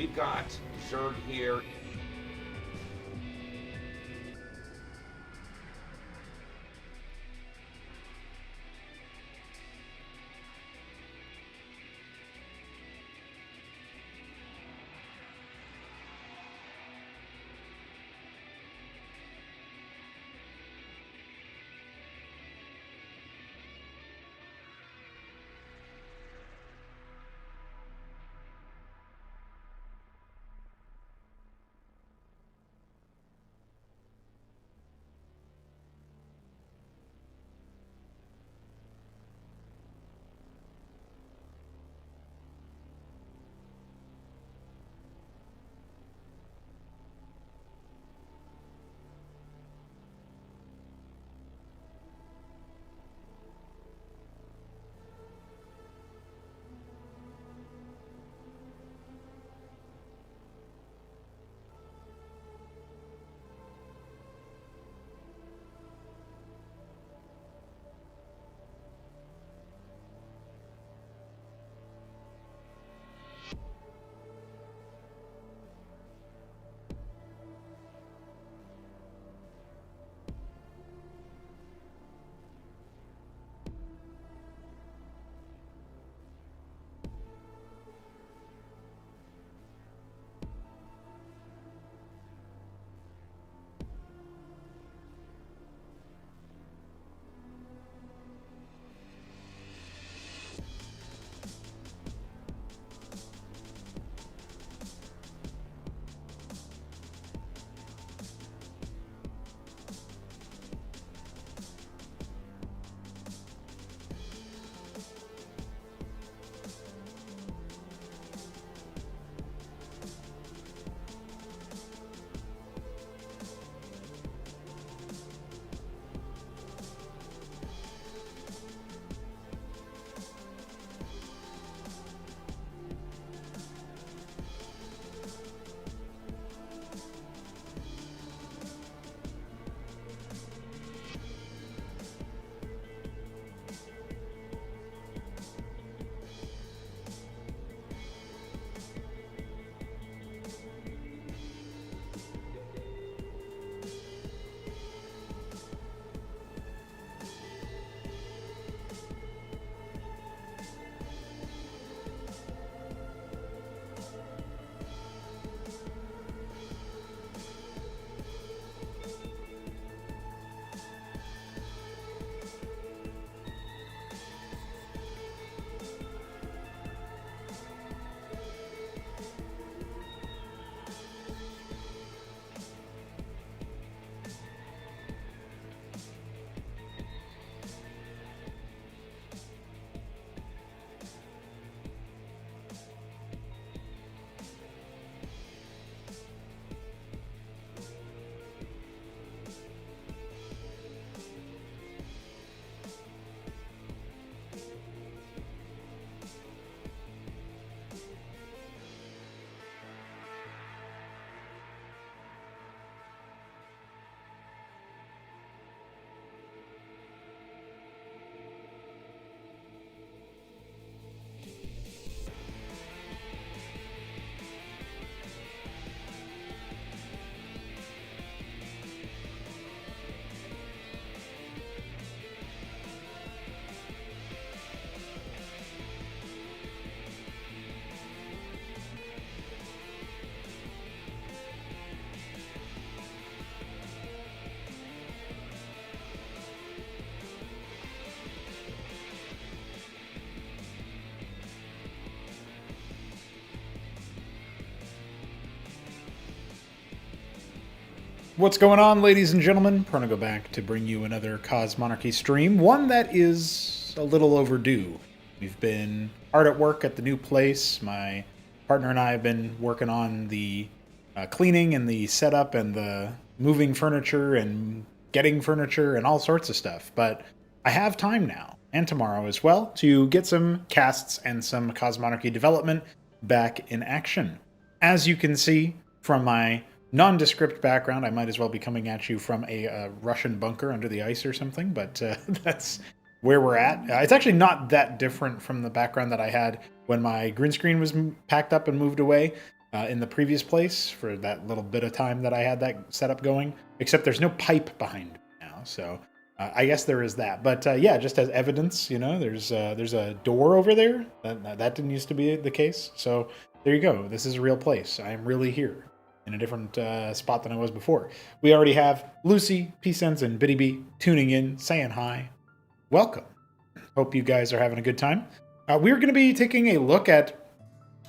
we've got Zerg here. What's going on, ladies and gentlemen? Pr0nogo back to bring you another Cosmonarchy stream, one that is a little overdue. We've been hard at work at the new place. My partner and I have been working on the cleaning and the setup and the moving furniture and getting furniture and all sorts of stuff. But I have time now, and tomorrow as well, to get some casts and some Cosmonarchy development back in action. As you can see from my nondescript background, I might as well be coming at you from a Russian bunker under the ice or something, but that's where we're at. It's actually not that different from the background that I had when my green screen was packed up and moved away. in the previous place for that little bit of time that I had that setup going, except there's no pipe behind me now. So I guess there is that. But yeah, just as evidence, there's a door over there. That didn't used to be the case. So there you go. This is a real place. I am really here in a different spot than I was before. We already have Lucy, P-Sense, and Bitty B tuning in, saying hi. Welcome. Hope you guys are having a good time. We're going to be taking a look at,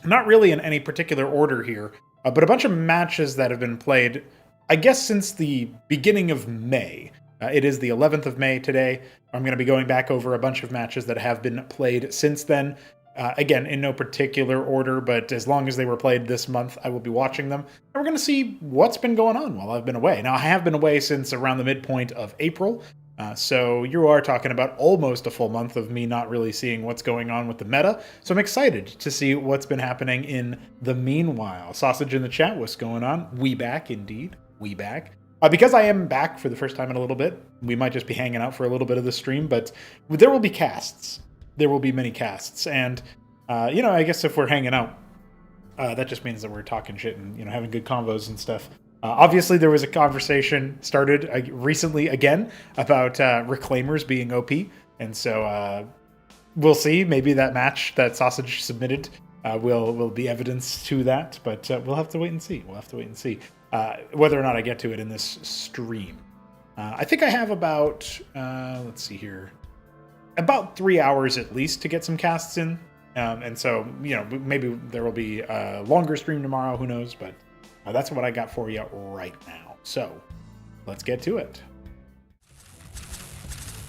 not really in any particular order here, but a bunch of matches that have been played, I guess, since the beginning of May. It is the 11th of May today. I'm going to be going back over a bunch of matches that have been played since then. Again, in no particular order, but as long as they were played this month, I will be watching them. And we're going to see what's been going on while I've been away. Now, I have been away since around the midpoint of April, so you are talking about almost a full month of me not really seeing what's going on with the meta. So I'm excited to see what's been happening in the meanwhile. Sausage in the chat, what's going on? We back, indeed. We back. Because I am back for the first time in a little bit, we might just be hanging out for a little bit of the stream, but there will be casts. There will be many casts. And, I guess if we're hanging out, that just means that we're talking shit and, having good convos and stuff. Obviously, there was a conversation started recently again about Reclaimers being OP. And so we'll see. Maybe that match that Sausage submitted will be evidence to that. But we'll have to wait and see. Whether or not I get to it in this stream. I think I have about, let's see here, about 3 hours at least to get some casts in. And so, maybe there will be a longer stream tomorrow, who knows, but that's what I got for you right now. So let's get to it.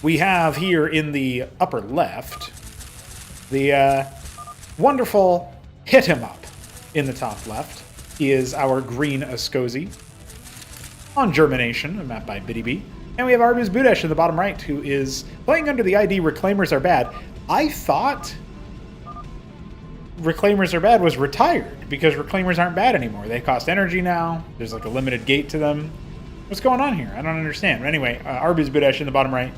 We have here in the upper left, the wonderful Hit Him Up in the top left. Is our green Ascozi on Germination, a map by Bitty B. And we have Arbuz Budesh in the bottom right, who is playing under the ID Reclaimers Are Bad. I thought Reclaimers Are Bad was retired, because Reclaimers aren't bad anymore. They cost energy now. There's like a limited gate to them. What's going on here? I don't understand. But anyway, Arbuz Budesh in the bottom right.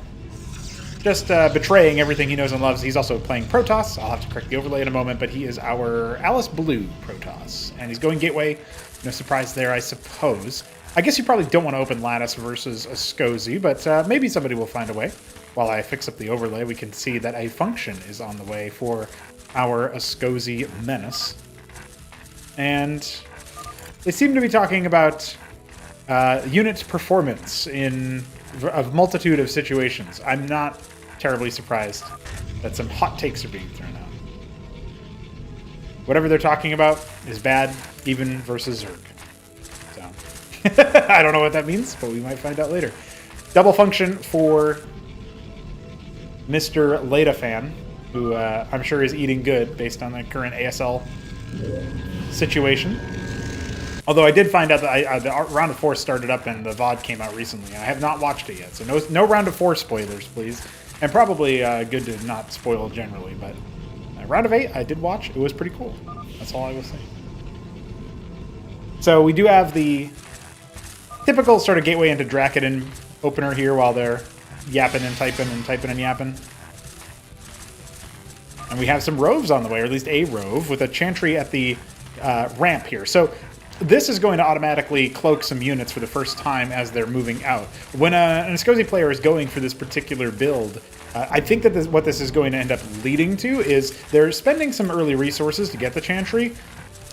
Just betraying everything he knows and loves. He's also playing Protoss. I'll have to correct the overlay in a moment, but he is our Alice Blue Protoss. And he's going Gateway. No surprise there, I suppose. I guess you probably don't want to open Lattice versus Ascozi, but maybe somebody will find a way. While I fix up the overlay, we can see that a function is on the way for our Ascozi Menace. And they seem to be talking about unit performance in a multitude of situations. I'm not terribly surprised that some hot takes are being thrown out. Whatever they're talking about is bad, even versus Zerg. So, I don't know what that means, but we might find out later. Double function for Mr. Leda Fan, who I'm sure is eating good based on the current ASL situation. Although I did find out that the Round of 4 started up and the VOD came out recently. I have not watched it yet, so no Round of 4 spoilers, please. And probably good to not spoil generally, but Round of 8 I did watch. It was pretty cool. That's all I will say. So we do have the typical sort of gateway into Dracodon opener here while they're yapping and typing and yapping. And we have some roves on the way, or at least a rove, with a Chantry at the ramp here. So this is going to automatically cloak some units for the first time as they're moving out. When an Ascozi player is going for this particular build, I think that what this is going to end up leading to is they're spending some early resources to get the Chantry.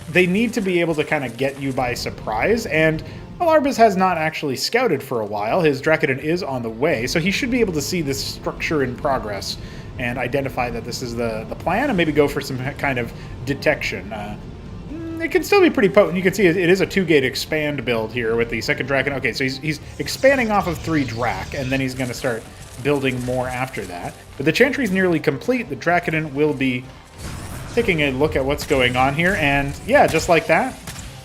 They need to be able to kind of get you by surprise, and well, Arbuz has not actually scouted for a while. His Dracodon is on the way, so he should be able to see this structure in progress and identify that this is the plan and maybe go for some kind of detection. It can still be pretty potent. You can see it is a 2-gate expand build here with the second Dragon. Okay, so he's expanding off of 3 Drac, and then he's going to start building more after that. But the Chantry's nearly complete. The Dracodon will be taking a look at what's going on here, and yeah, just like that,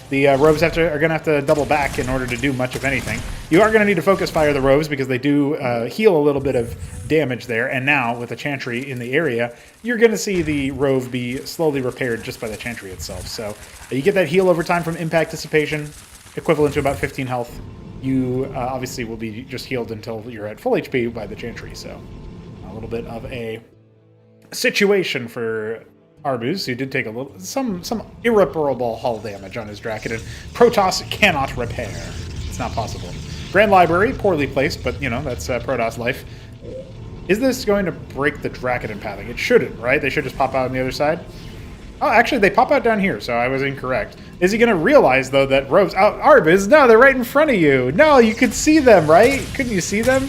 the roves are going to have to double back in order to do much of anything. You are going to need to focus fire the roves because they do heal a little bit of damage there, and now with the Chantry in the area, you're going to see the rove be slowly repaired just by the Chantry itself. So you get that heal over time from impact dissipation, equivalent to about 15 health. You obviously will be just healed until you're at full HP by the Chantry, so a little bit of a situation for Arbuz, who did take a little, some irreparable hull damage on his Dracodon. Protoss cannot repair. It's not possible. Grand Library, poorly placed, but, you know, that's Protoss life. Is this going to break the Dracodon pathing? It shouldn't, right? They should just pop out on the other side. Oh, actually, they pop out down here, so I was incorrect. Is he going to realize, though, that roves... Oh, Arbuz, no, they're right in front of you. No, you could see them, right? Couldn't you see them?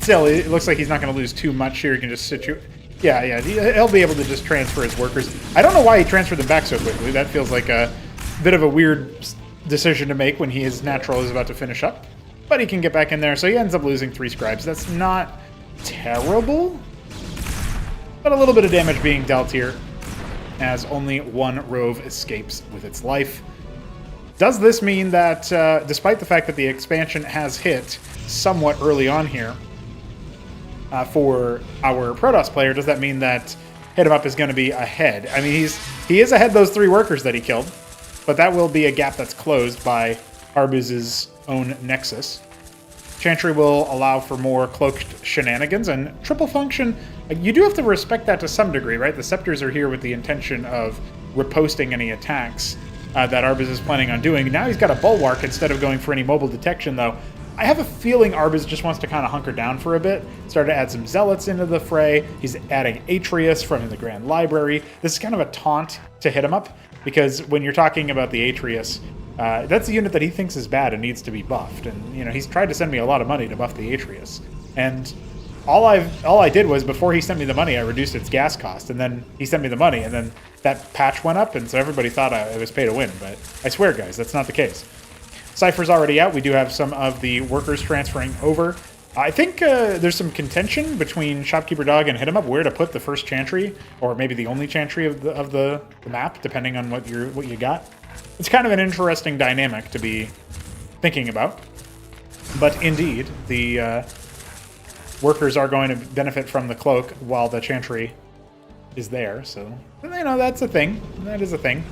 Still, it looks like he's not going to lose too much here. He can just situate... Yeah, he'll be able to just transfer his workers. I don't know why he transferred them back so quickly. That feels like a bit of a weird decision to make when his natural is about to finish up. But he can get back in there, so he ends up losing 3 scribes. That's not terrible, but a little bit of damage being dealt here, as only 1 rove escapes with its life. Does this mean that, despite the fact that the expansion has hit somewhat early on here, for our Protoss player, does that mean that Hit 'em Up is going to be ahead? I mean, he is ahead those 3 workers that he killed, but that will be a gap that's closed by Arbuz's own Nexus. Chantry will allow for more cloaked shenanigans, and triple function, you do have to respect that to some degree, right? The Scepters are here with the intention of riposting any attacks that Arbuz is planning on doing. Now he's got a Bulwark instead of going for any mobile detection, though. I have a feeling Arbuz just wants to kind of hunker down for a bit, start to add some Zealots into the fray. He's adding Atreus from the Grand Library. This is kind of a taunt to Hit 'em Up, because when you're talking about the Atreus, that's a unit that he thinks is bad and needs to be buffed. And, you know, he's tried to send me a lot of money to buff the Atreus. And all I did was, before he sent me the money, I reduced its gas cost. And then he sent me the money, and then that patch went up, and so everybody thought it was pay to win. But I swear, guys, that's not the case. Cypher's already out. We do have some of the workers transferring over. I think there's some contention between Shopkeeper Dog and Hit 'em Up where to put the first Chantry, or maybe the only Chantry of the map, depending on what you got. It's kind of an interesting dynamic to be thinking about. But indeed, the workers are going to benefit from the cloak while the Chantry is there. So, you know, that's a thing. That is a thing.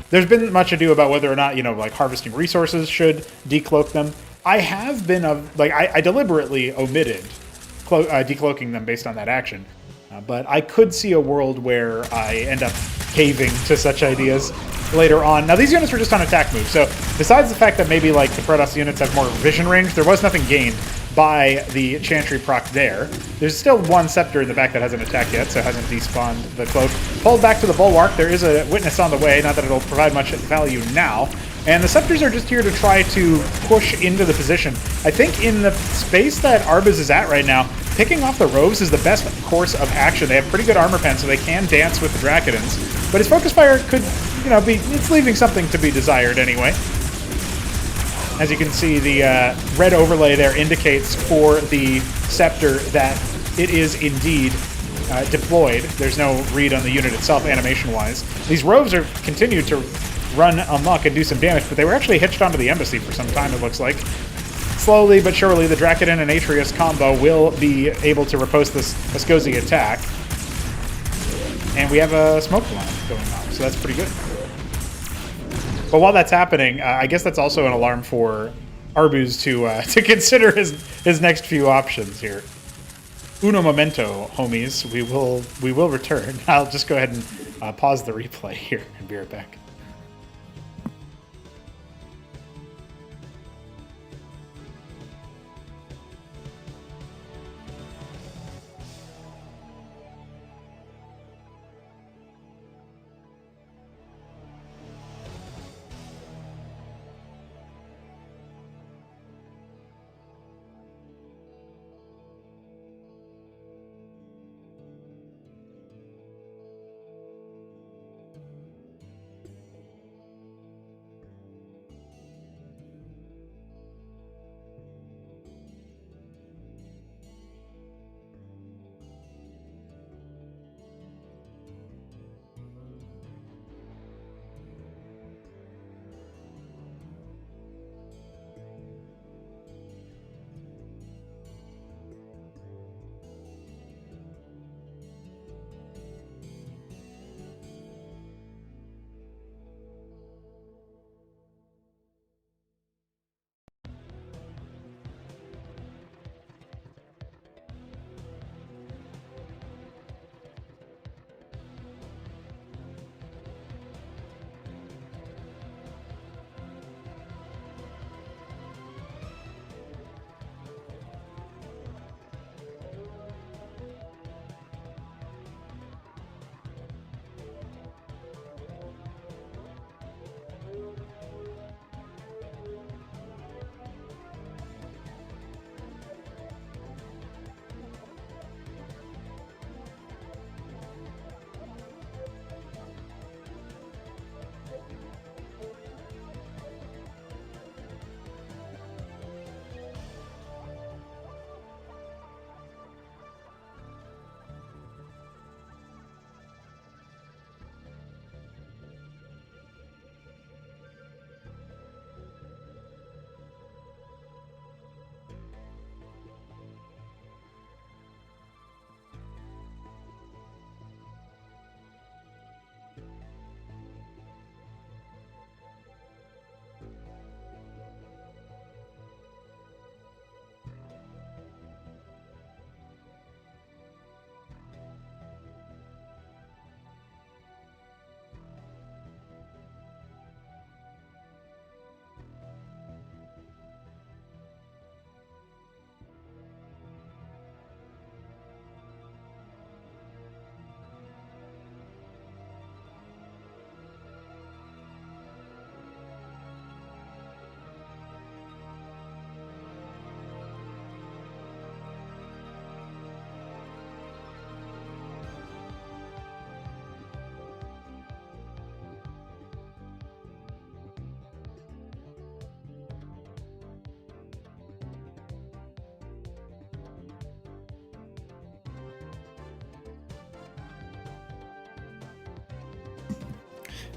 There's been much ado about whether or not, you know, like, harvesting resources should decloak them. I have been, I deliberately omitted decloaking them based on that action. But I could see a world where I end up caving to such ideas later on. Now, these units were just on attack moves, so besides the fact that maybe, like, the Protoss units have more vision range, there was nothing gained by the Chantry proc there. There's still 1 Scepter in the back that hasn't attacked yet, so hasn't despawned the cloak. Pulled back to the Bulwark. There is a Witness on the way, not that it'll provide much value now. And the Scepters are just here to try to push into the position. I think in the space that Arbuz is at right now, picking off the Roves is the best course of action. They have pretty good armor pen, so they can dance with the Dracodons. But his Focus Fire could, you know, it's leaving something to be desired anyway. As you can see, the red overlay there indicates for the Scepter that it is indeed deployed. There's no read on the unit itself animation-wise. These Roves are continued to run amok and do some damage, but they were actually hitched onto the embassy for some time, it looks like. Slowly but surely, the Dracodon and Atreus combo will be able to riposte this Ascosi attack. And we have a smoke line going on, so that's pretty good. But while that's happening, I guess that's also an alarm for Arbuz to consider his next few options here. Uno momento, homies. We will return. I'll just go ahead and pause the replay here and be right back.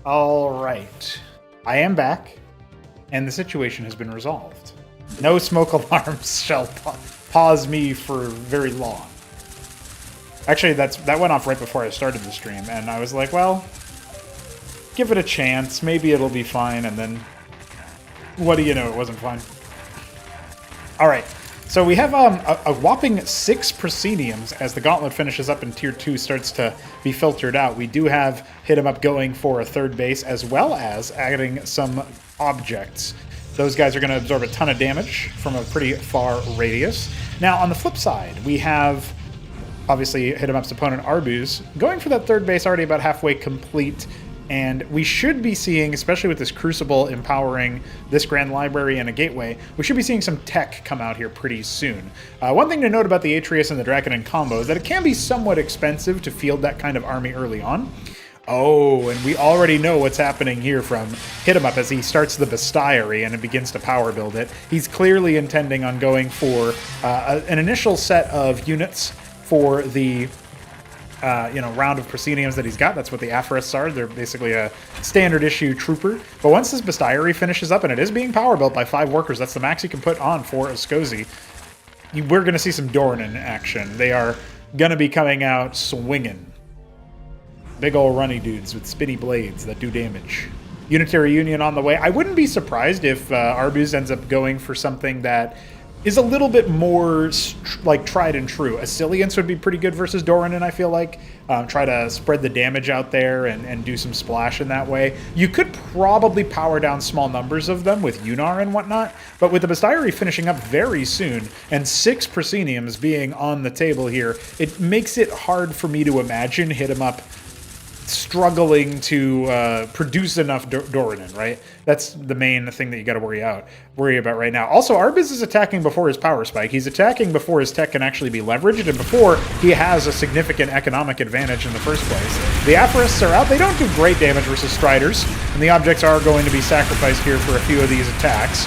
All right. I am back, and the situation has been resolved. No smoke alarms shall pause me for very long. Actually, that went off right before I started the stream, and I was like, well, give it a chance. Maybe it'll be fine, and then what do you know? It wasn't fine. All right. So we have a whopping 6 prosceniums as the gauntlet finishes up and Tier 2 starts to be filtered out. We do have Hit 'em Up going for a 3rd base, as well as adding some objects. Those guys are going to absorb a ton of damage from a pretty far radius. Now, on the flip side, we have, obviously, Hit 'em Up's opponent, Arbuz, going for that 3rd base, already about halfway complete. And we should be seeing, especially with this Crucible empowering this Grand Library and a Gateway, we should be seeing some tech come out here pretty soon. One thing to note about the Atreus and the Draconin combo is that it can be somewhat expensive to field that kind of army early on. Oh, and we already know what's happening here from Hit 'em Up as he starts the Bestiary and it begins to power build it. He's clearly intending on going for an initial set of units for the round of prosceniums that he's got. That's what the Aphorists are. They're basically a standard issue trooper. But once this Bestiary finishes up, and it is being power built by 5 workers, that's the max you can put on for Ascozi, we're going to see some Doran action. They are going to be coming out swinging. Big ol' runny dudes with spinny blades that do damage. Unitary Union on the way. I wouldn't be surprised if Arbuz ends up going for something that is a little bit more like tried and true. Asilience would be pretty good versus Doran, I feel like. Try to spread the damage out there and do some splash in that way. You could probably power down small numbers of them with Unar and whatnot, but with the Bestiary finishing up very soon and 6 prosceniums being on the table here, it makes it hard for me to imagine Hit 'em Up struggling to produce enough Doranin, right? That's the main thing that you got to worry about right now. Also, Arbuz is attacking before his power spike. He's attacking before his tech can actually be leveraged and before he has a significant economic advantage in the first place. The Aphorists are out. They don't do great damage versus Striders, and the objects are going to be sacrificed here for a few of these attacks.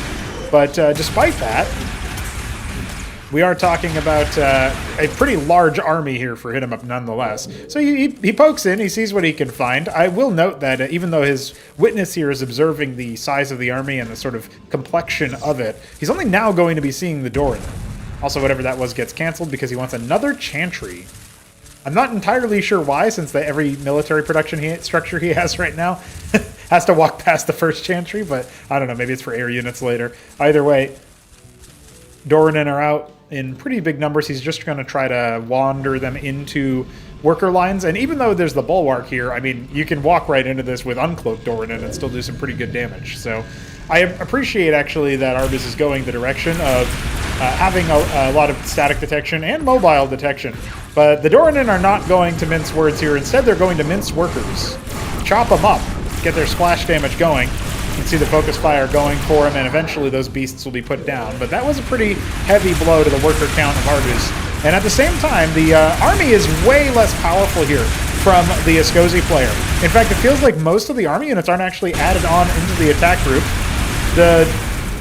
But despite that, we are talking about a pretty large army here for Hit 'em Up nonetheless. So he pokes in, he sees what he can find. I will note that even though his witness here is observing the size of the army and the sort of complexion of it, he's only now going to be seeing the Doran. Also, whatever that was gets canceled because he wants another Chantry. I'm not entirely sure why, since every military production structure he has right now has to walk past the first Chantry, but I don't know, maybe it's for air units later. Either way, Doranin are out in pretty big numbers. He's just going to try to wander them into worker lines. And even though there's the Bulwark here, I mean, you can walk right into this with Uncloaked Doranin and still do some pretty good damage. So I appreciate, actually, that Arbuz is going the direction of having a lot of static detection and mobile detection. But the Doranin are not going to mince words here. Instead, they're going to mince workers. Chop them up. Get their splash damage going. You can see the focus fire going for him, and eventually those beasts will be put down. But that was a pretty heavy blow to the worker count of Arbuz. And at the same time, the army is way less powerful here from the Ascozi player. In fact, it feels like most of the army units aren't actually added on into the attack group. The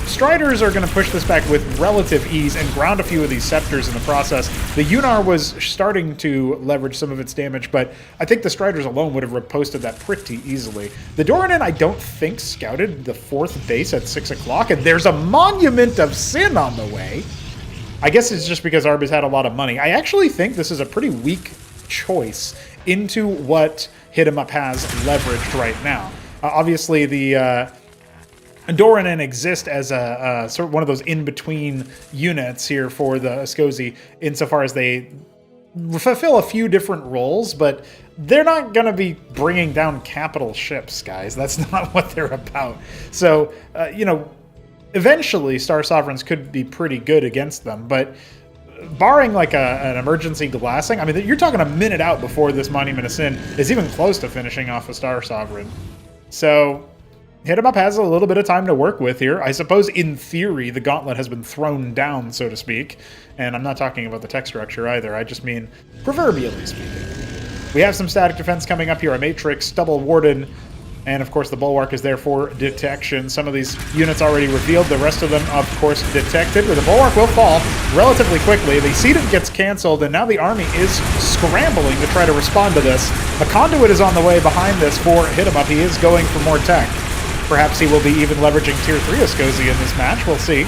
Striders are going to push this back with relative ease and ground a few of these Scepters in the process. The Unar was starting to leverage some of its damage, but I think the Striders alone would have riposted that pretty easily. The Doranin, I don't think, scouted the 4th base at 6 o'clock, and there's a Monument of Sin on the way. I guess it's just because Arbuz had a lot of money. I actually think this is a pretty weak choice into what Hit 'em Up has leveraged right now. Obviously, the Doranin exist as a sort of one of those in-between units here for the Ascozi, insofar as they fulfill a few different roles, but they're not going to be bringing down capital ships, guys. That's not what they're about. So, eventually Star Sovereigns could be pretty good against them, but barring like an emergency glassing, I mean, you're talking a minute out before this Monument of Sin is even close to finishing off a Star Sovereign. So Hit 'em Up has a little bit of time to work with here. I suppose, in theory, the gauntlet has been thrown down, so to speak. And I'm not talking about the tech structure either. I just mean proverbially speaking. We have some static defense coming up here. A Matrix, Double Warden, And of course the Bulwark is there for detection. Some of these units already revealed, the rest of them of course detected. But the Bulwark will fall relatively quickly. The Sedent gets canceled, and now the army is scrambling to try to respond to this. A Conduit is on the way behind this for Hit 'em Up. He is going for more tech. Perhaps he will be even leveraging Tier 3 Ascosi in this match. We'll see.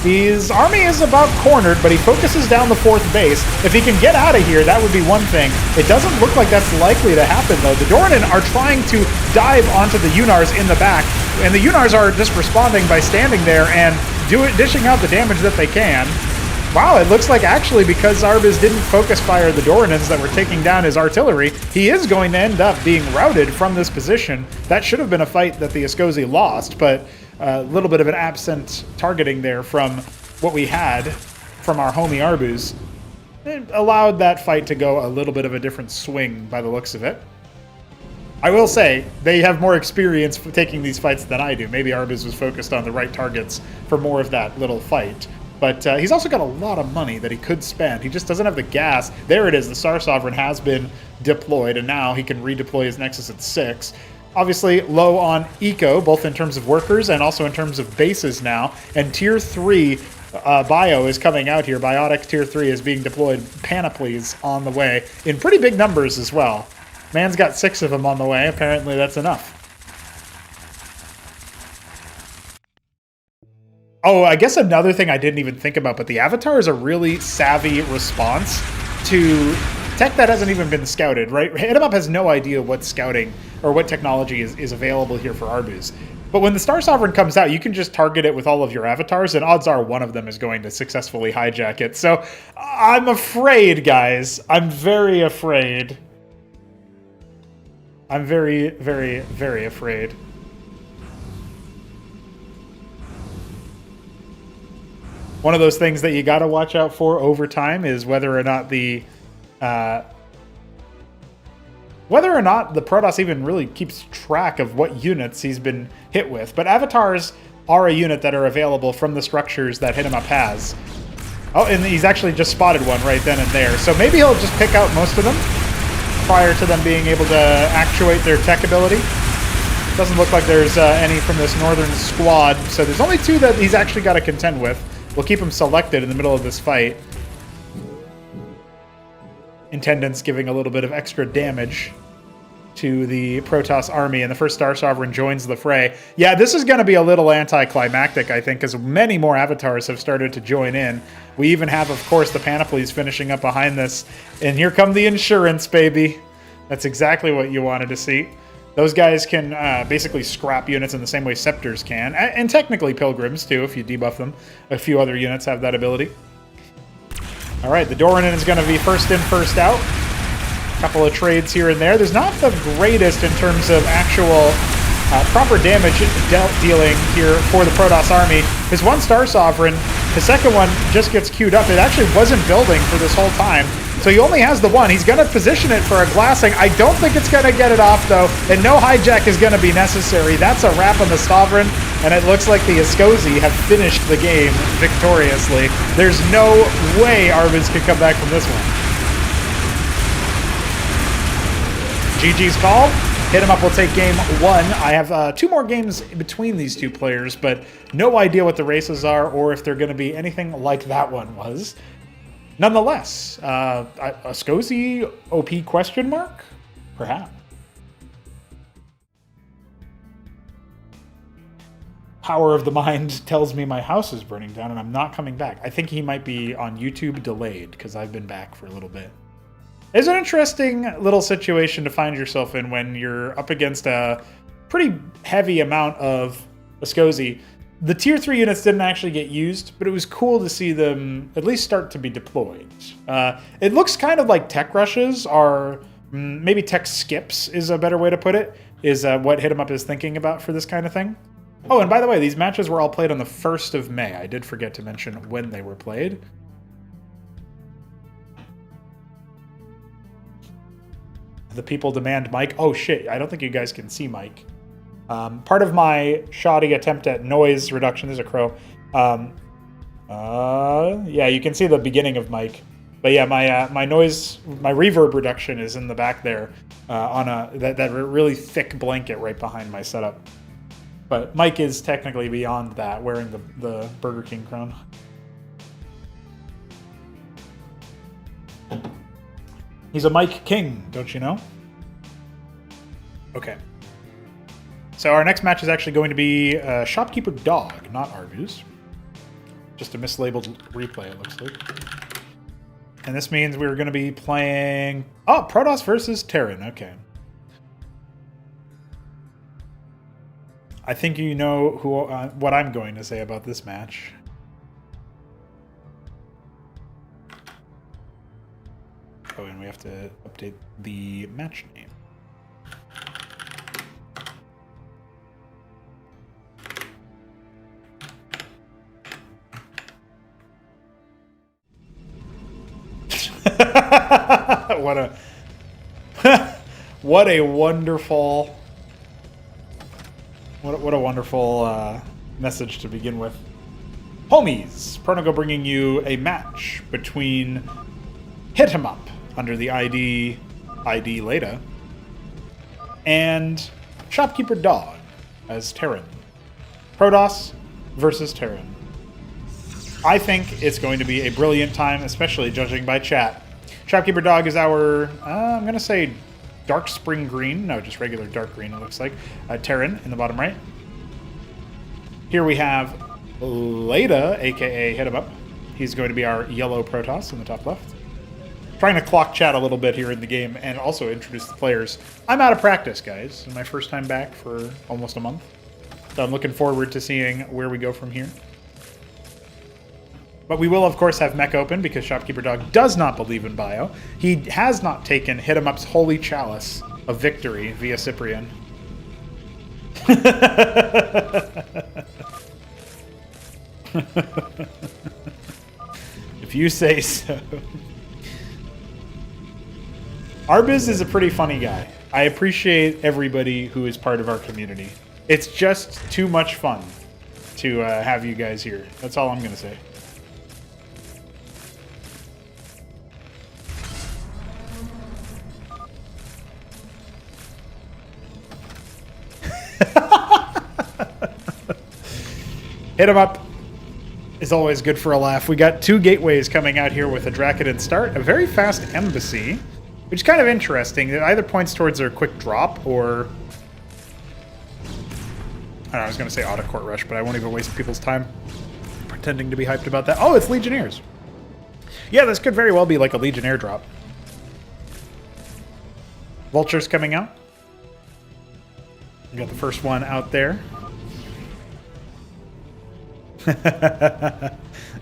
His army is about cornered, but he focuses down the 4th base. If he can get out of here, that would be one thing. It doesn't look like that's likely to happen, though. The Dornan are trying to dive onto the Unars in the back, and the Unars are just responding by standing there and dishing out the damage that they can. Wow, it looks like actually because Arbiz didn't focus fire the Doranans that were taking down his artillery, he is going to end up being routed from this position. That should have been a fight that the Ascosi lost, but a little bit of an absent targeting there from what we had from our homie Arbuz. It allowed that fight to go a little bit of a different swing by the looks of it. I will say, they have more experience for taking these fights than I do. Maybe Arbuz was focused on the right targets for more of that little fight. But he's also got a lot of money that he could spend. He just doesn't have the gas. There it is. The Star Sovereign has been deployed, and now he can redeploy his Nexus at 6. Obviously, low on eco, both in terms of workers and also in terms of bases now. And Tier 3 bio is coming out here. Biotic Tier 3 is being deployed. Panoplies on the way in pretty big numbers as well. Man's got 6 of them on the way. Apparently that's enough. Oh, I guess another thing I didn't even think about, but the Avatar is a really savvy response to tech that hasn't even been scouted, right? Hit 'em Up has no idea what scouting or what technology is available here for Arbuz. But when the Star Sovereign comes out, you can just target it with all of your avatars, and odds are one of them is going to successfully hijack it. So I'm afraid, guys. I'm very afraid. I'm very, very, very afraid. One of those things that you got to watch out for over time is whether or not the Protoss even really keeps track of what units he's been hit with. But avatars are a unit that are available from the structures that Hit 'em Up has. Oh, and he's actually just spotted one right then and there. So maybe he'll just pick out most of them prior to them being able to actuate their tech ability. Doesn't look like there's any from this northern squad. So there's only 2 that he's actually got to contend with. We'll keep him selected in the middle of this fight. Intendants giving a little bit of extra damage to the Protoss army, and the first Star Sovereign joins the fray. Yeah, this is going to be a little anticlimactic, I think, as many more avatars have started to join in. We even have, of course, the Panoplies finishing up behind this. And here come the insurance, baby. That's exactly what you wanted to see. Those guys can basically scrap units in the same way Scepters can, and technically Pilgrims too, if you debuff them. A few other units have that ability. All right, the Doranin is going to be first in, first out. A couple of trades here and there. There's not the greatest in terms of actual proper damage dealing here for the Protoss army. His one Star Sovereign, his second one just gets queued up. It actually wasn't building for this whole time. So he only has the one. He's going to position it for a glassing. I don't think it's going to get it off, though, and no hijack is going to be necessary. That's a wrap on the Sovereign, and it looks like the Ascosi have finished the game victoriously. There's no way Arvids can come back from this one. GG's call. Hit 'em Up will take game 1. I have 2 more games between these 2 players, but no idea what the races are or if they're going to be anything like that one was. Nonetheless, Ascosi OP question mark? Perhaps. Power of the Mind tells me my house is burning down and I'm not coming back. I think he might be on YouTube delayed because I've been back for a little bit. It's an interesting little situation to find yourself in when you're up against a pretty heavy amount of Ascosi. The Tier 3 units didn't actually get used, but it was cool to see them at least start to be deployed. It looks kind of like tech rushes, or maybe tech skips is a better way to put it, is what Hit 'em Up is thinking about for this kind of thing. Oh, and by the way, these matches were all played on the 1st of May. I did forget to mention when they were played. The people demand Mike. Oh shit, I don't think you guys can see Mike. Part of my shoddy attempt at noise reduction, there's a crow. Yeah, you can see the beginning of Mike. But yeah, my noise, my reverb reduction is in the back there on that really thick blanket right behind my setup. But Mike is technically beyond that, wearing the Burger King crown. He's a Mike King, don't you know? Okay. So our next match is actually going to be Shopkeeper Dog, not Argus. Just a mislabeled replay, it looks like. And this means we're going to be playing... Oh, Protoss versus Terran. Okay. I think you know what I'm going to say about this match. Oh, and we have to update the match name. What a wonderful message to begin with. Homies, Pr0nogo bringing you a match between Hit 'em Up under the ID Leda and Shopkeeper Dog as Terran. Protoss versus Terran. I think it's going to be a brilliant time, especially judging by chat. Shopkeeper Dog is our, I'm going to say dark spring green. No, just regular dark green, it looks like. Terran in the bottom right. Here we have Leda, a.k.a. Hit 'em Up. He's going to be our yellow Protoss in the top left. Trying to clock chat a little bit here in the game and also introduce the players. I'm out of practice, guys. It's my first time back for almost a month. So I'm looking forward to seeing where we go from here. But we will, of course, have Mech open because Shopkeeper Dog does not believe in bio. He has not taken Hit 'em Up's holy chalice of victory via Cyprian. If you say so. Arbiz is a pretty funny guy. I appreciate everybody who is part of our community. It's just too much fun to have you guys here. That's all I'm going to say. Hit 'em Up is always good for a laugh. We got two gateways coming out here with a Draconian start, a very fast embassy, which is kind of interesting. It either points towards their quick drop or... I don't know, I was going to say auto court rush, but I won't even waste people's time pretending to be hyped about that. Oh, it's Legionnaires. Yeah, this could very well be like a Legionnaire drop. Vultures coming out. We got the first one out there.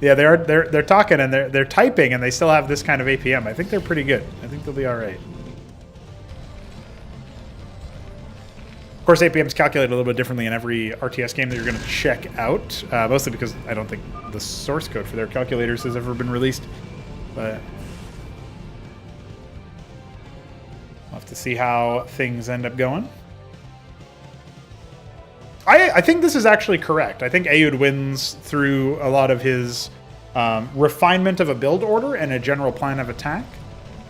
Yeah, they're talking and they're typing and they still have this kind of APM. I think they're pretty good. I think they'll be all right. Of course, APM is calculated a little bit differently in every RTS game that you're going to check out, mostly because I don't think the source code for their calculators has ever been released. But we'll have to see how things end up going. I think this is actually correct. I think Ayud wins through a lot of his refinement of a build order and a general plan of attack.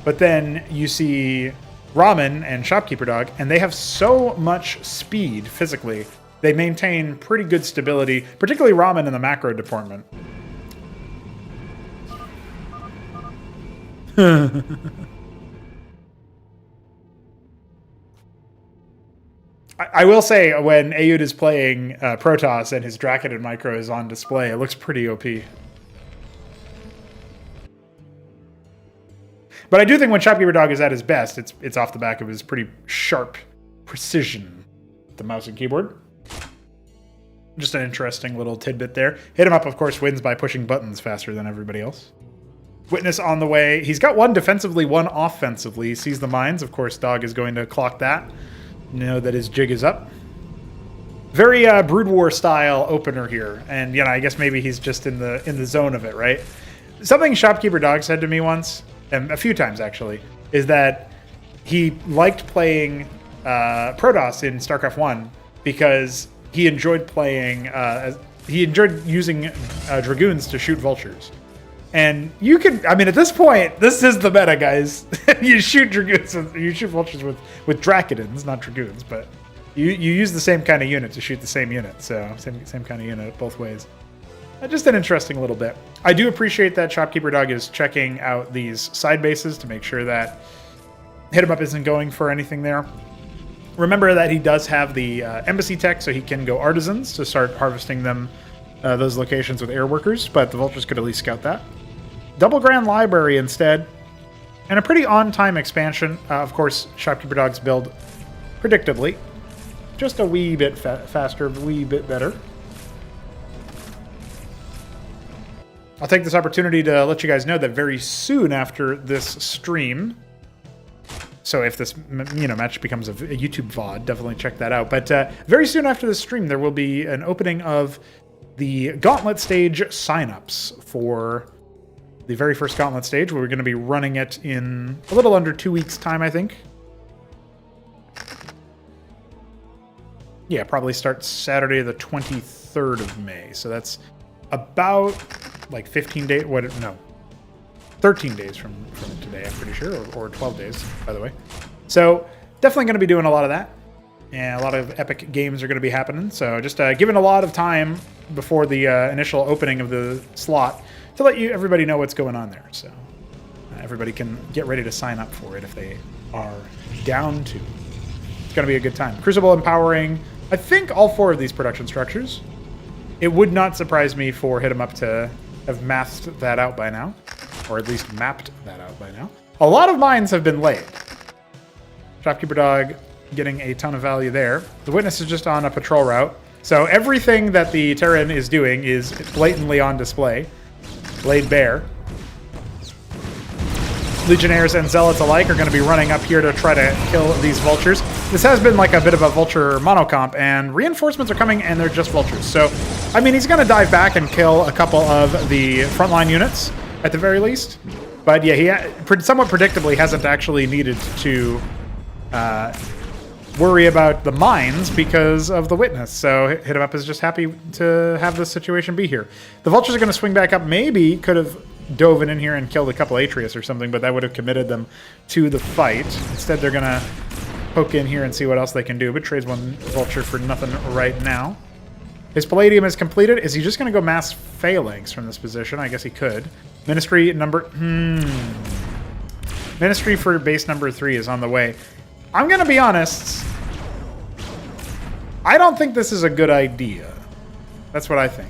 But then you see Ramen and Shopkeeper Dog, and they have so much speed physically. They maintain pretty good stability, particularly Ramen in the macro department. I will say, when Ayud is playing Protoss and his Draconian micro is on display, it looks pretty OP. But I do think when Shopkeeper Dog is at his best, it's off the back of his pretty sharp precision with the mouse and keyboard. Just an interesting little tidbit there. Hit 'em Up, of course, wins by pushing buttons faster than everybody else. Witness on the way. He's got one defensively, one offensively. He sees the mines. Of course, Dog is going to clock that. Know that his jig is up. Very Brood War style opener here, and you know, I guess maybe he's just in the zone of it, right? Something Shopkeeper Dog said to me once, and a few times actually, is that he liked playing Protoss in Starcraft 1 because he enjoyed playing. He enjoyed using dragoons to shoot vultures. And you can, I mean, at this point, this is the meta, guys. You shoot dragoons, you shoot vultures with Dracodons, not dragoons, but you use the same kind of unit to shoot the same unit. So same kind of unit both ways. Just an interesting little bit. I do appreciate that Shopkeeper Dog is checking out these side bases to make sure that Hit 'em Up isn't going for anything there. Remember that he does have the embassy tech, so he can go artisans to start harvesting them, those locations with air workers, but the vultures could at least scout that. Double Grand Library instead, and a pretty on-time expansion. Of course, Shopkeeper Dog's build, predictably, just a wee bit faster, a wee bit better. I'll take this opportunity to let you guys know that very soon after this stream, so if this match becomes a YouTube VOD, definitely check that out. But very soon after this stream, there will be an opening of the Gauntlet stage signups for the very first Gauntlet stage. We're going to be running it in a little under 2 weeks' time, I think. Yeah, probably starts Saturday the 23rd of May. So that's about like 15 days. What? No. 13 days from today, I'm pretty sure, or 12 days, by the way. So definitely going to be doing a lot of that, and a lot of epic games are going to be happening. So just giving a lot of time before the initial opening of the slot to let everybody know what's going on there. So everybody can get ready to sign up for it if they are down to. It's going to be a good time. Crucible empowering, I think, all 4 of these production structures. It would not surprise me for Hit 'em Up to have masked that out by now. Or at least mapped that out by now. A lot of mines have been laid. Shopkeeper Dog getting a ton of value there. The Witness is just on a patrol route. So everything that the Terran is doing is blatantly on display. Laid bare. Legionnaires and Zealots alike are going to be running up here to try to kill these Vultures. This has been like a bit of a Vulture monocomp, and reinforcements are coming, and they're just Vultures. So, I mean, he's going to dive back and kill a couple of the frontline units, at the very least. But yeah, he somewhat predictably hasn't actually needed to worry about the mines because of the Witness. So Hit 'em Up is just happy to have this situation be here. The Vultures are going to swing back up. Maybe could have dove in here and killed a couple Atreus or something, but that would have committed them to the fight. Instead, they're going to poke in here and see what else they can do, but trades 1 Vulture for nothing right now. His Palladium is completed. Is he just going to go mass Phalanx from this position? I guess he could. Ministry number... Ministry for base number 3 is on the way. I'm going to be honest. I don't think this is a good idea. That's what I think.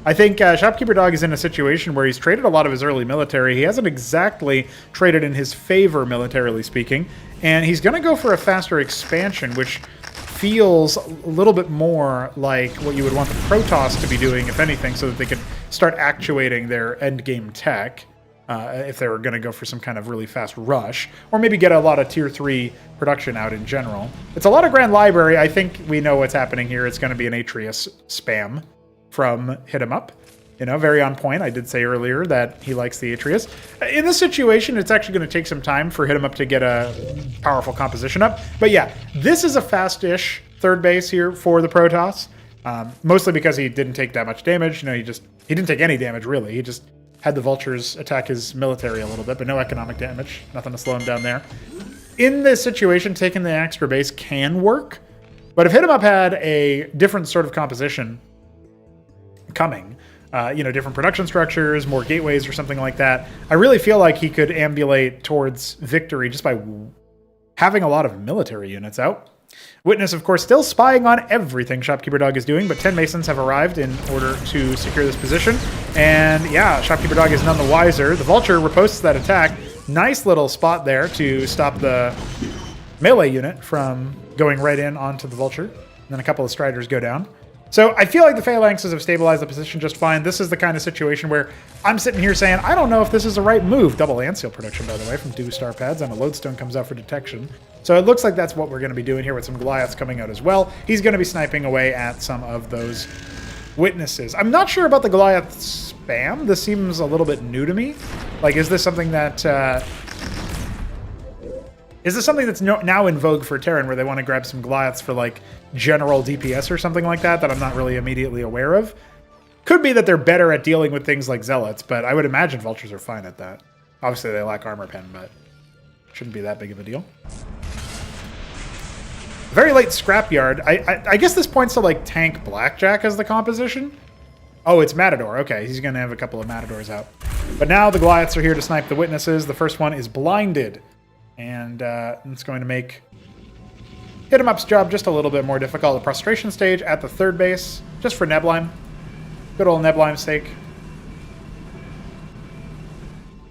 I think Shopkeeper Dog is in a situation where he's traded a lot of his early military. He hasn't exactly traded in his favor, militarily speaking. And he's going to go for a faster expansion, which feels a little bit more like what you would want the Protoss to be doing, if anything, so that they could start actuating their endgame tech if they were going to go for some kind of really fast rush, or maybe get a lot of Tier 3 production out in general. It's a lot of Grand Library. I think we know what's happening here. It's going to be an Atreus spam from Hit 'em Up. You know, very on point. I did say earlier that he likes the Atreus. In this situation, it's actually going to take some time for Hit 'em Up to get a powerful composition up. But yeah, this is a fast-ish third base here for the Protoss. Mostly because he didn't take that much damage. You know, he didn't take any damage, really. He just had the Vultures attack his military a little bit, but no economic damage. Nothing to slow him down there. In this situation, taking the extra base can work. But if Hit 'em Up had a different sort of composition coming, different production structures, more gateways or something like that, I really feel like he could ambulate towards victory just by having a lot of military units out. Witness, of course, still spying on everything Shopkeeper Dog is doing, but 10 Masons have arrived in order to secure this position. And yeah, Shopkeeper Dog is none the wiser. The Vulture riposts that attack. Nice little spot there to stop the melee unit from going right in onto the Vulture. And then a couple of Striders go down. So I feel like the Phalanxes have stabilized the position just fine. This is the kind of situation where I'm sitting here saying, I don't know if this is the right move. Double and seal production, by the way, from 2 star pads, and a lodestone comes out for detection. So it looks like that's what we're going to be doing here with some Goliaths coming out as well. He's going to be sniping away at some of those Witnesses. I'm not sure about the Goliath spam. This seems a little bit new to me. Like, is this something that... Is this something that's now in vogue for Terran, where they want to grab some Goliaths for, like, general DPS or something like that I'm not really immediately aware of? Could be that they're better at dealing with things like zealots, but I would imagine vultures are fine at that. Obviously, they lack armor pen, but shouldn't be that big of a deal. Very late scrapyard. I guess this points to like tank blackjack as the composition. Oh, it's Matador. Okay, he's going to have a couple of Matadors out. But now the Goliaths are here to snipe the witnesses. The first one is blinded. And it's going to make Hit 'em Up's job just a little bit more difficult. The prostration stage at the third base, just for Nebline. Good old Nebline's sake.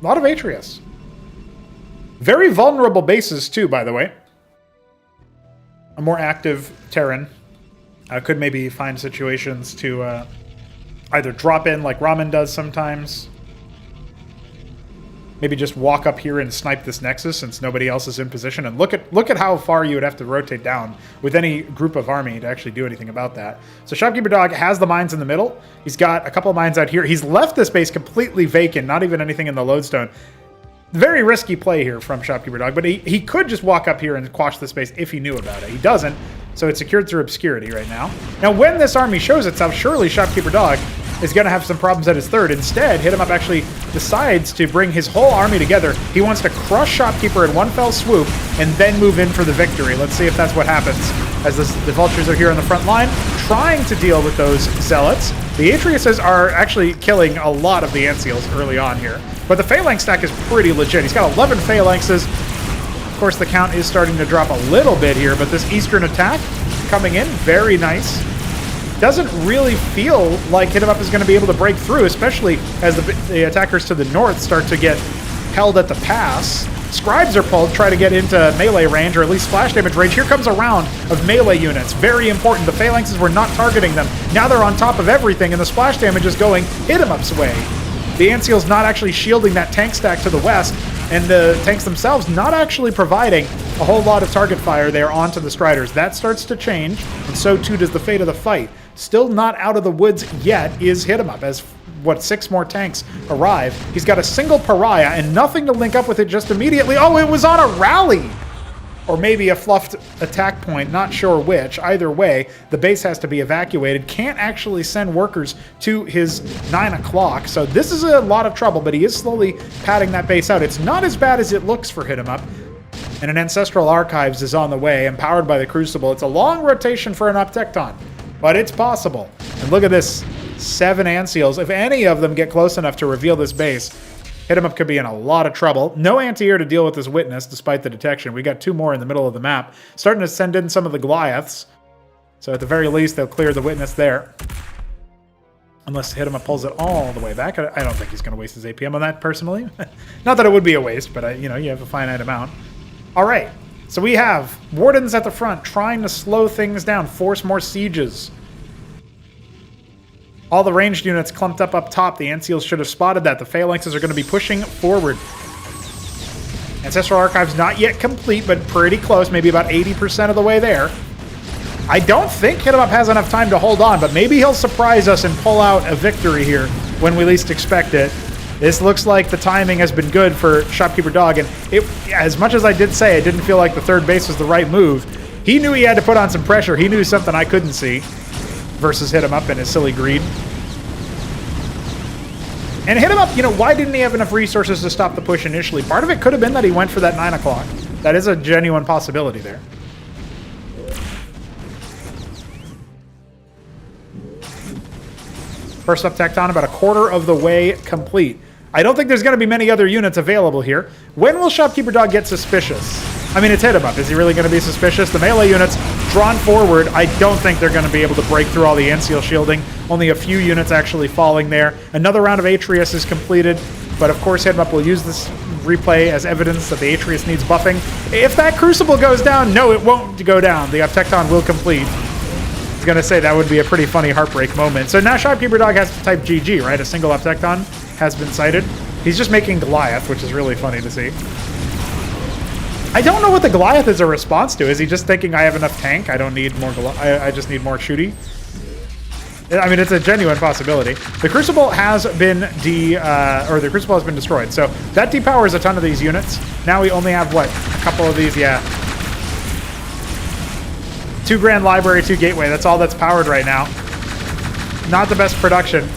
A lot of Atreus. Very vulnerable bases, too, by the way. A more active Terran could maybe find situations to either drop in like Ramen does sometimes. Maybe just walk up here and snipe this Nexus since nobody else is in position. And look at how far you would have to rotate down with any group of army to actually do anything about that. So Shopkeeper Dog has the mines in the middle. He's got a couple of mines out here. He's left this base completely vacant, not even anything in the lodestone. Very risky play here from Shopkeeper Dog, but he could just walk up here and quash this base if he knew about it. He doesn't, so it's secured through obscurity right now. Now, when this army shows itself, surely Shopkeeper Dog is going to have some problems at his third. Instead, Hit 'em Up actually decides to bring his whole army together. He wants to crush Shopkeeper in one fell swoop and then move in for the victory. Let's see if that's what happens. As the Vultures are here on the front line, trying to deal with those Zealots. The Atreuses are actually killing a lot of the Antseals early on here. But the Phalanx stack is pretty legit. He's got 11 Phalanxes. Of course, the count is starting to drop a little bit here, but this Eastern attack coming in, very nice. Doesn't really feel like Hit 'em Up is going to be able to break through, especially as the attackers to the north start to get held at the pass. Scribes are pulled, try to get into melee range, or at least splash damage range. Here comes a round of melee units. Very important. The Phalanxes were not targeting them. Now they're on top of everything, and the splash damage is going Hit 'em Up's way. The Antseal's not actually shielding that tank stack to the west, and the tanks themselves not actually providing a whole lot of target fire there onto the Striders. That starts to change, and so too does the fate of the fight. Still not out of the woods yet is Hit 'em Up, as, 6 more tanks arrive. He's got a single Pariah, and nothing to link up with it just immediately. Oh, it was on a rally! Or maybe a fluffed attack point, not sure which. Either way, the base has to be evacuated. Can't actually send workers to his 9 o'clock, so this is a lot of trouble, but he is slowly padding that base out. It's not as bad as it looks for Hit 'em Up, and an Ancestral Archives is on the way, empowered by the Crucible. It's a long rotation for an Uptecton, but it's possible. And look at this, 7 Antseals. If any of them get close enough to reveal this base, Hit 'em Up could be in a lot of trouble. No anti-air to deal with this Witness, despite the detection. We got 2 more in the middle of the map. Starting to send in some of the Goliaths. So at the very least, they'll clear the Witness there. Unless Hit 'em Up pulls it all the way back. I don't think he's going to waste his APM on that, personally. Not that it would be a waste, but you have a finite amount. All right, so we have Wardens at the front trying to slow things down, force more sieges. All the ranged units clumped up top. The Antseals should have spotted that. The Phalanxes are going to be pushing forward. Ancestral Archives not yet complete, but pretty close. Maybe about 80% of the way there. I don't think Hit 'em Up has enough time to hold on, but maybe he'll surprise us and pull out a victory here when we least expect it. This looks like the timing has been good for Shopkeeper Dog, and as much as I did say it didn't feel like the third base was the right move, he knew he had to put on some pressure. He knew something I couldn't see. Versus Hit 'em Up and his silly greed. And Hit 'em Up, why didn't he have enough resources to stop the push initially? Part of it could have been that he went for that 9 o'clock. That is a genuine possibility there. First up, Tecton, about a quarter of the way complete. I don't think there's going to be many other units available here. When will Shopkeeper Dog get suspicious? I mean, it's Hit 'em Up. Is he really going to be suspicious? The melee units drawn forward. I don't think they're going to be able to break through all the Antseal shielding. Only a few units actually falling there. Another round of Atreus is completed, but of course Hit 'em Up will use this replay as evidence that the Atreus needs buffing. If that Crucible goes down, no, it won't go down. The Uptecton will complete. I was going to say that would be a pretty funny heartbreak moment. So now Shopkeeper Dog has to type GG, right? A single Uptecton has been sighted. He's just making Goliath, which is really funny to see. I don't know what the Goliath is a response to. Is he just thinking, I have enough tank, I don't need more I just need more shooty? I mean, it's a genuine possibility. The Crucible has been the Crucible has been destroyed, so that depowers a ton of these units. Now we only have, what, a couple of these, yeah. 2 Grand Library, 2 Gateway, that's all that's powered right now. Not the best production.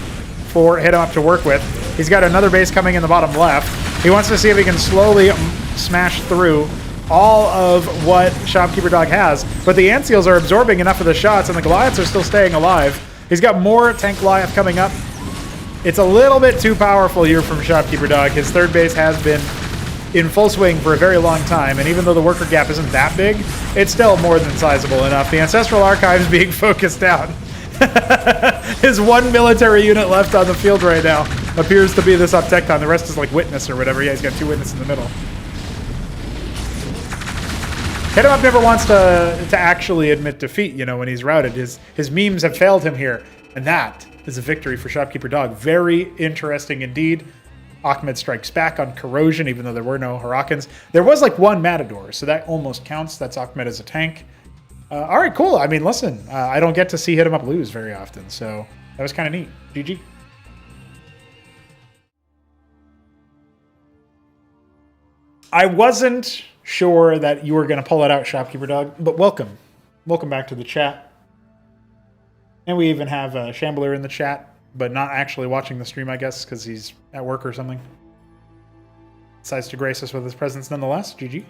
for Hit 'em Up to work with. He's got another base coming in the bottom left. He wants to see if he can slowly smash through all of what Shopkeeper Dog has, but the Ant Seals are absorbing enough of the shots, and the Goliaths are still staying alive. He's got more Tank Goliath coming up. It's a little bit too powerful here from Shopkeeper Dog. His third base has been in full swing for a very long time, and even though the worker gap isn't that big, it's still more than sizable enough. The Ancestral Archives being focused out. His one military unit left on the field right now appears to be this Uptecton. The rest is like Witness or whatever. Yeah, he's got 2 Witness in the middle. Hit 'em Up never wants to actually admit defeat, you know, when he's routed. His memes have failed him here, and that is a victory for Shopkeeper Dog. Very interesting indeed. Ahmed strikes back on Corrosion, even though there were no Hurricanes. There was like 1 Matador, so that almost counts. That's Ahmed as a tank. All right, cool. I mean, listen, I don't get to see Hit 'em Up lose very often, so that was kind of neat. GG. I wasn't sure that you were going to pull it out, Shopkeeper Dog, but welcome. Welcome back to the chat. And we even have a Shambler in the chat, but not actually watching the stream, I guess, because he's at work or something. Decides to grace us with his presence nonetheless. GG.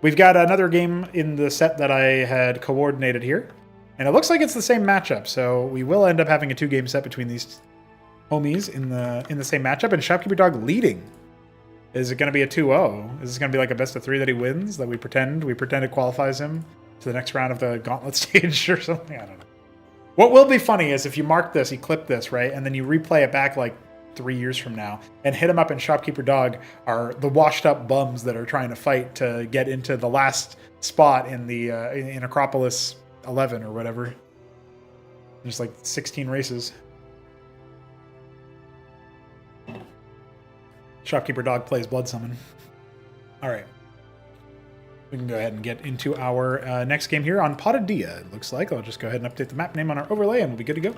We've got another game in the set that I had coordinated here, and it looks like it's the same matchup, so we will end up having a 2-game set between these homies in the same matchup, and Shopkeeper Dog leading. Is it going to be a 2-0? Is this going to be like a best of 3 that he wins? That we pretend it qualifies him to the next round of the gauntlet stage or something? I don't know. What will be funny is if you mark this, you clip this, right, and then you replay it back like 3 years from now, and Hit 'em Up and Shopkeeper Dog are the washed-up bums that are trying to fight to get into the last spot in the in Acropolis 11 or whatever. There's like 16 races. Shopkeeper Dog plays Blood Summon. All right. We can go ahead and get into our next game here on Pr0nogo, it looks like. I'll just go ahead and update the map name on our overlay, and we'll be good to go.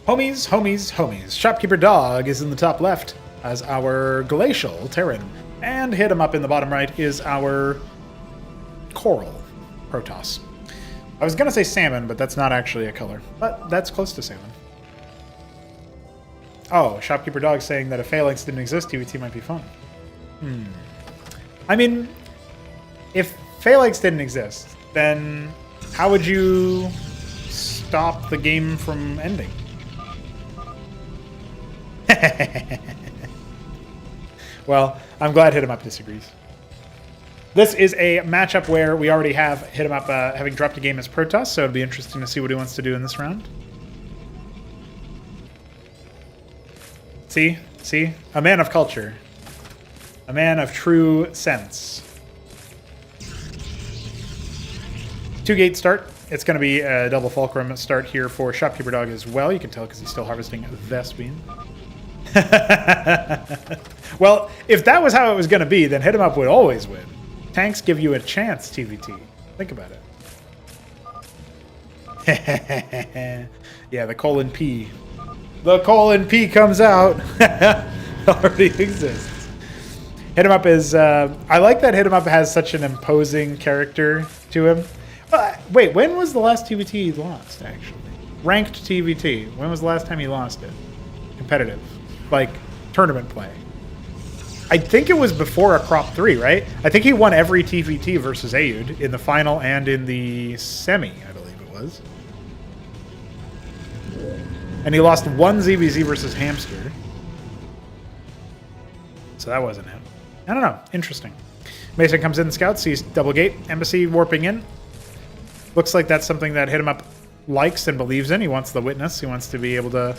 Homies, homies, homies. Shopkeeper Dog is in the top left as our Glacial Terran. And Hit 'em Up in the bottom right is our Coral Protoss. I was going to say salmon, but that's not actually a color. But that's close to salmon. Oh, Shopkeeper Dog saying that if Phalanx didn't exist, TVT might be fun. I mean, if Phalanx didn't exist, then how would you stop the game from ending? Well, I'm glad Hit 'em Up disagrees. This is a matchup where we already have Hit 'em Up having dropped a game as Protoss, so it'd be interesting to see what he wants to do in this round. See? See? A man of culture. A man of true sense. 2-gate start. It's going to be a double Fulcrum start here for Shopkeeper Dog as well. You can tell because he's still harvesting Vespene. Well, if that was how it was going to be, then Hit 'em Up would always win. Tanks give you a chance, TVT. Think about it. Yeah, the colon P. The colon P comes out. Already exists. Hit 'em Up is... I like that Hit 'em Up has such an imposing character to him. Wait, when was the last TVT he lost, actually? Ranked TVT. When was the last time he lost it? Competitive. Like, tournament play. I think it was before a Crop 3, right? I think he won every TVT versus Aoud in the final and in the semi, I believe it was. And he lost one ZVZ versus Hamster. So that wasn't him. I don't know. Interesting. Mason comes in, scouts, sees double gate, embassy warping in. Looks like that's something that Hit 'em Up likes and believes in. He wants the witness. He wants to be able to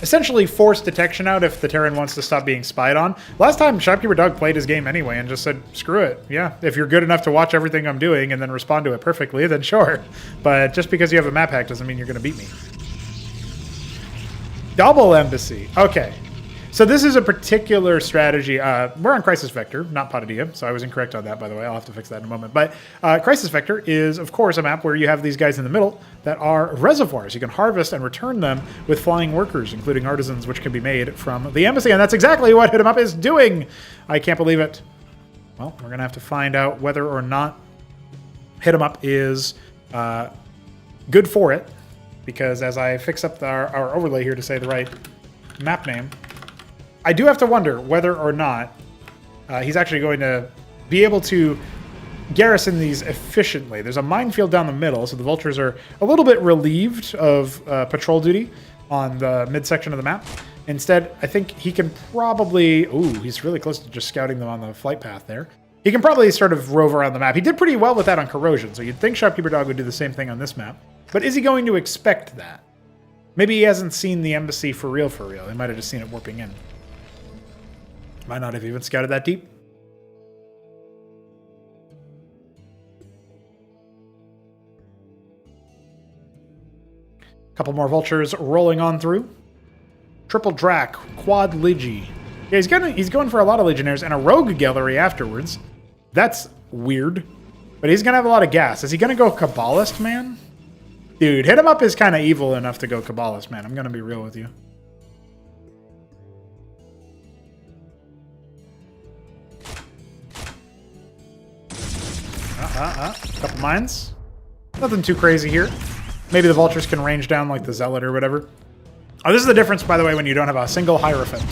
essentially force detection out if the Terran wants to stop being spied on. Last time, Shopkeeper Dog played his game anyway and just said, screw it. Yeah, if you're good enough to watch everything I'm doing and then respond to it perfectly, then sure. But just because you have a map hack doesn't mean you're going to beat me. Double embassy. Okay. So this is a particular strategy. We're on Crisis Vector, not Pr0nogo, so I was incorrect on that, by the way. I'll have to fix that in a moment. But Crisis Vector is, of course, a map where you have these guys in the middle that are reservoirs. You can harvest and return them with flying workers, including artisans, which can be made from the embassy. And that's exactly what Hit 'em Up is doing. I can't believe it. Well, we're going to have to find out whether or not Hit 'em Up is good for it, because as I fix up our overlay here to say the right map name, I do have to wonder whether or not he's actually going to be able to garrison these efficiently. There's a minefield down the middle, so the vultures are a little bit relieved of patrol duty on the midsection of the map. Instead, I think he can probably... Ooh, he's really close to just scouting them on the flight path there. He can probably sort of rove around the map. He did pretty well with that on Corrosion, so you'd think Shopkeeper Dog would do the same thing on this map. But is he going to expect that? Maybe he hasn't seen the embassy for real, for real. He might have just seen it warping in. Might not have even scouted that deep. Couple more vultures rolling on through. Triple Drac, Quad Ligi. Yeah, he's going for a lot of Legionnaires and a Rogue Gallery afterwards. That's weird. But he's going to have a lot of gas. Is he going to go Kabbalist, man? Dude, Hit 'em Up is kind of evil enough to go Kabbalist, man. I'm going to be real with you. Couple mines. Nothing too crazy here. Maybe the vultures can range down like the Zealot or whatever. Oh, this is the difference, by the way, when you don't have a single Hierophant.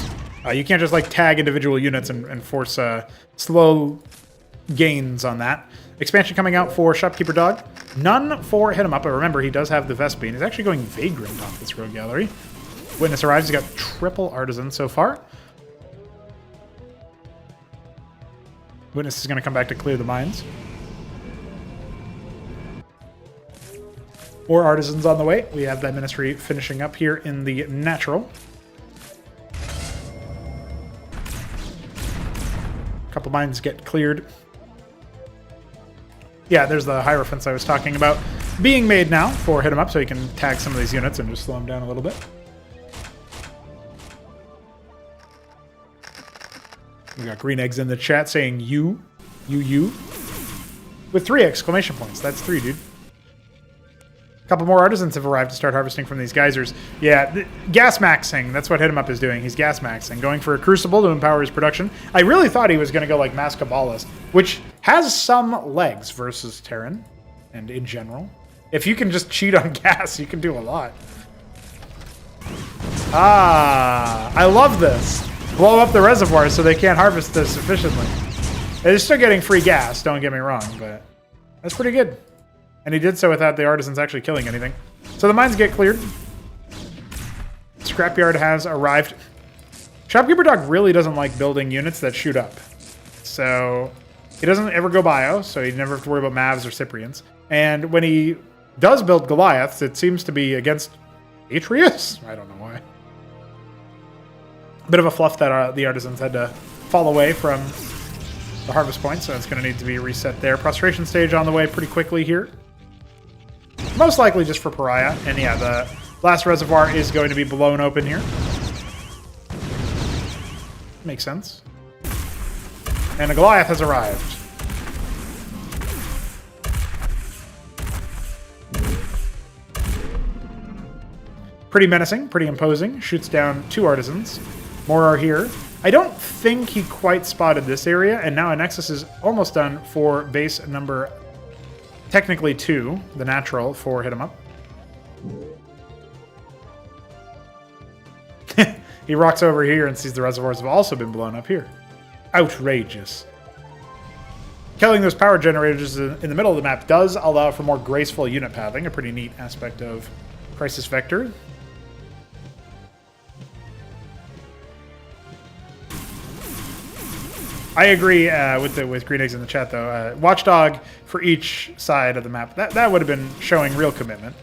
You can't just like tag individual units and force slow gains on that. Expansion coming out for Shopkeeper Dog. None for Hit 'em Up, but remember, he does have the Vespene. He's actually going Vagrant off this Rogue Gallery. Witness arrives. He's got triple Artisan so far. Witness is going to come back to clear the mines. More Artisans on the way. We have that Ministry finishing up here in the natural. Couple mines get cleared. Yeah, there's the Hierophants I was talking about being made now for Hit 'em Up, so you can tag some of these units and just slow them down a little bit. We got Green Eggs in the chat saying you. With 3 exclamation points. That's 3, dude. A couple more Artisans have arrived to start harvesting from these geysers. Yeah, gas maxing. That's what Hit 'em Up is doing. He's gas maxing. Going for a Crucible to empower his production. I really thought he was going to go like Mass Kabbalist, which has some legs versus Terran and in general. If you can just cheat on gas, you can do a lot. Ah, I love this. Blow up the reservoirs so they can't harvest this efficiently. They're still getting free gas, don't get me wrong, but that's pretty good. And he did so without the Artisans actually killing anything. So the mines get cleared. Scrapyard has arrived. Shopkeeper Dog really doesn't like building units that shoot up. So he doesn't ever go bio, so you never have to worry about Mavs or Cyprians. And when he does build Goliaths, it seems to be against Atreus? I don't know why. Bit of a fluff that the Artisans had to fall away from the harvest point, so it's going to need to be reset there. Prostration stage on the way pretty quickly here. Most likely just for Pariah. And yeah, the last reservoir is going to be blown open here. Makes sense. And a Goliath has arrived. Pretty menacing, pretty imposing. Shoots down 2 Artisans. More are here. I don't think he quite spotted this area, and now a Nexus is almost done for base number, technically 2, the natural, for Hit 'em Up. He rocks over here and sees the reservoirs have also been blown up here. Outrageous. Killing those power generators in the middle of the map does allow for more graceful unit pathing, a pretty neat aspect of Crisis Vector. I agree with Green Eggs in the chat, though. Watchdog for each side of the map. That would have been showing real commitment.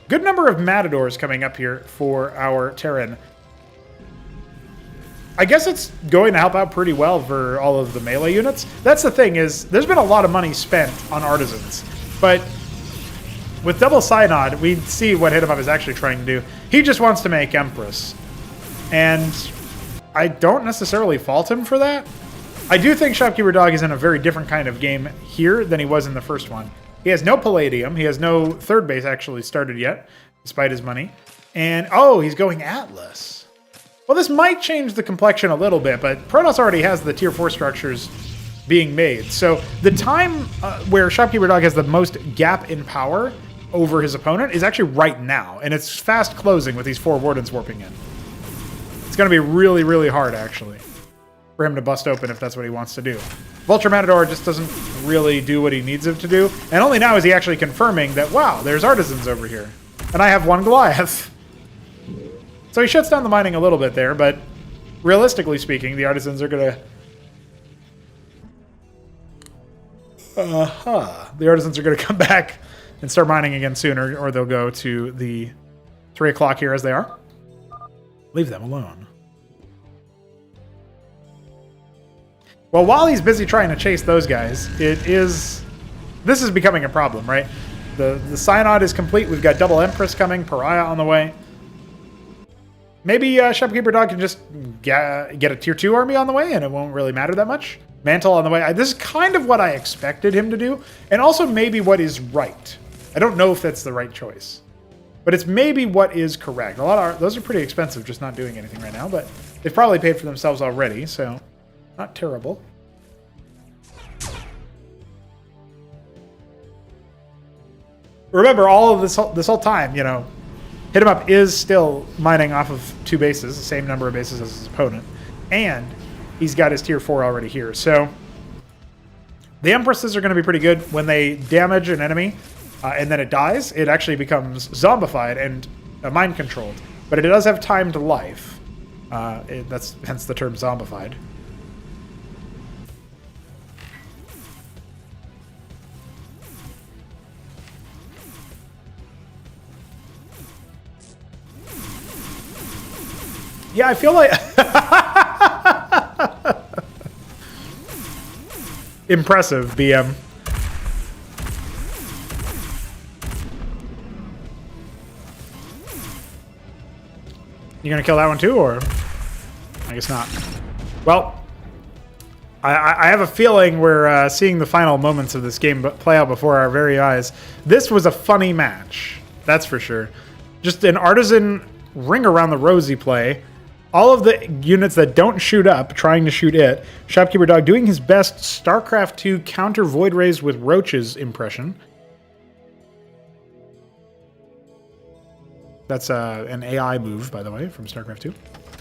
Good number of Matadors coming up here for our Terran. I guess it's going to help out pretty well for all of the melee units. That's the thing, is there's been a lot of money spent on Artisans. But with Double Synod, we see what Hit 'em Up is actually trying to do. He just wants to make Empress. And I don't necessarily fault him for that. I do think Shopkeeper Dog is in a very different kind of game here than he was in the first one. He has no Palladium. He has no third base actually started yet, despite his money. And, oh, he's going Atlas. Well, this might change the complexion a little bit, but Protoss already has the tier 4 structures being made. So the time where Shopkeeper Dog has the most gap in power over his opponent is actually right now, and it's fast closing with these 4 Wardens warping in. It's going to be really, really hard, actually, for him to bust open if that's what he wants to do. Vulture Matador just doesn't really do what he needs him to do, and only now is he actually confirming that, wow, there's artisans over here, and I have 1 Goliath. So he shuts down the mining a little bit there, but realistically speaking, the artisans are going to... The artisans are going to come back and start mining again sooner, or they'll go to the 3 o'clock here as they are. Leave them alone. Well, while he's busy trying to chase those guys, this is becoming a problem, right? The Synod is complete. We've got double Empress coming, Pariah on the way. Maybe Shopkeeper Dog can just get a tier 2 army on the way, and it won't really matter that much. Mantle on the way. This is kind of what I expected him to do, and also maybe what is right. I don't know if that's the right choice, but it's maybe what is correct. Those are pretty expensive, just not doing anything right now, but they've probably paid for themselves already, so not terrible. Remember, all of this whole time, you know, Hit 'em Up is still mining off of 2 bases, the same number of bases as his opponent, and he's got his tier 4 already here. So the Empresses are going to be pretty good. When they damage an enemy and then it dies, it actually becomes zombified and mind controlled. But it does have timed life. That's hence the term zombified. Yeah, I feel like... Impressive, BM. You gonna kill that one too, or? I guess not. Well, I have a feeling we're seeing the final moments of this game play out before our very eyes. This was a funny match, that's for sure. Just an artisan ring around the rosy play. All of the units that don't shoot up, trying to shoot it. Shopkeeper Dog doing his best StarCraft 2 counter Void Rays with Roaches impression. That's an AI move, by the way, from StarCraft 2.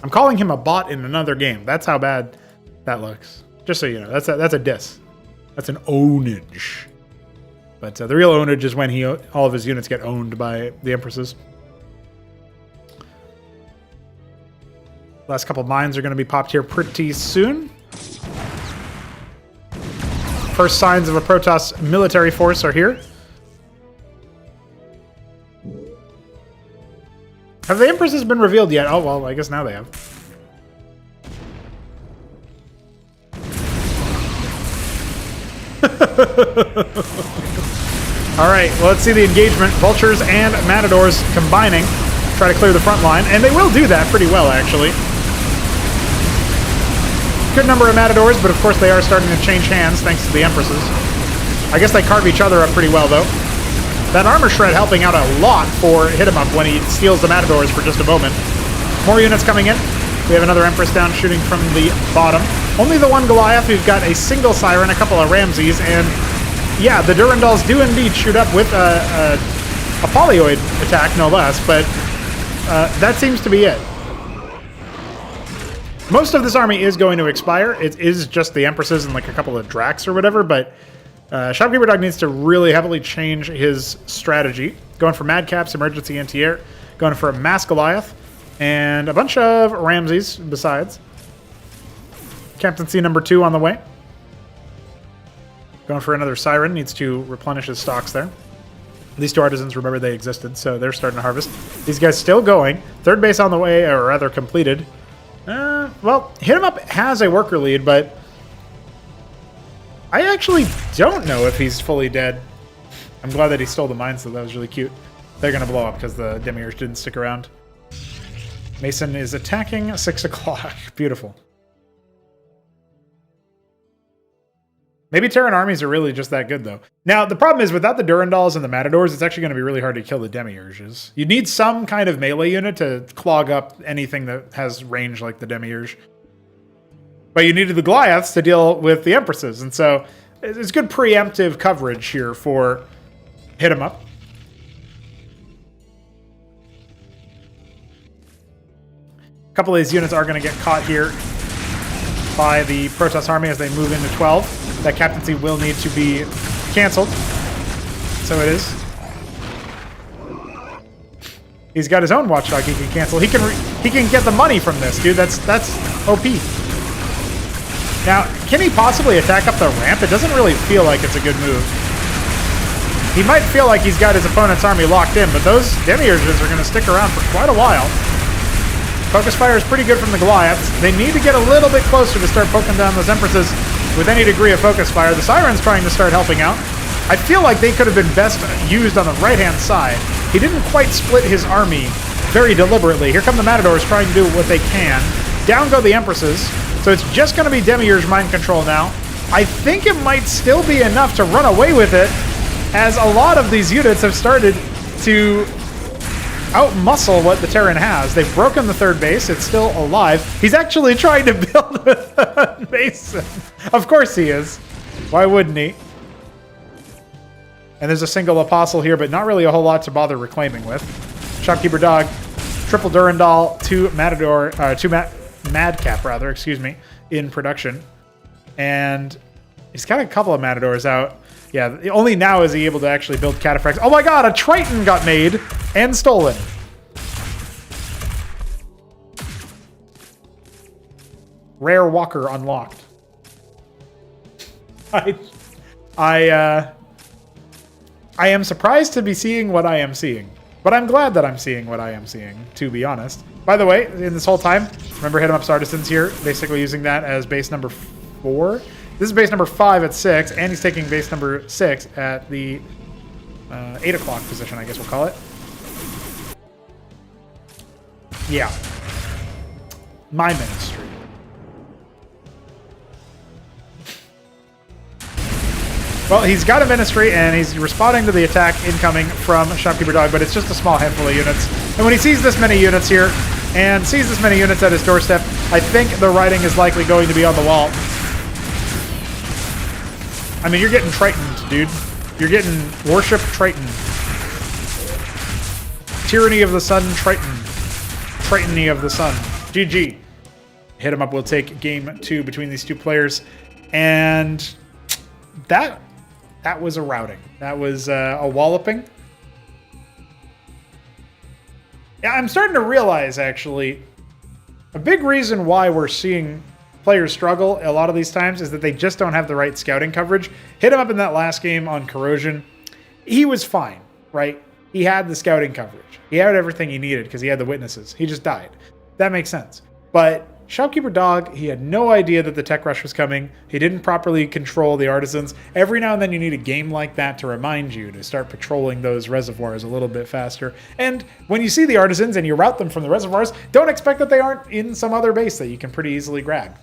I'm calling him a bot in another game. That's how bad that looks. Just so you know, that's a diss. That's an ownage. But the real ownage is when all of his units get owned by the Empresses. Last couple mines are going to be popped here pretty soon. First signs of a Protoss military force are here. Have the Empresses been revealed yet? Oh, well, I guess now they have. Alright, well, let's see the engagement. Vultures and Matadors combining. Try to clear the front line. And they will do that pretty well, actually. Good number of Matadors, but of course they are starting to change hands thanks to the Empresses. I guess they carve each other up pretty well, though. That Armor Shred helping out a lot for Hit 'em Up when he steals the Matadors for just a moment. More units coming in. We have another Empress down shooting from the bottom. Only the 1 Goliath. We've got a single Siren, a couple of Ramses, and yeah, the Durandals do indeed shoot up with a Polyoid attack, no less, but that seems to be it. Most of this army is going to expire. It is just the Empresses and like a couple of Dracs or whatever, but Shopkeeper Dog needs to really heavily change his strategy. Going for Madcaps, Emergency Anti-Air, going for a Mass Goliath, and a bunch of Ramses besides. Captaincy number 2 on the way. Going for another Siren, needs to replenish his stocks there. These 2 artisans, remember they existed, so they're starting to harvest. These guys still going. Third base on the way, or rather completed. Well, Hit 'em Up has a worker lead, but I actually don't know if he's fully dead. I'm glad that he stole the mines, so that was really cute. They're going to blow up because the Demiurge didn't stick around. Mason is attacking 6 o'clock. Beautiful. Maybe Terran armies are really just that good, though. Now, the problem is, without the Durandals and the Matadors, it's actually going to be really hard to kill the Demiurges. You need some kind of melee unit to clog up anything that has range like the Demiurge. But you needed the Goliaths to deal with the Empresses. And so it's good preemptive coverage here for hit 'em up. A couple of these units are going to get caught here by the Protoss army as they move into 12. That captaincy will need to be canceled. So it is. He's got his own watchdog he can cancel. He can get the money from this, dude. That's OP. Now, can he possibly attack up the ramp? It doesn't really feel like it's a good move. He might feel like he's got his opponent's army locked in, but those demiurges are going to stick around for quite a while. Focus fire is pretty good from the Goliaths. They need to get a little bit closer to start poking down those Empresses with any degree of focus fire. The Siren's trying to start helping out. I feel like they could have been best used on the right-hand side. He didn't quite split his army very deliberately. Here come the Matadors trying to do what they can. Down go the Empresses. So it's just going to be Demiurge mind control now. I think it might still be enough to run away with it, as a lot of these units have started to outmuscle what the Terran has. They've broken the third base. It's still alive. He's actually trying to build with a Mason. Of course he is. Why wouldn't he? And there's a single Apostle here, but not really a whole lot to bother reclaiming with. Shopkeeper Dog, triple Durandal, two Madcap, rather, excuse me, in production. And he's got a couple of Matadors out. Yeah, only now is he able to actually build Cataphracts. Oh my god, a Triton got made and stolen. Rare Walker unlocked. I am surprised to be seeing what I am seeing. But I'm glad that I'm seeing what I am seeing, to be honest. By the way, in this whole time, remember Hit 'em Up's Artisans here, basically using that as base number 4. This is base number 5 at 6, and he's taking base number 6 at the 8 o'clock position, I guess we'll call it. Yeah. My ministry. Well, he's got a ministry, and he's responding to the attack incoming from Shopkeeper Dog, but it's just a small handful of units. And when he sees this many units here, and sees this many units at his doorstep, I think the writing is likely going to be on the wall. I mean, you're getting Tritoned, dude. You're getting Worship Triton. Tyranny of the Sun Triton. Tritony of the Sun. GG. Hit 'em Up will take game 2 between these two players. And that was a routing. That was a walloping. Yeah, I'm starting to realize, actually, a big reason why we're seeing players struggle a lot of these times is that they just don't have the right scouting coverage. Hit 'em Up in that last game on Corrosion. He was fine, right? He had the scouting coverage. He had everything he needed because he had the witnesses. He just died. That makes sense. But Shopkeeper Dog, he had no idea that the tech rush was coming. He didn't properly control the artisans. Every now and then you need a game like that to remind you to start patrolling those reservoirs a little bit faster. And when you see the artisans and you route them from the reservoirs, don't expect that they aren't in some other base that you can pretty easily grab.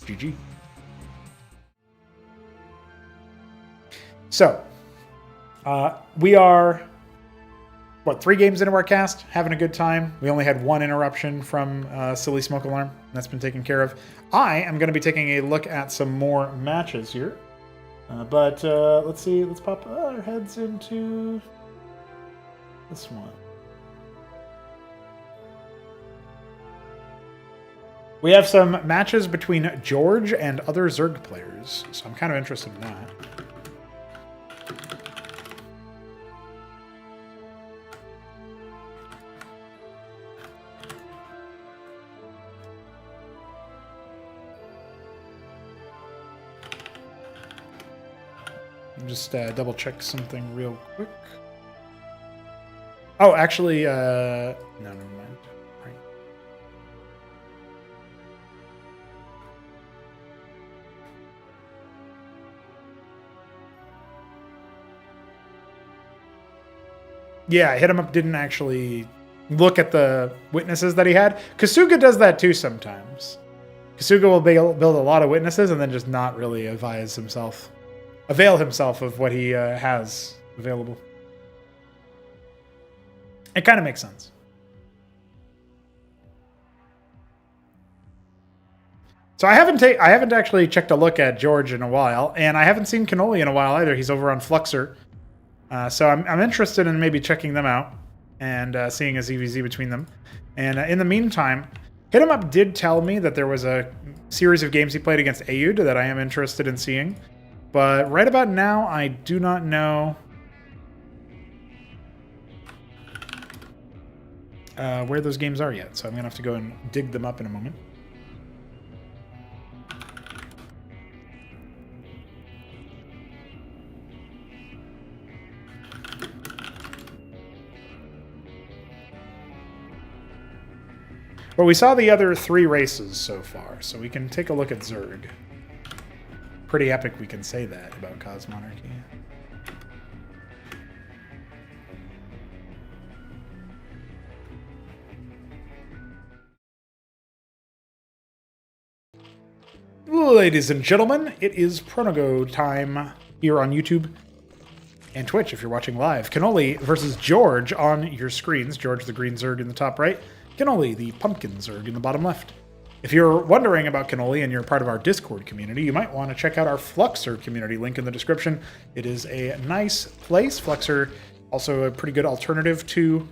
GG. So, we are, 3 games into our cast, having a good time. We only had 1 interruption from Silly Smoke Alarm. That's been taken care of. I am going to be taking a look at some more matches here. But let's see. Let's pop our heads into this one. We have some matches between George and other Zerg players, so I'm kind of interested in that. Just double check something real quick. Oh, actually, no, never mind. Right. Yeah, Hit 'em Up didn't actually look at the witnesses that he had. Kasuga does that too sometimes. Kasuga will build a lot of witnesses and then just not really avail himself of what he has available. It kind of makes sense. So I haven't actually checked a look at George in a while, and I haven't seen Cannoli in a while either. He's over on Fluxer. So I'm interested in maybe checking them out and seeing a ZVZ between them. And in the meantime, Hit 'em Up did tell me that there was a series of games he played against Aoud that I am interested in seeing. But right about now, I do not know where those games are yet. So I'm going to have to go and dig them up in a moment. But we saw the other 3 races so far, so we can take a look at Zerg. Pretty epic, we can say that about Cosmonarchy. Ladies and gentlemen, it is Pr0nogo time here on YouTube and Twitch if you're watching live. Cannoli versus George on your screens. George the green Zerg in the top right. Cannoli, the pumpkin Zerg in the bottom left. If you're wondering about Cannoli and you're part of our Discord community, you might want to check out our Fluxer community, link in the description. It is a nice place. Fluxer, also a pretty good alternative to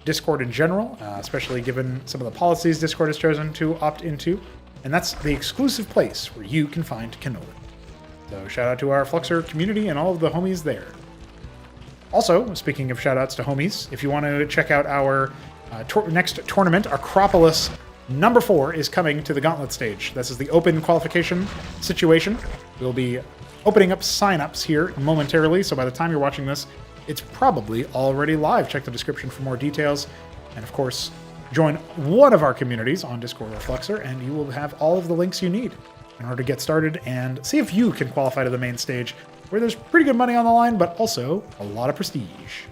Discord in general, especially given some of the policies Discord has chosen to opt into. And that's the exclusive place where you can find Cannoli. So shout out to our Fluxer community and all of the homies there. Also, speaking of shout outs to homies, if you want to check out our next tournament, Acropolis number 4 is coming to the Gauntlet stage. This is the open qualification situation. We'll be opening up signups here momentarily, so by the time you're watching this, it's probably already live. Check the description for more details. And of course, join one of our communities on Discord or Fluxer, and you will have all of the links you need in order to get started and see if you can qualify to the main stage, where there's pretty good money on the line, but also a lot of prestige.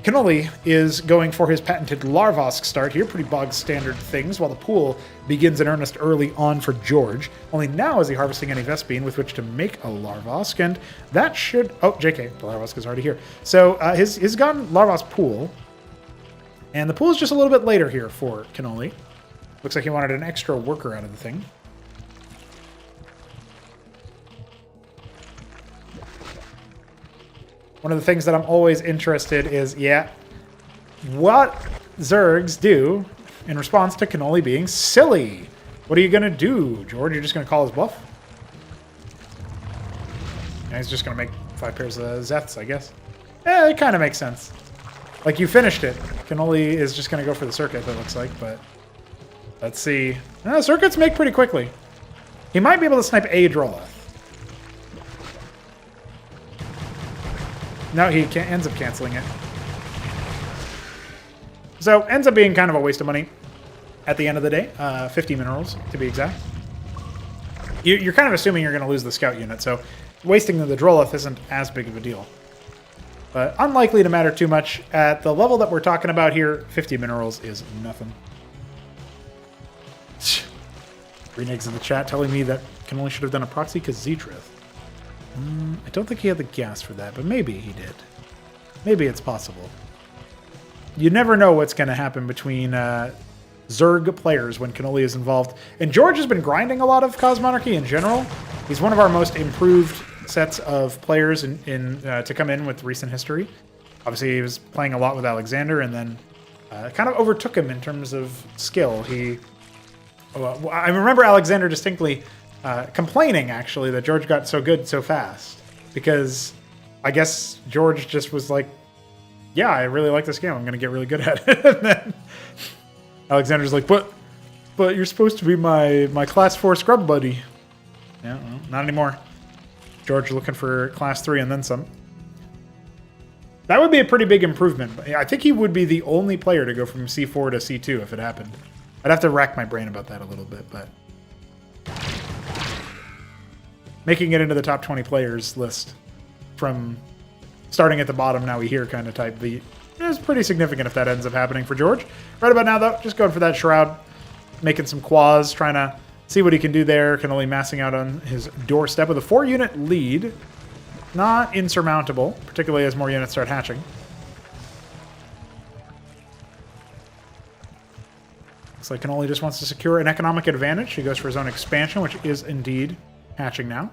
Cannoli is going for his patented Larvosk start here, pretty bog standard things, while the pool begins in earnest early on for George. Only now is he harvesting any Vespene with which to make a Larvosk, and that should... Oh, JK, the Larvosk is already here. So he's gotten Larvosk pool, and the pool is just a little bit later here for Cannoli. Looks like he wanted an extra worker out of the thing. One of the things that I'm always interested is, what Zergs do in response to Cannoli being silly. What are you going to do, George? You're just going to call his bluff? Yeah, he's just going to make 5 pairs of Zeths, I guess. Yeah, it kind of makes sense. Like, you finished it. Cannoli is just going to go for the circuit, it looks like, but let's see. Circuits make pretty quickly. He might be able to snipe a Droleth. No, he ends up canceling it. So, ends up being kind of a waste of money at the end of the day. 50 minerals, to be exact. You're kind of assuming you're going to lose the scout unit, so wasting the Droleth isn't as big of a deal. But unlikely to matter too much. At the level that we're talking about here, 50 minerals is nothing. Green Eggs in the chat telling me that Cannoli should have done a proxy because Zedrith. I don't think he had the gas for that, but maybe he did. Maybe it's possible. You never know what's going to happen between Zerg players when Cannoli is involved. And George has been grinding a lot of Cosmonarchy in general. He's one of our most improved sets of players to come in with recent history. Obviously, he was playing a lot with Alexander, and then kind of overtook him in terms of skill. I remember Alexander distinctly complaining, actually, that George got so good so fast. Because I guess George just was like, yeah, I really like this game. I'm going to get really good at it. And then Alexander's like, but you're supposed to be my class 4 scrub buddy. Yeah, well, not anymore. George looking for class 3 and then some. That would be a pretty big improvement. I think he would be the only player to go from C4 to C2 if it happened. I'd have to rack my brain about that a little bit, but making it into the top 20 players list from starting at the bottom, now we hear kind of type beat is pretty significant if that ends up happening for George. Right about now, though, just going for that Shroud, making some quads, trying to see what he can do there. Cannoli massing out on his doorstep with a 4-unit lead. Not insurmountable, particularly as more units start hatching. Looks like Cannoli just wants to secure an economic advantage. He goes for his own expansion, which is indeed hatching now.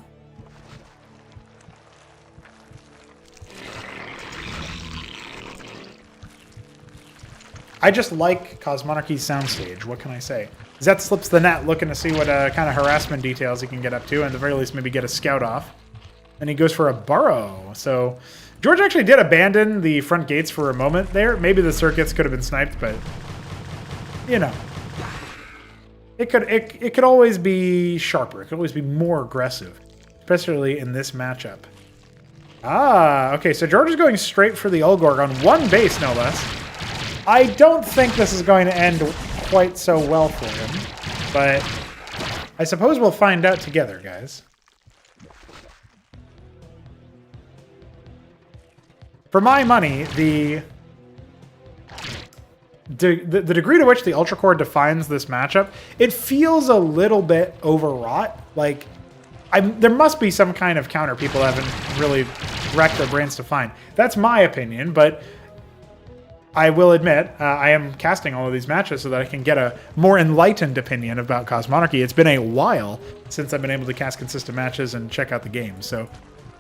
I just like Cosmonarchy's soundstage. What can I say? Zet slips the net, looking to see what kind of harassment details he can get up to, and at the very least maybe get a scout off. And he goes for a burrow. So George actually did abandon the front gates for a moment there. Maybe the circuits could have been sniped, but you know, it could always be sharper. It could always be more aggressive, especially in this matchup. Ah, okay. So George is going straight for the Ulgorg on one base, no less. I don't think this is going to end quite so well for him, but I suppose we'll find out together, guys. For my money, the degree to which the Ultra Core defines this matchup, it feels a little bit overwrought. Like, there must be some kind of counter people haven't really racked their brains to find. That's my opinion, but I will admit, I am casting all of these matches so that I can get a more enlightened opinion about Cosmonarchy. It's been a while since I've been able to cast consistent matches and check out the game, so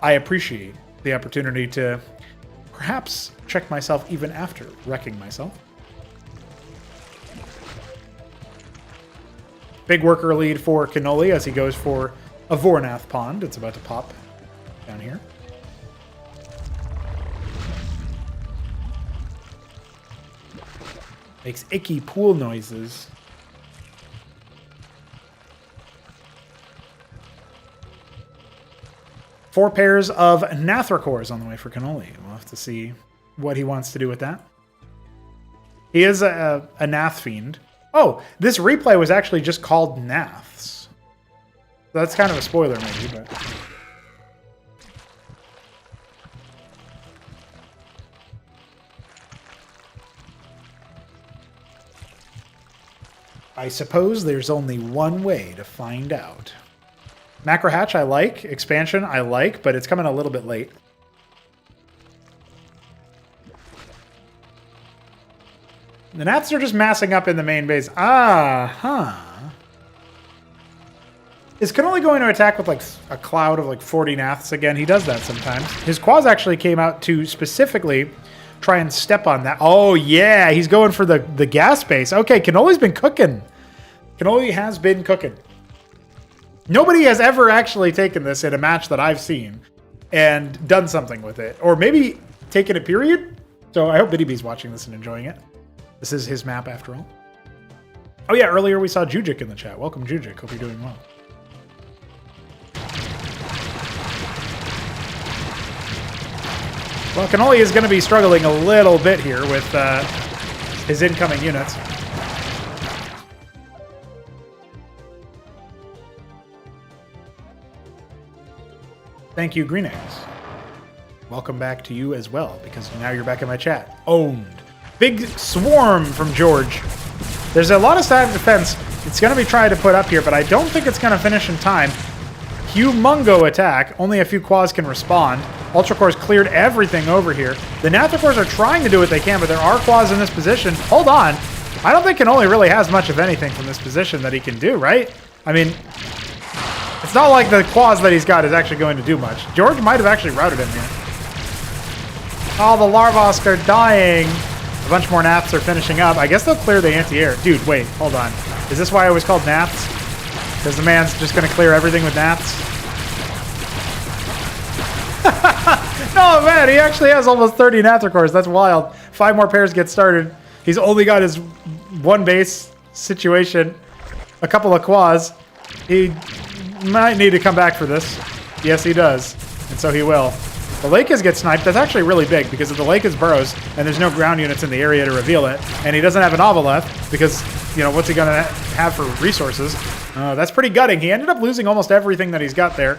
I appreciate the opportunity to perhaps check myself even after wrecking myself. Big worker lead for Cannoli as he goes for a Vornath pond. It's about to pop down here. Makes icky pool noises. Four pairs of Nathracores on the way for Cannoli. We'll have to see what he wants to do with that. He is a Nath fiend. Oh, this replay was actually just called Naths. That's kind of a spoiler, maybe, but... I suppose there's only one way to find out. Macro Hatch I like, Expansion I like, but it's coming a little bit late. The Nats are just massing up in the main base. Is Cannoli going to attack with like a cloud of like 40 Naths again? He does that sometimes. His Quaz actually came out to specifically try and step on that. Oh yeah, he's going for the gas base. Okay, Cannoli's been cooking. Cannoli has been cooking. Nobody has ever actually taken this in a match that I've seen and done something with it. Or maybe taken a period. So I hope BDB's watching this and enjoying it. This is his map after all. Oh yeah, earlier we saw Jujik in the chat. Welcome Jujik, hope you're doing well. Well, Cannoli is going to be struggling a little bit here with his incoming units. Thank you, Green Eggs. Welcome back to you as well, because now you're back in my chat. Owned. Big swarm from George. There's a lot of side defense it's going to be trying to put up here, but I don't think it's going to finish in time. Humongo attack. Only a few Quas can respond. Ultra Cores cleared everything over here. The Nathracores are trying to do what they can, but there are Quas in this position. Hold on. I don't think Cannoli really has much of anything from this position that he can do, right? I mean, it's not like the Quas that he's got is actually going to do much. George might have actually routed him here. Oh, the Larvosk are dying. A bunch more Naths are finishing up. I guess they'll clear the anti-air. Dude, wait, hold on. Is this why it was called Naths? Because the man's just going to clear everything with Naths? No, man, he actually has almost 30 Nathracores. That's wild. 5 more pairs get started. He's only got his one base situation. A couple of Quas. He might need to come back for this. Yes, he does. And so he will. The Lakers get sniped. That's actually really big because if the Lakers burrows and there's no ground units in the area to reveal it, and he doesn't have an Ava left because, you know, what's he going to have for resources? That's pretty gutting. He ended up losing almost everything that he's got there.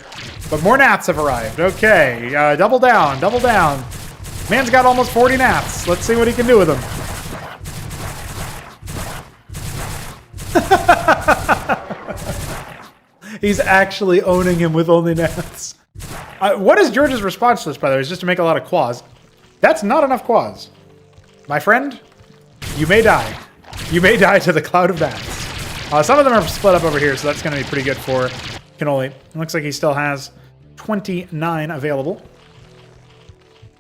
But more Nats have arrived. Okay, double down, double down. Man's got almost 40 Nats. Let's see what he can do with them. He's actually owning him with only Nats. What is George's response to this, by the way? Is just to make a lot of Quas. That's not enough Quas. My friend, you may die. You may die to the cloud of gnats. Some of them are split up over here, so that's going to be pretty good for Cannoli. It looks like he still has 29 available.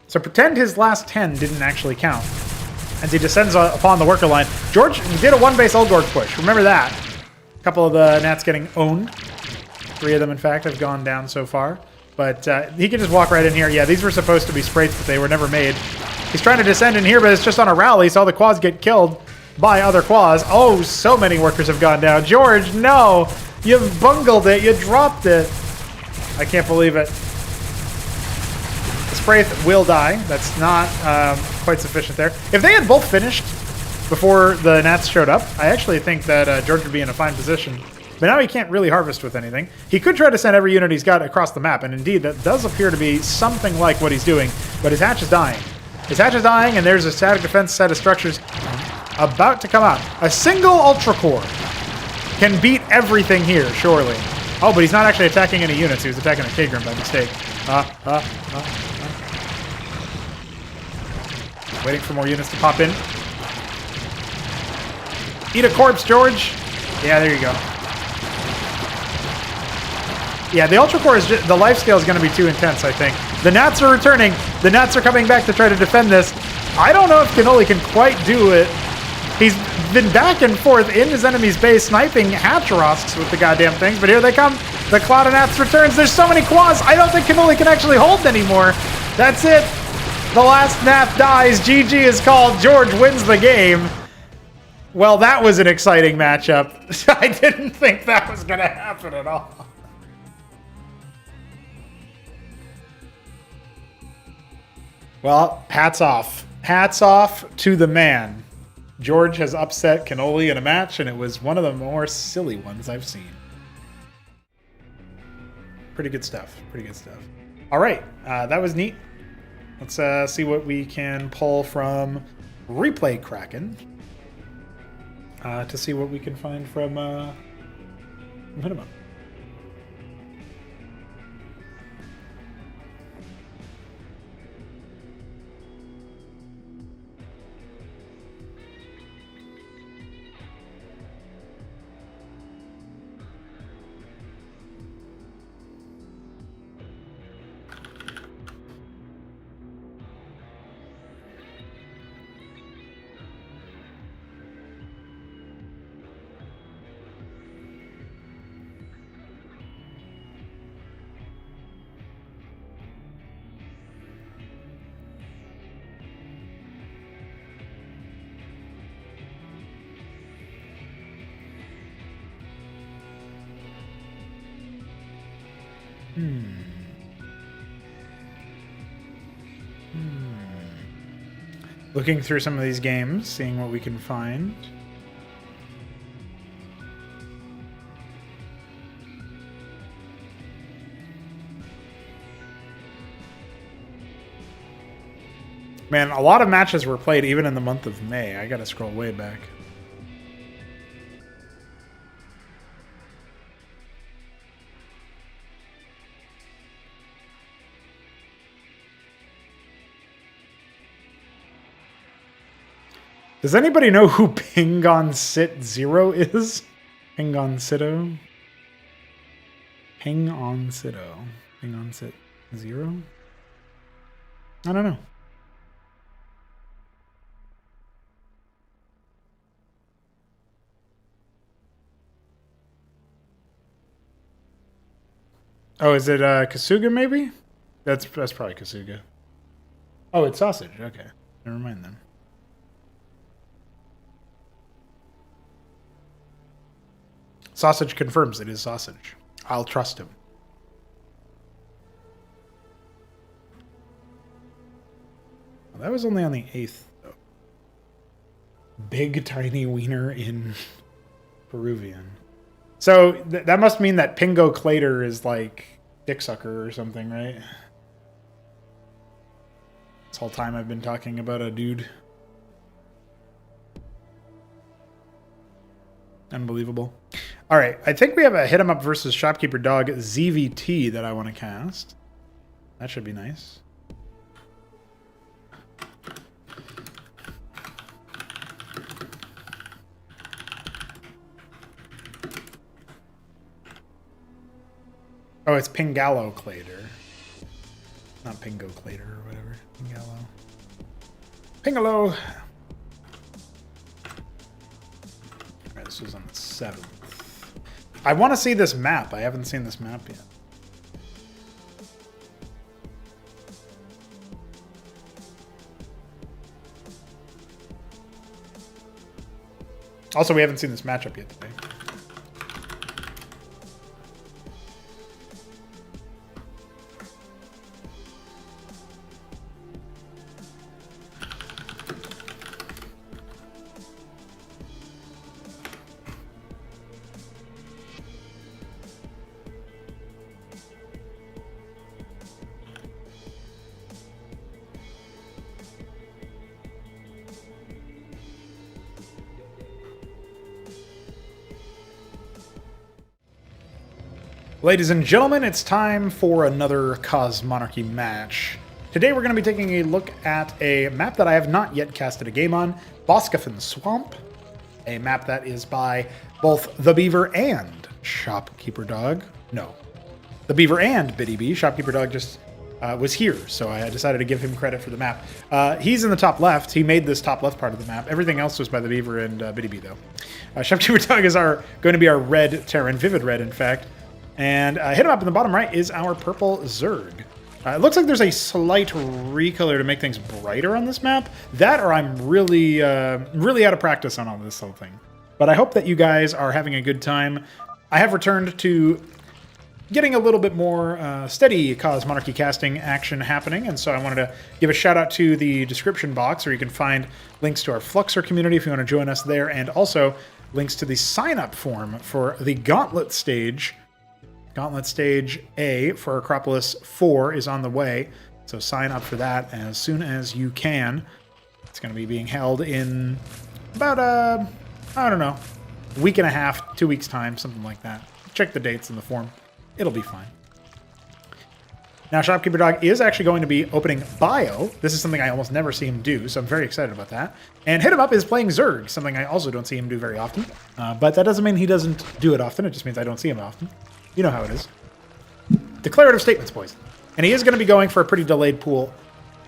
So pretend his last 10 didn't actually count. As he descends upon the worker line. George did a one-base Ulgorg push. Remember that. A couple of the gnats getting owned. 3 of them, in fact, have gone down so far. But he can just walk right in here. Yeah, these were supposed to be sprays, but they were never made. He's trying to descend in here, but it's just on a rally, so all the quads get killed by other quads. Oh, so many workers have gone down. George, no! You've bungled it. You dropped it. I can't believe it. The Spraith will die. That's not quite sufficient there. If they had both finished before the gnats showed up, I actually think that George would be in a fine position. But now he can't really harvest with anything. He could try to send every unit he's got across the map, and indeed, that does appear to be something like what he's doing. But his hatch is dying. His hatch is dying, and there's a static defense set of structures about to come out. A single Ultra Core can beat everything here, surely. Oh, but he's not actually attacking any units. He was attacking a Kagrim by mistake. Waiting for more units to pop in. Eat a corpse, George. Yeah, there you go. Yeah, the Ultra Core is just, the life scale is going to be too intense, I think. The gnats are returning. The gnats are coming back to try to defend this. I don't know if Cannoli can quite do it. He's been back and forth in his enemy's base, sniping Hatcherosks with the goddamn things, but here they come. The Cloud of Gnats returns. There's so many quads. I don't think Cannoli can actually hold anymore. That's it. The last gnat dies. GG is called. George wins the game. Well, that was an exciting matchup. I didn't think that was going to happen at all. Well, hats off. Hats off to the man. George has upset Cannoli in a match, and it was one of the more silly ones I've seen. Pretty good stuff. Pretty good stuff. All right. That was neat. Let's see what we can pull from Replay Kraken to see what we can find from Minimum. Looking through some of these games, seeing what we can find. Man, a lot of matches were played even in the month of May. I gotta scroll way back. Does anybody know who Pingon Sit Zero is? Pingon Sito? Pingon Sito. Pingon Sit Zero? I don't know. Oh, is it Kasuga maybe? That's probably Kasuga. Oh, it's Sausage. Okay. Never mind then. Sausage confirms it is Sausage. I'll trust him. Well, that was only on the 8th, though. Big tiny wiener in Peruvian. So that must mean that Pingo Clater is like dick sucker or something, right? This whole time I've been talking about a dude. Unbelievable. All right, I think we have a Hit 'em Up versus Shopkeeper Dog ZVT that I want to cast. That should be nice. Oh, it's Pingallo-clader. Not Pingo-clader or whatever. Pingallo. Pingalo! Alright, this was on the 7th. I want to see this map. I haven't seen this map yet. Also, we haven't seen this matchup yet today. Ladies and gentlemen, it's time for another Cosmonarchy match. Today we're going to be taking a look at a map that I have not yet casted a game on, Boscofen Swamp, a map that is by both the Beaver and Shopkeeper Dog. No, the Beaver and Biddy B. Shopkeeper Dog just was here, so I decided to give him credit for the map. He's in the top left. He made this top left part of the map. Everything else was by the Beaver and Biddy B, though. Shopkeeper Dog is going to be our red Terran, vivid red, in fact. And hit him up in the bottom right is our purple Zerg. It looks like there's a slight recolor to make things brighter on this map. That, or I'm really, really out of practice on all this whole thing. But I hope that you guys are having a good time. I have returned to getting a little bit more steady Cosmonarchy casting action happening, and so I wanted to give a shout out to the description box where you can find links to our Fluxer community if you want to join us there, and also links to the sign-up form for the Gauntlet stage. Gauntlet Stage A for Acropolis 4 is on the way, so sign up for that as soon as you can. It's going to be being held in about, I don't know, a week and a half, 2 weeks' time, something like that. Check the dates in the form. It'll be fine. Now, Shopkeeper Dog is actually going to be opening Bio. This is something I almost never see him do, so I'm very excited about that. And Hit 'em Up is playing Zerg, something I also don't see him do very often. But that doesn't mean he doesn't do it often. It just means I don't see him often. You know how it is. Declarative statements, boys. And he is going to be going for a pretty delayed pool.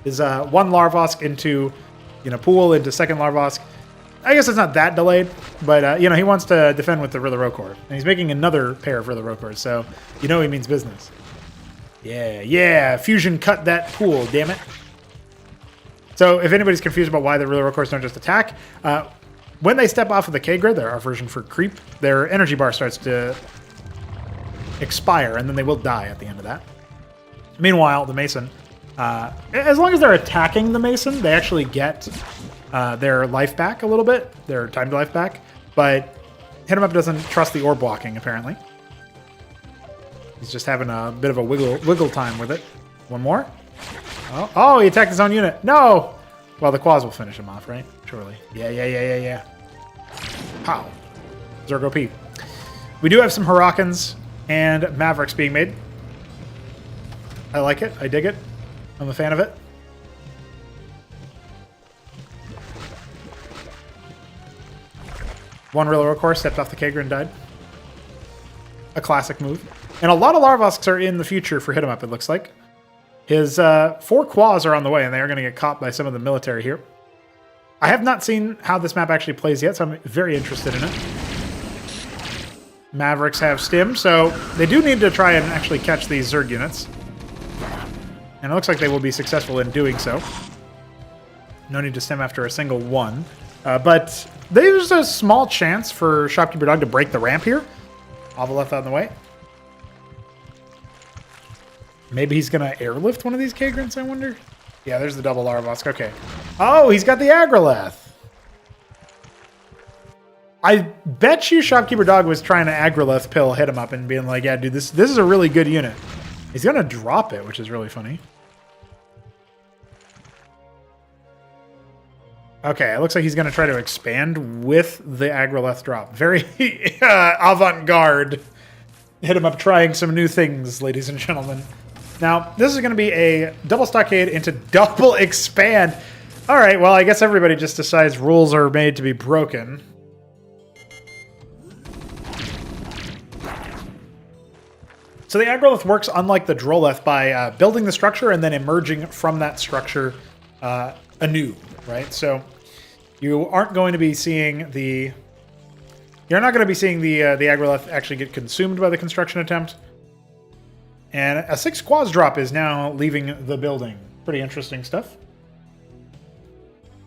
Is one Larvosk into, pool into second Larvosk. I guess it's not that delayed, but, he wants to defend with the Pr0nogo. And he's making another pair of Pr0nogo, so he means business. Yeah, Fusion cut that pool, damn it. So if anybody's confused about why the Pr0nogo don't just attack, when they step off of the K-Grid, our version for creep, their energy bar starts to expire, and then they will die at the end of that. Meanwhile, the Mason, as long as they're attacking the Mason, they actually get their life back a little bit, their timed life back, but Hit 'em Up doesn't trust the orb blocking, apparently. He's just having a bit of a wiggle time with it. One more. Oh, he attacked his own unit. No! Well, the Quaz will finish him off, right? Surely. Yeah. Pow. Zerg OP. We do have some Hurricanes and Mavericks being made. I like it. I dig it. I'm a fan of it. One Pr0nogo stepped off the Kegger and died. A classic move. And a lot of Larvosks are in the future for Hit 'em Up, it looks like. His 4 Quas are on the way, and they are going to get caught by some of the military here. I have not seen how this map actually plays yet, so I'm very interested in it. Mavericks have stim, so they do need to try and actually catch these Zerg units. And it looks like they will be successful in doing so. No need to stim after a single one. But there's a small chance for Shopkeeper Dog to break the ramp here. Avaleth on the way. Maybe he's going to airlift one of these K-Grins, I wonder? Yeah, there's the double Larvosk. Okay. Oh, he's got the Agroleth. I bet you Shopkeeper Dog was trying to Agroleth pill Hit 'em Up and being like, yeah, dude, this is a really good unit. He's going to drop it, which is really funny. Okay, it looks like he's going to try to expand with the Agroleth drop. Very avant-garde. Hit 'em Up trying some new things, ladies and gentlemen. Now, this is going to be a double stockade into double expand. All right, well, I guess everybody just decides rules are made to be broken. So the Agrolith works unlike the Droleth by building the structure and then emerging from that structure anew, right? So you aren't going to be seeing the... You're not going to be seeing the Agrolith actually get consumed by the construction attempt. And a 6 Quaz drop is now leaving the building. Pretty interesting stuff.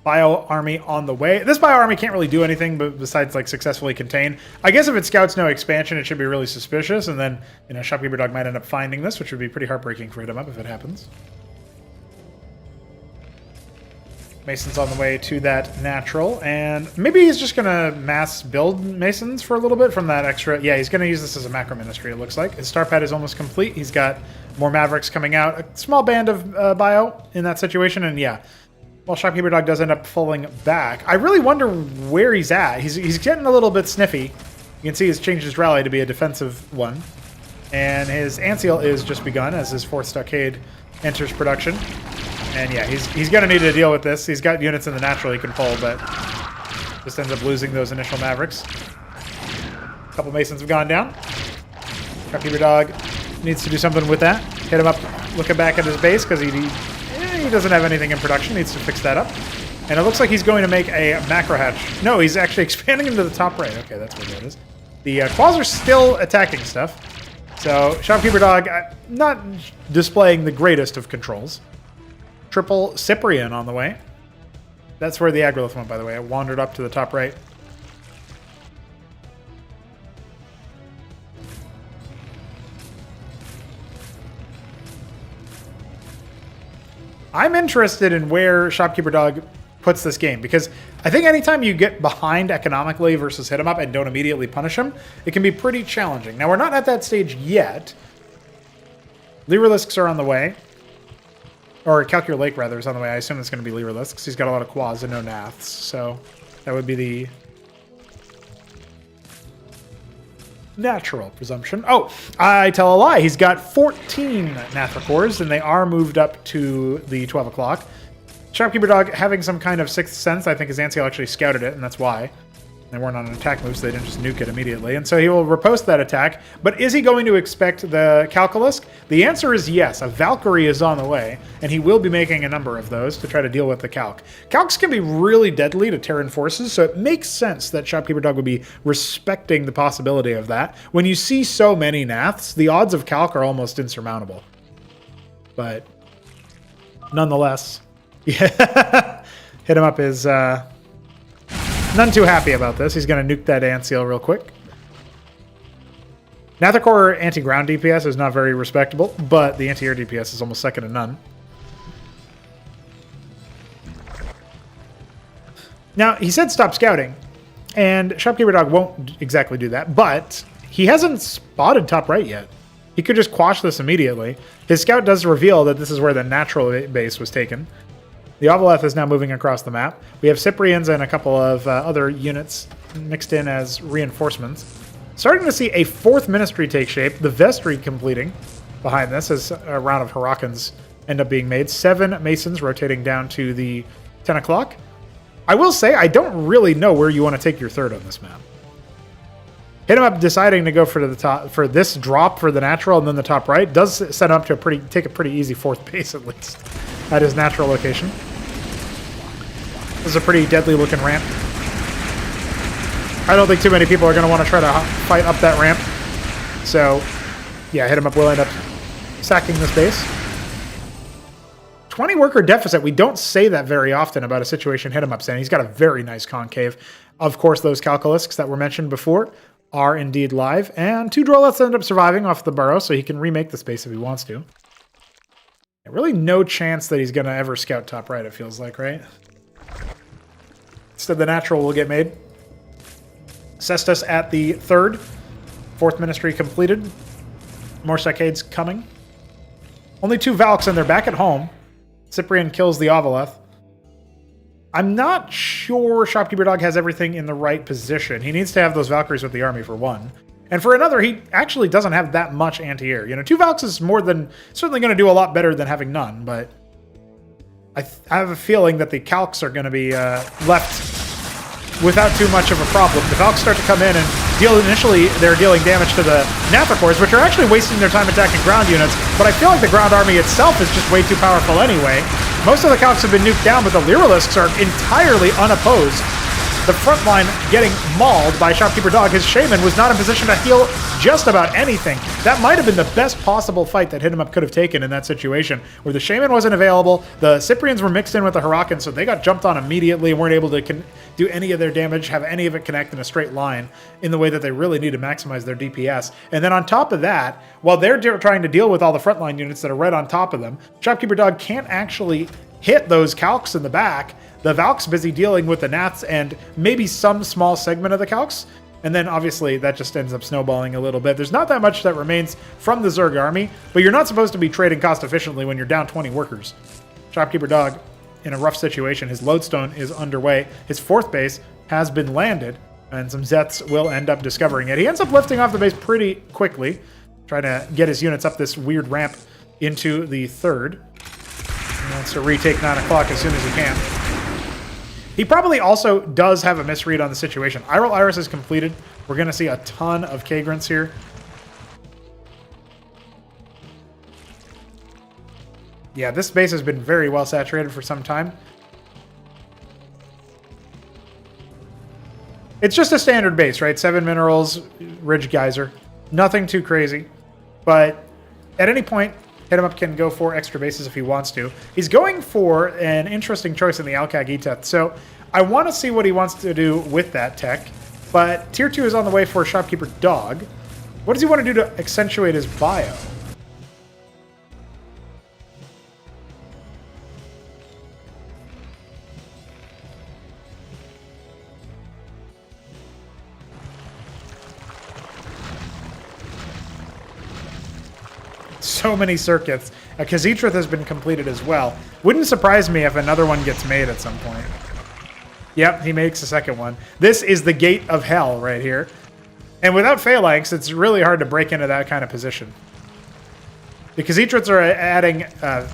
Bio army on the way. This bio army can't really do anything but besides like successfully contain. I guess if it scouts no expansion, it should be really suspicious, and then Shopkeeper Dog might end up finding this, which would be pretty heartbreaking for him up if it happens. Mason's on the way to that natural, and maybe he's just gonna mass build Masons for a little bit from that extra. Yeah, he's gonna use this as a macro ministry, it looks like. His star pad is almost complete. He's got more Mavericks coming out. A small band of bio in that situation, and yeah. Well, Shopkeeper Dog does end up falling back. I really wonder where he's at. He's getting a little bit sniffy. You can see he's changed his rally to be a defensive one. And his Anseal is just begun as his 4th Stockade enters production. And yeah, he's going to need to deal with this. He's got units in the natural he can pull, but just ends up losing those initial Mavericks. A couple Masons have gone down. Shopkeeper Dog needs to do something with that. Hit him up looking back at his base because he doesn't have anything in production. Needs to fix that up. And it looks like he's going to make a macro hatch. No, he's actually expanding into the top right. Okay, that's what that is. The Quals are still attacking stuff. So Shopkeeper Dog not displaying the greatest of controls. Triple Cyprian on the way. That's where the Agrolith went, by the way. It wandered up to the top right. I'm interested in where Shopkeeper Dog puts this game, because I think anytime you get behind economically versus hit him up and don't immediately punish him, it can be pretty challenging. Now, we're not at that stage yet. Lyrilisks are on the way. Or Calcure Lake, rather, is on the way. I assume it's going to be Lyrilisks. He's got a lot of Quaz and no Naths, so that would be the natural presumption. Oh, I tell a lie. He's got 14 Nathracors, and they are moved up to the 12 o'clock. Shopkeeper Dog having some kind of sixth sense. I think his Anseal actually scouted it, and that's why. They weren't on an attack move, so they didn't just nuke it immediately. And so he will riposte that attack. But is he going to expect the Calculisk? The answer is yes. A Valkyrie is on the way, and he will be making a number of those to try to deal with the Calc. Calcs can be really deadly to Terran forces, so it makes sense that Shopkeeper Dog would be respecting the possibility of that. When you see so many Naths, the odds of Calc are almost insurmountable. But nonetheless, yeah, hit him up is... none too happy about this. He's going to nuke that Anseal real quick. Nathracor anti-ground DPS is not very respectable, but the anti-air DPS is almost second to none. Now, he said stop scouting, and Shopkeeper Dog won't exactly do that, but he hasn't spotted top right yet. He could just quash this immediately. His scout does reveal that this is where the natural base was taken. The Ovaleth is now moving across the map. We have Cyprians and a couple of other units mixed in as reinforcements. Starting to see a 4th ministry take shape. The vestry completing behind this as a round of Hurricanes end up being made. 7 Masons rotating down to the 10 o'clock. I will say, I don't really know where you want to take your 3rd on this map. Hit him up deciding to go for the top for this drop for the natural and then the top right does set up to take a pretty easy 4th base at least at his natural location. This is a pretty deadly looking ramp. I don't think too many people are going to want to try to fight up that ramp. So, yeah, hit him up will end up sacking this base. 20 worker deficit. We don't say that very often about a situation hit him up saying. He's got a very nice concave. Of course, those Calculisks that were mentioned before are indeed live. And 2 Droleths end up surviving off the burrow, so he can remake the space if he wants to. Really no chance that he's going to ever scout top right, it feels like, right? Instead, the natural will get made. Cestus at the 3rd. 4th ministry completed. More stockades coming. Only 2 Valks, and they're back at home. Cyprian kills the Ovaleth. I'm not sure Shopkeeper Dog has everything in the right position. He needs to have those Valkyries with the army, for one. And for another, he actually doesn't have that much anti-air. 2 Valks is more than... certainly going to do a lot better than having none, but... I have a feeling that the Calcs are going to be left without too much of a problem. The Valks start to come in and initially they're dealing damage to the Nathicores, which are actually wasting their time attacking ground units, but I feel like the ground army itself is just way too powerful anyway. Most of the Calcs have been nuked down, but the Lyrilisks are entirely unopposed. The front line getting mauled by Shopkeeper Dog. His Shaman was not in position to heal just about anything. That might have been the best possible fight that Hit 'em Up could have taken in that situation, where the Shaman wasn't available, the Cyprians were mixed in with the Hurrican, so they got jumped on immediately and weren't able to do any of their damage, have any of it connect in a straight line in the way that they really need to maximize their DPS. And then on top of that, while they're trying to deal with all the frontline units that are right on top of them, Shopkeeper Dog can't actually hit those Calcs in the back. The Valk's busy dealing with the Naths and maybe some small segment of the Calcs. And then obviously that just ends up snowballing a little bit. There's not that much that remains from the Zerg army, but you're not supposed to be trading cost efficiently when you're down 20 workers. Shopkeeper Dog in a rough situation. His lodestone is underway. His fourth base has been landed, and some Zets will end up discovering it. He ends up lifting off the base pretty quickly, trying to get his units up this weird ramp into the third. He wants to retake 9 o'clock as soon as he can. He probably also does have a misread on the situation. Iral Iris is completed. We're going to see a ton of Kagrants here. Yeah, this base has been very well saturated for some time. It's just a standard base, right? 7 minerals, Ridge Geyser. Nothing too crazy. But at any point, Hit 'em Up can go for extra bases if he wants to. He's going for an interesting choice in the Alcag Eteth. So I want to see what he wants to do with that tech. But Tier 2 is on the way for Shopkeeper Dog. What does he want to do to accentuate his bio? So many circuits. Khaz'Trith has been completed as well. Wouldn't surprise me if another one gets made at some point. Yep, he makes a second one. This is the gate of hell right here. And without Phalanx, it's really hard to break into that kind of position. The Khaz'Triths are adding,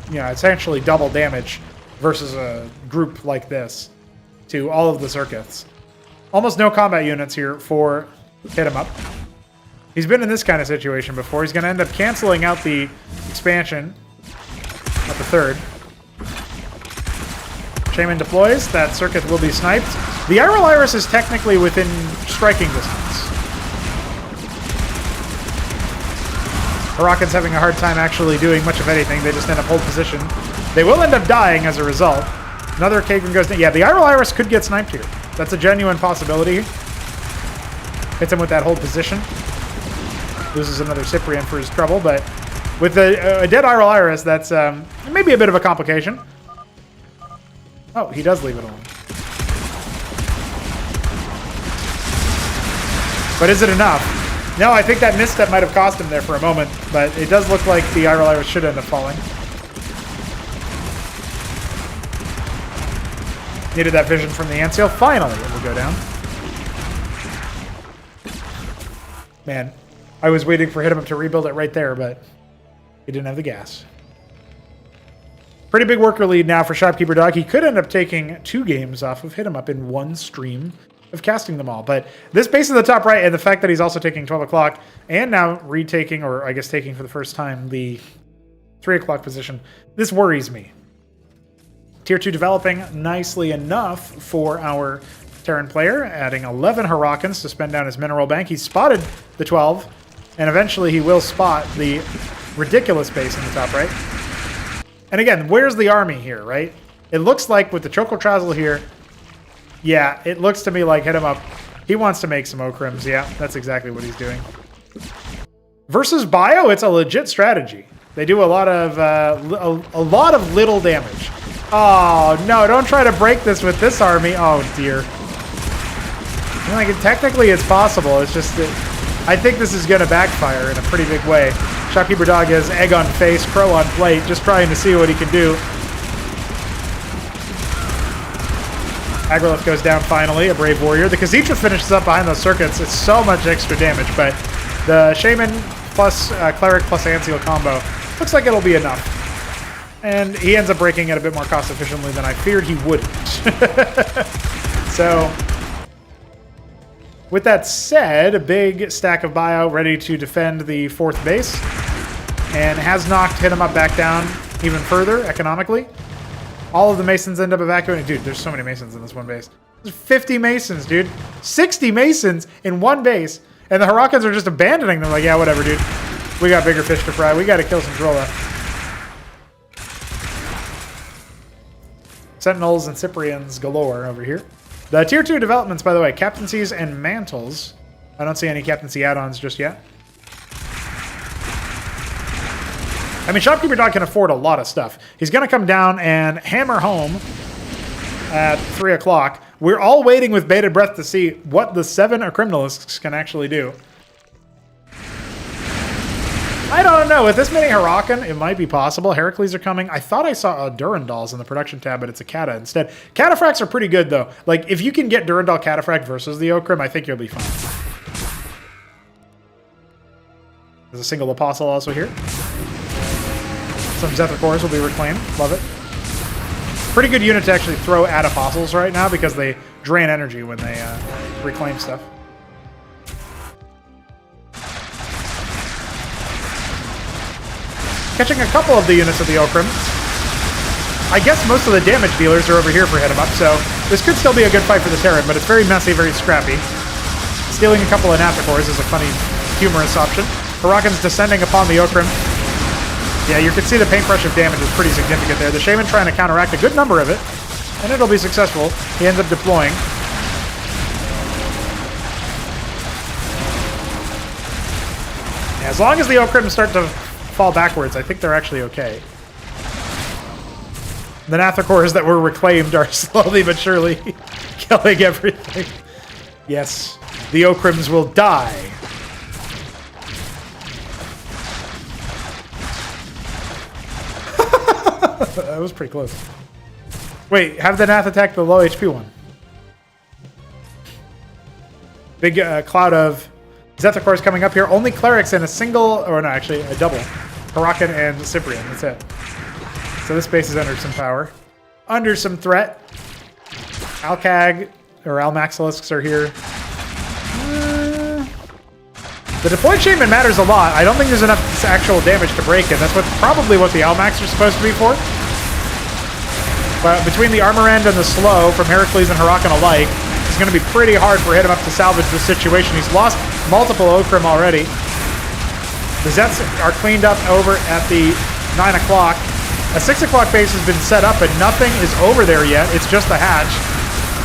essentially double damage versus a group like this to all of the circuits. Almost no combat units here for Hit 'em Up. He's been in this kind of situation before. He's going to end up canceling out the expansion at the third. Shaman deploys. That circuit will be sniped. The Iral Iris is technically within striking distance. Hurrican's having a hard time actually doing much of anything. They just end up hold position. They will end up dying as a result. Another Kagran goes down. Yeah, the Iral Iris could get sniped here. That's a genuine possibility. Hits him with that hold position. Loses another Cyprian for his trouble, but with a dead Iral Iris, that's maybe a bit of a complication. Oh, he does leave it alone. But is it enough? No, I think that misstep might have cost him there for a moment, but it does look like the Iral Iris should end up falling. Needed that vision from the Ant Seal. Finally, it will go down. Man. I was waiting for Hit 'em Up to rebuild it right there, but he didn't have the gas. Pretty big worker lead now for Shopkeeper Dog. He could end up taking 2 games off of Hit 'em Up in one stream of casting them all. But this base in the top right, and the fact that he's also taking 12 o'clock, and now retaking, or I guess taking for the first time, the 3 o'clock position, this worries me. Tier 2 developing nicely enough for our Terran player, adding 11 Hurricans to spend down his mineral bank. He's spotted the 12. And eventually he will spot the ridiculous base in the top right. And again, where's the army here, right? It looks like with the Chocotrazzle here, yeah, it looks to me like Hit 'em Up. He wants to make some Okrims. Yeah, that's exactly what he's doing. Versus Bio, it's a legit strategy. They do a lot of little damage. Oh, no, don't try to break this with this army. Oh, dear. Like, technically it's possible. It's just that I think this is going to backfire in a pretty big way. Shopkeeper Dog has egg on face, crow on plate, just trying to see what he can do. Agrolith goes down finally, a brave warrior. The Khaz'Trith finishes up behind those circuits. It's so much extra damage, but the Shaman plus Cleric plus Ant Seal combo looks like it'll be enough. And he ends up breaking it a bit more cost efficiently than I feared he wouldn't. So With that said, a big stack of bio ready to defend the 4th base. And has knocked hit him up back down even further economically. All of the Masons end up evacuating. Dude, there's so many Masons in this one base. There's 50 Masons, dude. 60 Masons in one base. And the Hurricanes are just abandoning them. Like, yeah, whatever, dude. We got bigger fish to fry. We got to kill some Drolla. Sentinels and Cyprians galore over here. The Tier 2 developments, by the way, captaincies and mantles. I don't see any captaincy add-ons just yet. I mean, Shopkeeper Dog can afford a lot of stuff. He's going to come down and hammer home at 3 o'clock. We're all waiting with bated breath to see what the 7 Criminalists can actually do. I don't know. With this many Huracan, it might be possible. Heracles are coming. I thought I saw Durandals in the production tab, but it's a Cata instead. Cataphracts are pretty good, though. Like, if you can get Durandal Cataphract versus the Okrim, I think you'll be fine. There's a single Apostle also here. Some Zephyr cores will be reclaimed. Love it. Pretty good unit to actually throw at Apostles right now because they drain energy when they reclaim stuff. Catching a couple of the units of the Okrim. I guess most of the damage dealers are over here for hit 'em up, so this could still be a good fight for the Terran, but it's very messy, very scrappy. Stealing a couple of Nathicores is a funny, humorous option. Huracan's descending upon the Okrim. Yeah, you can see the paintbrush of damage is pretty significant there. The Shaman trying to counteract a good number of it, and it'll be successful. He ends up deploying. Yeah, as long as the Okrim start to fall backwards, I think they're actually okay. The Nathicores that were reclaimed are slowly but surely killing everything. Yes, the Okrims will die. That was pretty close. Wait, have the Nath attack the low HP one. Big cloud of Zethicores coming up here. Only clerics and a single, or no, actually a double. Huracan and Cyprian, that's it. So this base is under some power. Under some threat. Alcag, or Almaxilisks are here. The deployed Shaman matters a lot. I don't think there's enough actual damage to break it. That's probably what the Almax are supposed to be for. But between the armor end and the slow from Heracles and Huracan alike, it's going to be pretty hard for him up to salvage this situation. He's lost multiple Okrim already. The Zets are cleaned up over at the 9 o'clock. A 6 o'clock base has been set up, but nothing is over there yet. It's just a hatch.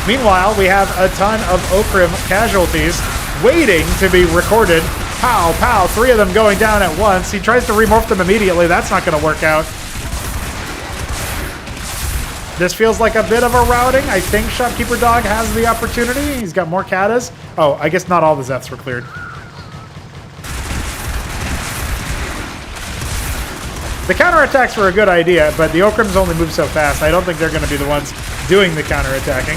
Meanwhile, we have a ton of Okrim casualties waiting to be recorded. Pow, pow, 3 of them going down at once. He tries to remorph them immediately. That's not going to work out. This feels like a bit of a routing. I think Shopkeeper Dog has the opportunity. He's got more Katas. Oh, I guess not all the Zeths were cleared. The counterattacks were a good idea, but the Okrims only move so fast. I don't think they're going to be the ones doing the counterattacking.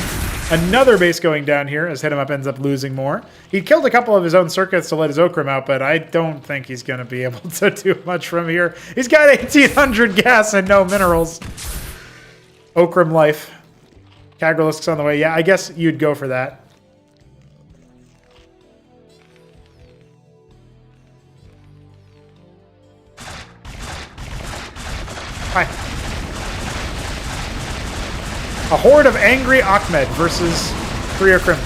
Another base going down here as Hit 'em Up ends up losing more. He killed a couple of his own circuits to let his Okrim out, but I don't think he's going to be able to do much from here. He's got 1,800 gas and no minerals. Okrim life. Kagralisk's on the way. Yeah, I guess you'd go for that. Hi. A horde of angry Ahmed versus 3 Okrim.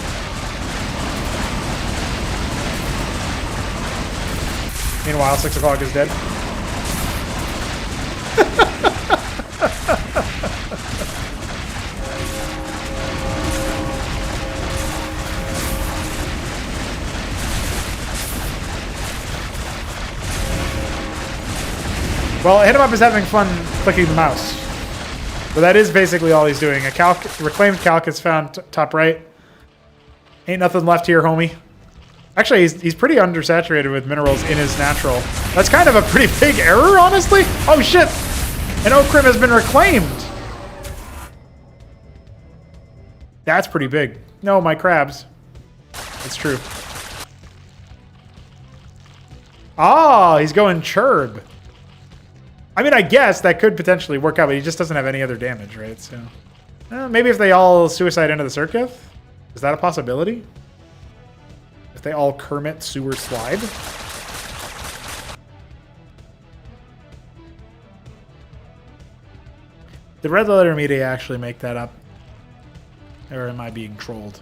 Meanwhile, 6 o'clock is dead. Well, Hit 'em Up is having fun clicking the mouse. But that is basically all he's doing. A reclaimed calc is found top right. Ain't nothing left here, homie. Actually, he's pretty undersaturated with minerals in his natural. That's kind of a pretty big error, honestly. Oh, shit! An Okrim has been reclaimed! That's pretty big. No, my crabs. That's true. Ah, he's going Churb. I mean, I guess that could potentially work out, but he just doesn't have any other damage, right? So, maybe if they all suicide into the Circuit? Is that a possibility? If they all Kermit sewer slide. Did Red Letter Media actually make that up? Or am I being trolled?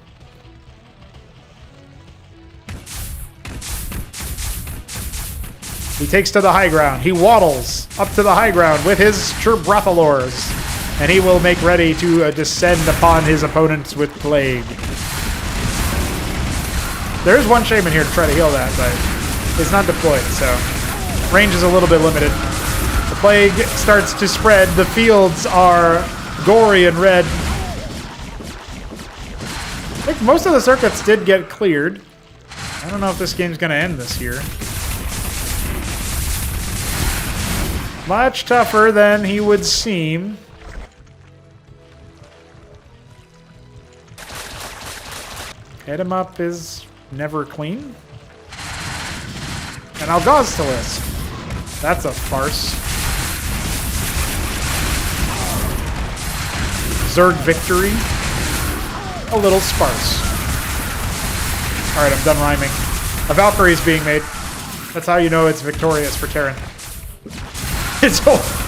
He takes to the high ground. He waddles up to the high ground with his Pr0nogo, and he will make ready to descend upon his opponents with Plague. There is one Shaman here to try to heal that, but it's not deployed, so range is a little bit limited. The Plague starts to spread. The fields are gory and red. I think most of the circuits did get cleared. I don't know if this game's going to end this year. Much tougher than he would seem. Hit him up is never clean. And Algaztalist. That's a farce. Zerg victory. A little sparse. Alright, I'm done rhyming. A Valkyrie's being made. That's how you know it's victorious for Terran. It's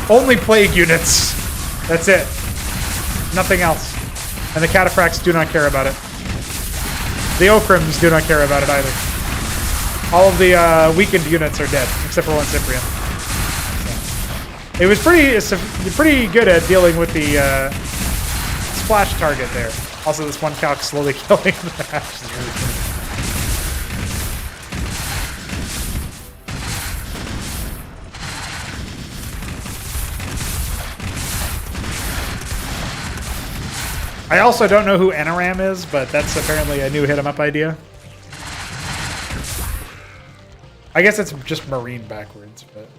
only Plague units. That's it. Nothing else. And the Cataphracts do not care about it. The Okrims do not care about it either. All of the weakened units are dead, except for one Cyprian. So, it was pretty good at dealing with the splash target there. Also, this one calc slowly killing the hatch is really cool. I also don't know who Enoram is, but that's apparently a new hit-em-up idea. I guess it's just Marine backwards, but...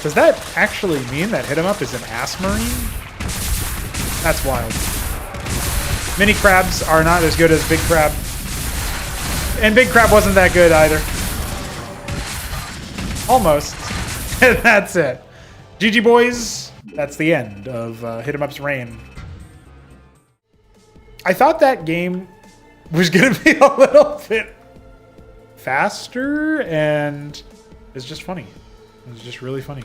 Does that actually mean that hit-em-up is an ass Marine? That's wild. Mini crabs are not as good as Big Crab. And Big Crab wasn't that good either. Almost. That's it. GG boys. That's the end of Hit-em-Up's reign. I thought that game was going to be a little bit faster, and it's just funny. It was just really funny.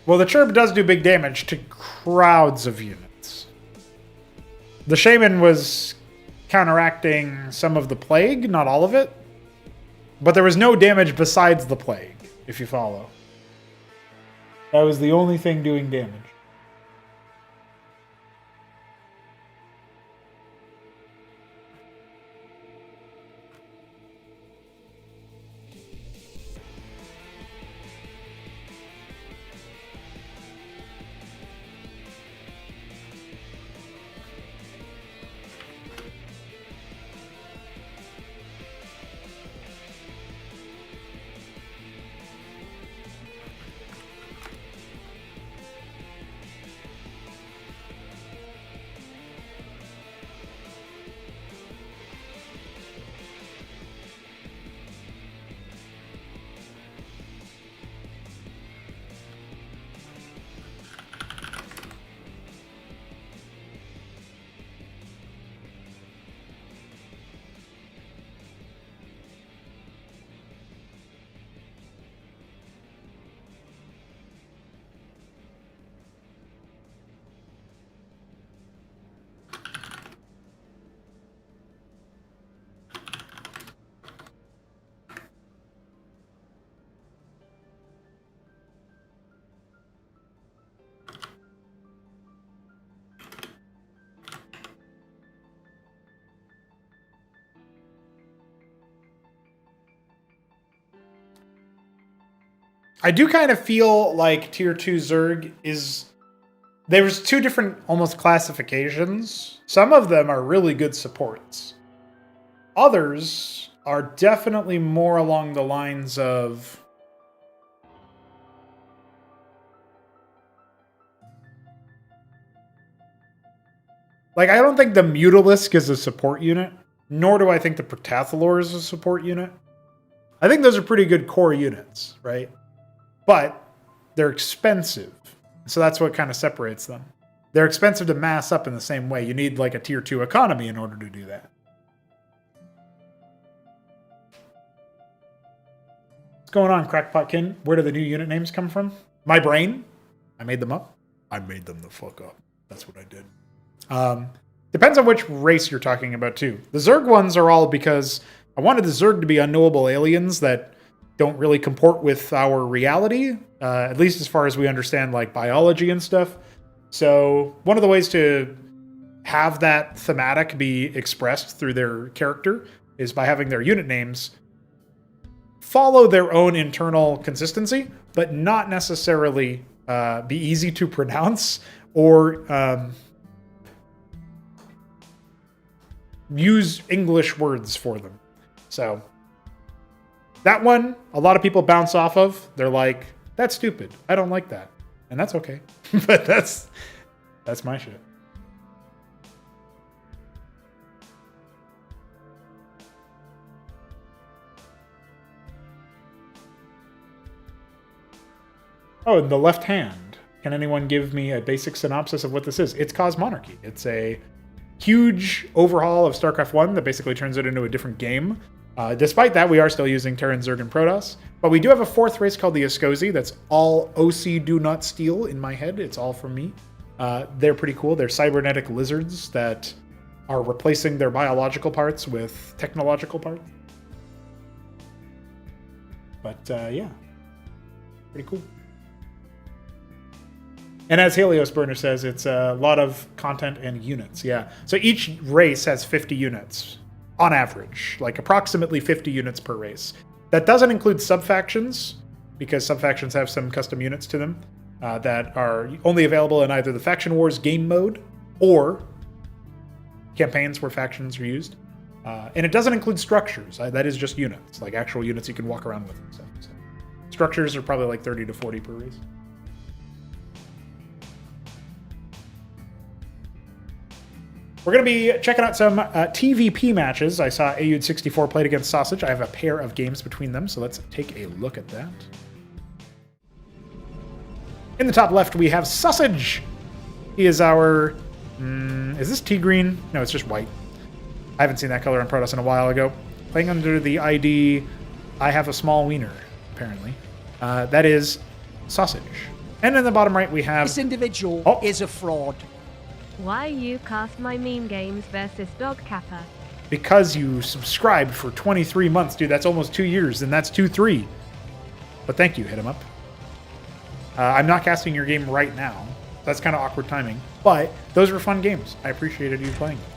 Well, the Chirp does do big damage to crowds of units. The Shaman was counteracting some of the Plague, not all of it. But there was no damage besides the Plague, if you follow. That was the only thing doing damage. I do kind of feel like Tier 2 Zerg is... There's two different almost classifications. Some of them are really good supports. Others are definitely more along the lines of... Like, I don't think the Mutalisk is a support unit, nor do I think the Protathalor is a support unit. I think those are pretty good core units, right? But they're expensive. So that's what kind of separates them. They're expensive to mass up in the same way. You need like a tier 2 economy in order to do that. What's going on, Crackpotkin? Where do the new unit names come from? My brain? I made them up. I made them the fuck up. That's what I did. Depends on which race you're talking about, too. The Zerg ones are all because I wanted the Zerg to be unknowable aliens that don't really comport with our reality, at least as far as we understand, like, biology and stuff. So one of the ways to have that thematic be expressed through their character is by having their unit names follow their own internal consistency, but not necessarily be easy to pronounce or use English words for them. So that one, a lot of people bounce off of. They're like, that's stupid. I don't like that. And that's okay. But that's my shit. Oh, in the left hand. Can anyone give me a basic synopsis of what this is? It's Cosmonarchy. It's a huge overhaul of Starcraft 1 that basically turns it into a different game. Despite that, we are still using Terran, Zerg, and Protoss. But we do have a fourth race called the Escozi. That's all OC do not steal in my head. It's all from me. They're pretty cool. They're cybernetic lizards that are replacing their biological parts with technological parts. But yeah, pretty cool. And as Helios Burner says, it's a lot of content and units, yeah. So each race has 50 units, on average. Like approximately 50 units per race. That doesn't include sub-factions, because sub-factions have some custom units to them that are only available in either the Faction Wars game mode or campaigns where factions are used. And it doesn't include structures. That is just units, like actual units you can walk around with and stuff. So structures are probably like 30 to 40 per race. We're going to be checking out some TVP matches. I saw Aud64 played against Sausage. I have a pair of games between them, so let's take a look at that. In the top left, we have Sausage. He is our... is this tea green? No, it's just white. I haven't seen that color on Protoss in a while ago. Playing under the ID, I have a small wiener, apparently. That is Sausage. And in the bottom right, we have... This individual is a fraud. Why you cast my meme games versus Dog Kappa? Because you subscribed for 23 months, dude. That's almost 2 years, and that's 2-3. But thank you, hit him up. I'm not casting your game right now. That's kind of awkward timing. But those were fun games. I appreciated you playing them.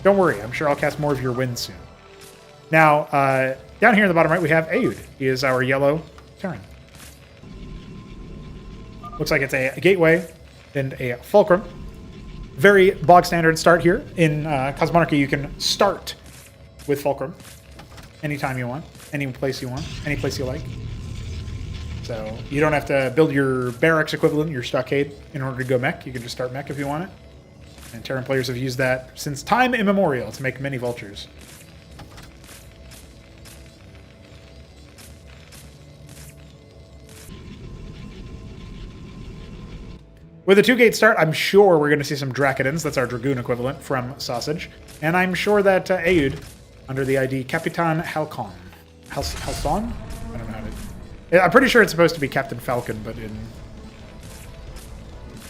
Don't worry, I'm sure I'll cast more of your wins soon. Now, down here in the bottom right, we have Aud. He is our yellow Terran. Looks like it's a gateway and a fulcrum. Very bog standard start here. In Cosmonarchy, you can start with fulcrum anytime you want, any place you want, any place you like. So you don't have to build your barracks equivalent, your stockade, in order to go mech. You can just start mech if you want it. And Terran players have used that since time immemorial to make many vultures. With a 2-gate start, I'm sure we're going to see some Dracodons. That's our Dragoon equivalent from Sausage. And I'm sure that Aud, under the ID Capitan Halcon. Halcon? I don't know how to... I'm pretty sure it's supposed to be Captain Falcon, but in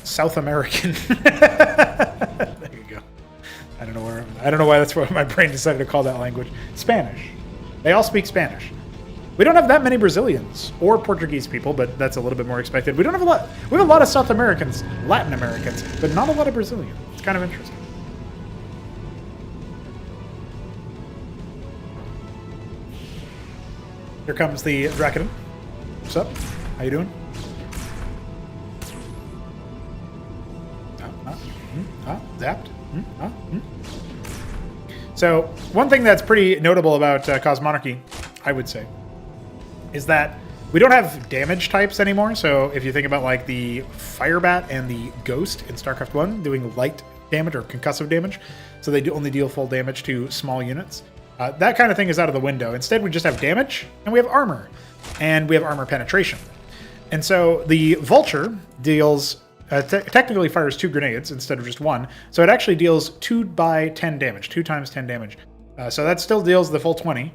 South American. There you go. I don't know why that's what my brain decided to call that language. Spanish. They all speak Spanish. We don't have that many Brazilians or Portuguese people, but that's a little bit more expected. We don't have a lot. We have a lot of South Americans, Latin Americans, but not a lot of Brazilians. It's kind of interesting. Here comes the Dracodon. What's up? How you doing? Zapped. So one thing that's pretty notable about Cosmonarchy, I would say, is that we don't have damage types anymore. So if you think about like the Firebat and the Ghost in StarCraft 1 doing light damage or concussive damage, so they only deal full damage to small units. That kind of thing is out of the window. Instead, we just have damage and we have armor. And we have armor penetration. And so the Vulture deals, technically fires 2 grenades instead of just 1. So it actually deals 2 by 10 damage, 2 times 10 damage. So that still deals the full 20.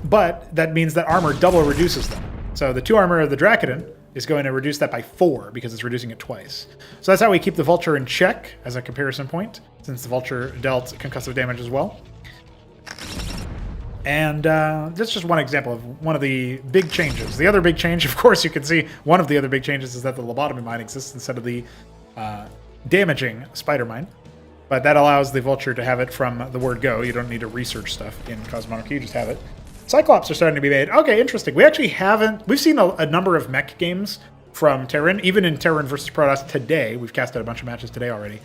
But that means that armor double reduces them. So the 2 armor of the Dracodon is going to reduce that by 4 because it's reducing it twice. So that's how we keep the Vulture in check as a comparison point, since the Vulture dealt concussive damage as well. And that's just one example of one of the big changes. The other big change, of course, you can see one of the other big changes is that the lobotomy mine exists instead of the damaging spider mine. But that allows the Vulture to have it from the word go. You don't need to research stuff in Cosmonarchy, you just have it. Cyclops are starting to be made. Okay, interesting. We actually haven't... We've seen a number of mech games from Terran. Even in Terran versus Protoss today, we've casted a bunch of matches today already.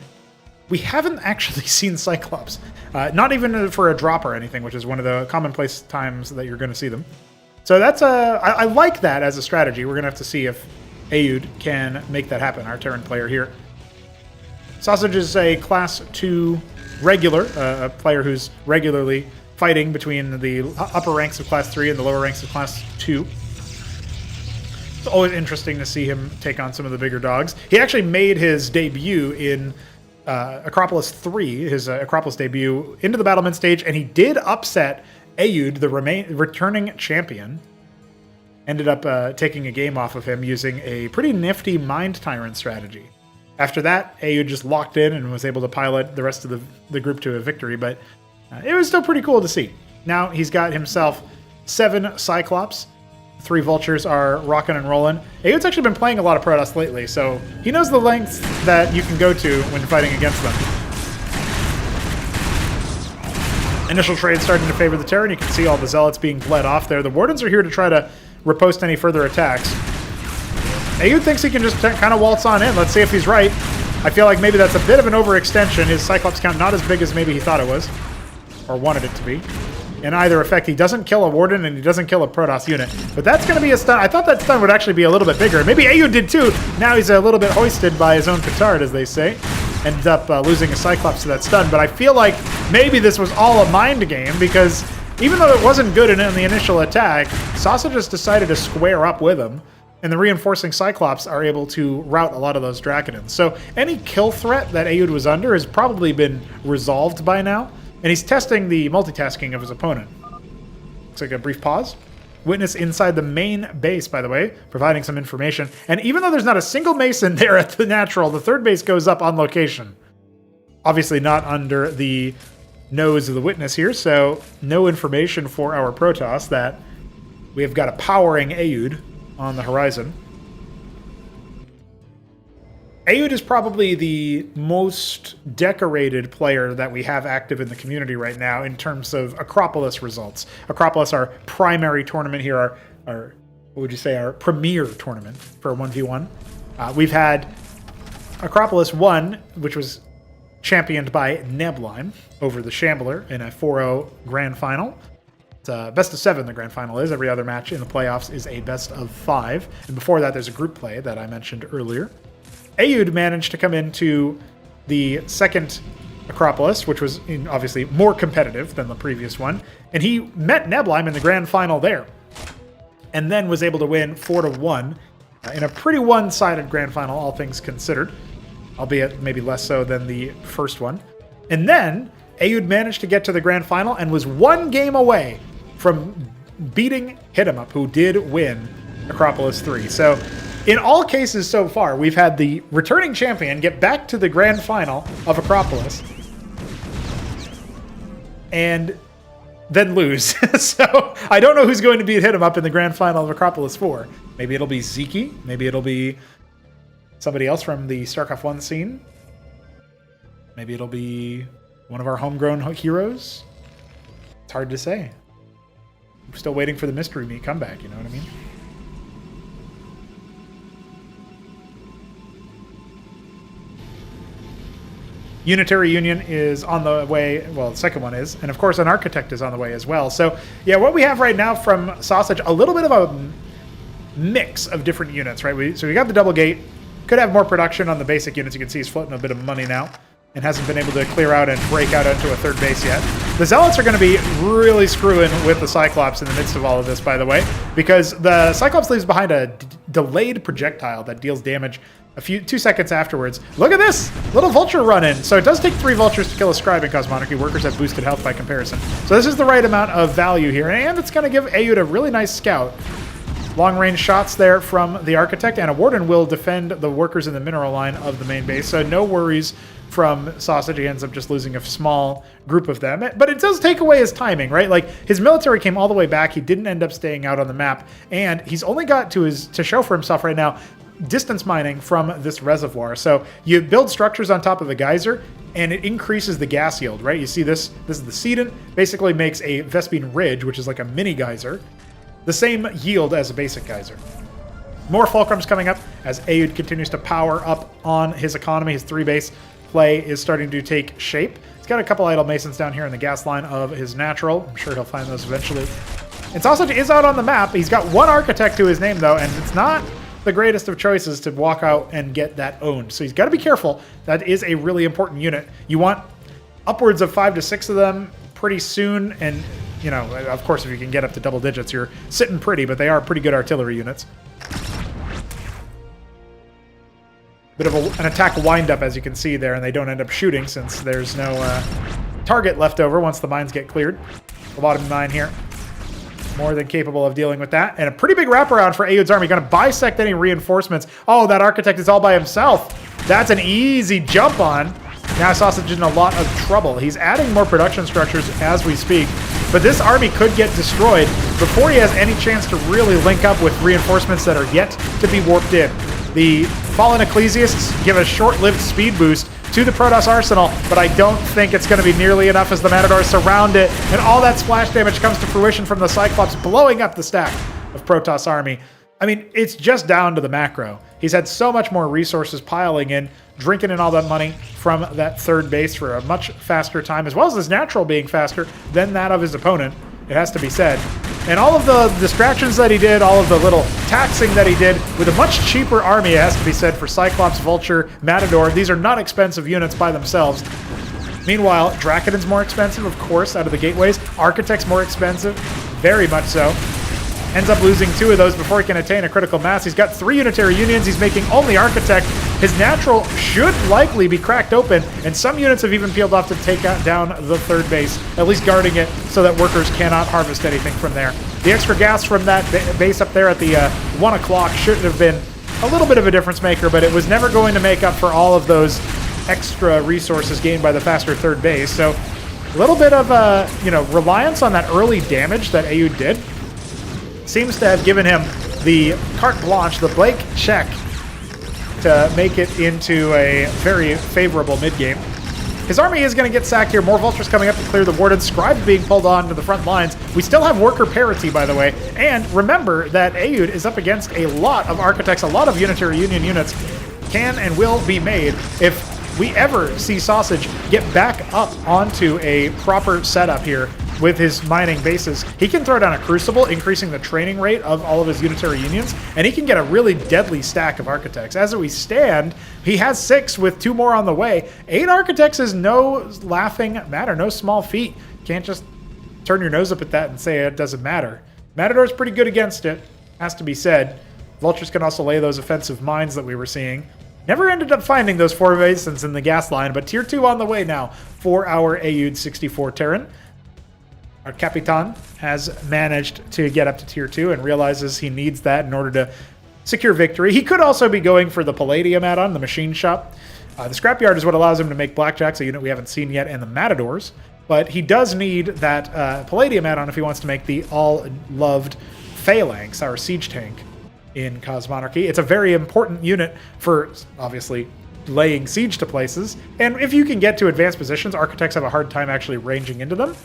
We haven't actually seen Cyclops. Not even for a drop or anything, which is one of the commonplace times that you're going to see them. So that's I like that as a strategy. We're going to have to see if Aoud can make that happen, our Terran player here. Sausage is a Class 2 regular, a player who's regularly fighting between the upper ranks of Class 3 and the lower ranks of Class 2. It's always interesting to see him take on some of the bigger dogs. He actually made his debut in Acropolis 3, his Acropolis debut, into the Battlement stage, and he did upset Aoud, the returning champion. Ended up taking a game off of him using a pretty nifty Mind Tyrant strategy. After that, Aoud just locked in and was able to pilot the rest of the group to a victory, but it was still pretty cool to see. Now he's got himself 7 Cyclops. 3 Vultures are rocking and rolling. Aoud's actually been playing a lot of Protoss lately, so he knows the lengths that you can go to when fighting against them. Initial trade starting to favor the Terran. You can see all the Zealots being bled off there. The Wardens are here to try to riposte any further attacks. Aoud thinks he can just kind of waltz on in. Let's see if he's right. I feel like maybe that's a bit of an overextension. His Cyclops count not as big as maybe he thought it was, or wanted it to be. In either effect, he doesn't kill a Warden and he doesn't kill a Protoss unit. But that's going to be a stun. I thought that stun would actually be a little bit bigger. Maybe Aoud did too. Now he's a little bit hoisted by his own petard, as they say. Ends up losing a Cyclops to that stun. But I feel like maybe this was all a mind game, because even though it wasn't good in the initial attack, Sausage just decided to square up with him. And the reinforcing Cyclops are able to rout a lot of those Dracodons. So any kill threat that Aoud was under has probably been resolved by now. And he's testing the multitasking of his opponent. Looks like a brief pause. Witness inside the main base, by the way, providing some information. And even though there's not a single Mason there at the natural, the 3rd base goes up on location. Obviously not under the nose of the Witness here, so no information for our Protoss that we have got a powering Aoud on the horizon. Aoud is probably the most decorated player that we have active in the community right now in terms of Acropolis results. Acropolis, our primary tournament here, our what would you say, our premier tournament for 1v1. We've had Acropolis 1, which was championed by Nebline over the Shambler in a 4-0 grand final. It's a best of 7 the grand final is. Every other match in the playoffs is a best of 5. And before that, there's a group play that I mentioned earlier. Aoud managed to come into the second Acropolis, which was obviously more competitive than the previous one, and he met Nebline in the grand final there, and then was able to win 4-1 in a pretty one-sided grand final, all things considered, albeit maybe less so than the first one. And then Aoud managed to get to the grand final and was 1 game away from beating Hit-em-Up, who did win Acropolis 3. So in all cases so far, we've had the returning champion get back to the grand final of Acropolis and then lose. So I don't know who's going to beat Hit-em-Up in the grand final of Acropolis 4. Maybe it'll be Ziki. Maybe it'll be somebody else from the StarCraft 1 scene. Maybe it'll be one of our homegrown heroes. It's hard to say. I'm still waiting for the Mystery Me comeback, you know what I mean? Unitary Union is on the way. Well, the second one is. And, of course, an Architect is on the way as well. So, yeah, what we have right now from Sausage, a little bit of a mix of different units, right? So we got the double gate. Could have more production on the basic units. You can see he's floating a bit of money now and hasn't been able to clear out and break out into a third base yet. The Zealots are going to be really screwing with the Cyclops in the midst of all of this, by the way, because the Cyclops leaves behind a delayed projectile that deals damage 2 seconds afterwards. Look at this! Little Vulture run in. So it does take 3 Vultures to kill a Scribe in Cosmonarchy. Workers have boosted health by comparison. So this is the right amount of value here, and it's going to give Ayud a really nice scout. Long-range shots there from the Architect, and a Warden will defend the workers in the mineral line of the main base, so no worries from Sausage. He ends up just losing a small group of them. But it does take away his timing, right? Like, his military came all the way back. He didn't end up staying out on the map, and he's only got to show for himself right now distance mining from this reservoir. So you build structures on top of the geyser, and it increases the gas yield, right? You see this is the Sedent, basically makes a Vespine Ridge, which is like a mini geyser, the same yield as a basic geyser. More Fulcrums coming up as Ayud continues to power up on his economy. His 3-base play is starting to take shape. He's got a couple idle Masons down here in the gas line of his natural. I'm sure he'll find those eventually. And Sausage is out on the map. He's got 1 Architect to his name, though, and it's not the greatest of choices to walk out and get that owned. So he's got to be careful. That is a really important unit. You want upwards of 5 to 6 of them pretty soon, and, you know, of course, if you can get up to double digits, you're sitting pretty, but they are pretty good artillery units. Bit of an attack wind-up, as you can see there, and they don't end up shooting since there's no target left over once the mines get cleared. The bottom 9 here. More than capable of dealing with that. And a pretty big wraparound for Ayud's army. Going to bisect any reinforcements. Oh, that Architect is all by himself. That's an easy jump on. Now Sausage is in a lot of trouble. He's adding more production structures as we speak. But this army could get destroyed before he has any chance to really link up with reinforcements that are yet to be warped in. The Fallen Ecclesiasts give a short-lived speed boost to the Protoss arsenal, but I don't think it's going to be nearly enough as the Matadors surround it, and all that splash damage comes to fruition from the Cyclops blowing up the stack of Protoss army. I mean, it's just down to the macro. He's had so much more resources piling in, drinking in all that money from that third base for a much faster time, as well as his natural being faster than that of his opponent, it has to be said. And all of the distractions that he did, all of the little taxing that he did, with a much cheaper army, it has to be said, for Cyclops, Vulture, Matador. These are not expensive units by themselves. Meanwhile, Drakken's more expensive, of course, out of the gateways. Architect's more expensive, very much so. Ends up losing 2 of those before he can attain a critical mass. He's got 3 unitary unions. He's making only Architect. His natural should likely be cracked open, and some units have even peeled off to take down the third base, at least guarding it so that workers cannot harvest anything from there. The extra gas from that base up there at the 1 o'clock should have been a little bit of a difference maker, but it was never going to make up for all of those extra resources gained by the faster third base. So a little bit of reliance on that early damage that Ayud did seems to have given him the carte blanche, the blank check, to make it into a very favorable mid-game. His army is going to get sacked here. More Vultures coming up to clear the Warden. Scribe being pulled on to the front lines. We still have worker parity, by the way. And remember that Ayud is up against a lot of Architects, a lot of Unitary Union units can and will be made if we ever see Sausage get back up onto a proper setup here with his mining bases. He can throw down a Crucible, increasing the training rate of all of his Unitary Unions, and he can get a really deadly stack of Architects. As we stand, he has 6 with 2 more on the way. 8 Architects is no laughing matter, no small feat. Can't just turn your nose up at that and say it doesn't matter. Matador's pretty good against it, has to be said. Vultures can also lay those offensive mines that we were seeing. Never ended up finding those 4 basins in the gas line, but tier 2 on the way now for our Ayud 64 Terran. Our Capitan has managed to get up to tier 2 and realizes he needs that in order to secure victory. He could also be going for the Palladium add-on, the Machine Shop. The Scrapyard is what allows him to make Blackjacks, a unit we haven't seen yet, and the Matadors. But he does need that Palladium add-on if he wants to make the all-loved Phalanx, our siege tank, in Cosmonarchy. It's a very important unit for, obviously, laying siege to places. And if you can get to advanced positions, Architects have a hard time actually ranging into them.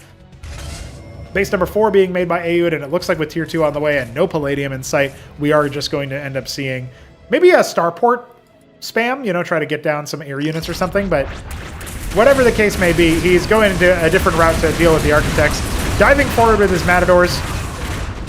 Base number 4 being made by Ayud, and it looks like with tier 2 on the way and no Palladium in sight, we are just going to end up seeing maybe a starport spam, try to get down some air units or something, but whatever the case may be, he's going into a different route to deal with the Architects. Diving forward with his Matadors,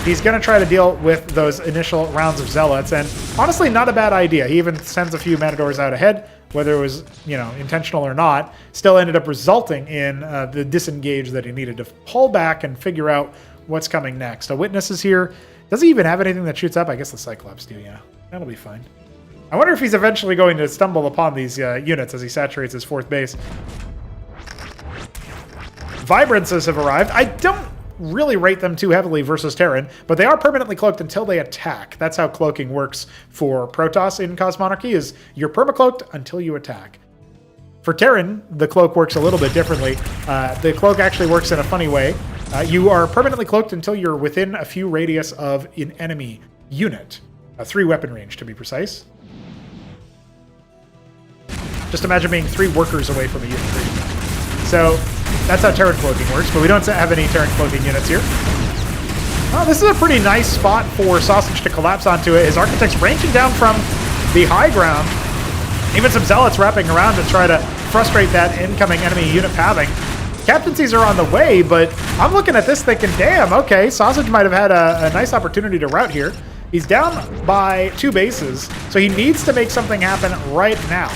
he's going to try to deal with those initial rounds of Zealots, and honestly, not a bad idea. He even sends a few Matadors out ahead, whether it was, you know, intentional or not, still ended up resulting in the disengage that he needed to pull back and figure out what's coming next. A Witness is here. Does he even have anything that shoots up? I guess the Cyclops do, yeah. That'll be fine. I wonder if he's eventually going to stumble upon these units as he saturates his 4th base. Vibrances have arrived. I don't really rate them too heavily versus Terran, but they are permanently cloaked until they attack. That's how cloaking works for Protoss in Cosmonarchy, is you're permacloaked until you attack. For Terran, the cloak works a little bit differently. The cloak actually works in a funny way. You are permanently cloaked until you're within a few radius of an enemy unit. A 3-weapon range, to be precise. Just imagine being 3 workers away from a unit. So that's how Terran cloaking works, but we don't have any Terran cloaking units here. Oh, this is a pretty nice spot for Sausage to collapse onto it. His Architects ranging down from the high ground. Even some Zealots wrapping around to try to frustrate that incoming enemy unit pathing. Captaincies are on the way, but I'm looking at this thinking, damn, okay, Sausage might have had a nice opportunity to rout here. He's down by 2 bases, so he needs to make something happen right now.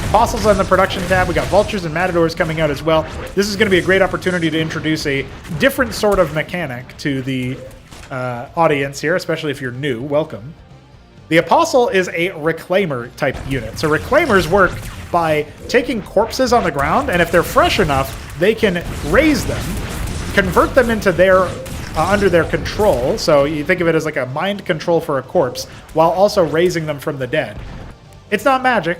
Apostles on the production tab. We got Vultures and Matadors coming out as well. This is going to be a great opportunity to introduce a different sort of mechanic to the audience here, especially if you're new. Welcome. The Apostle is a Reclaimer type unit. So Reclaimers work by taking corpses on the ground, and if they're fresh enough, they can raise them, convert them into their under their control. So you think of it as like a mind control for a corpse, while also raising them from the dead. It's not magic.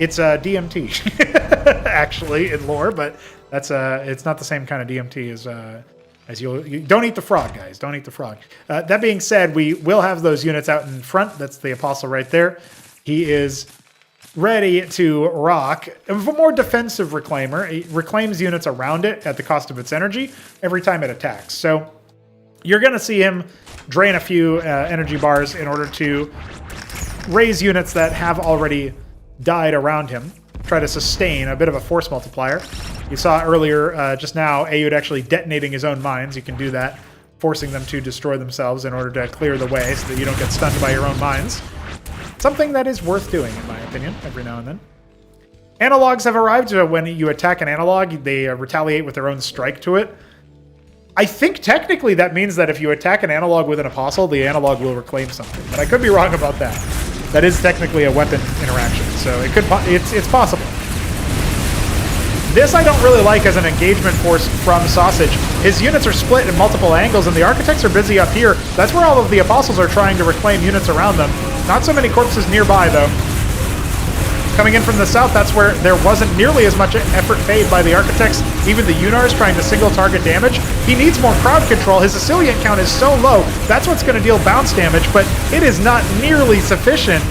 It's a DMT, actually, in lore, but that's it's not the same kind of DMT as you don't eat the frog, guys. Don't eat the frog. That being said, we will have those units out in front. That's the Apostle right there. He is ready to rock. A more defensive Reclaimer. It reclaims units around it at the cost of its energy every time it attacks. So you're going to see him drain a few energy bars in order to raise units that have already died around him, try to sustain a bit of a force multiplier. You saw earlier, just now, Ayud actually detonating his own mines. You can do that, forcing them to destroy themselves in order to clear the way so that you don't get stunned by your own mines. Something that is worth doing, in my opinion, every now and then. Analogs have arrived. When you attack an analog, they retaliate with their own strike to it. I think technically that means that if you attack an analog with an Apostle, the analog will reclaim something, but I could be wrong about that. That is technically a weapon interaction, so it's possible. This I don't really like as an engagement force from Sausage. His units are split in multiple angles, and the Architects are busy up here. That's where all of the Apostles are trying to reclaim units around them. Not so many corpses nearby, though. Coming in from the south, that's where there wasn't nearly as much effort paid by the Architects. Even the Unars trying to single target damage. He needs more crowd control. His Sicilian count is so low. That's what's going to deal bounce damage, but it is not nearly sufficient.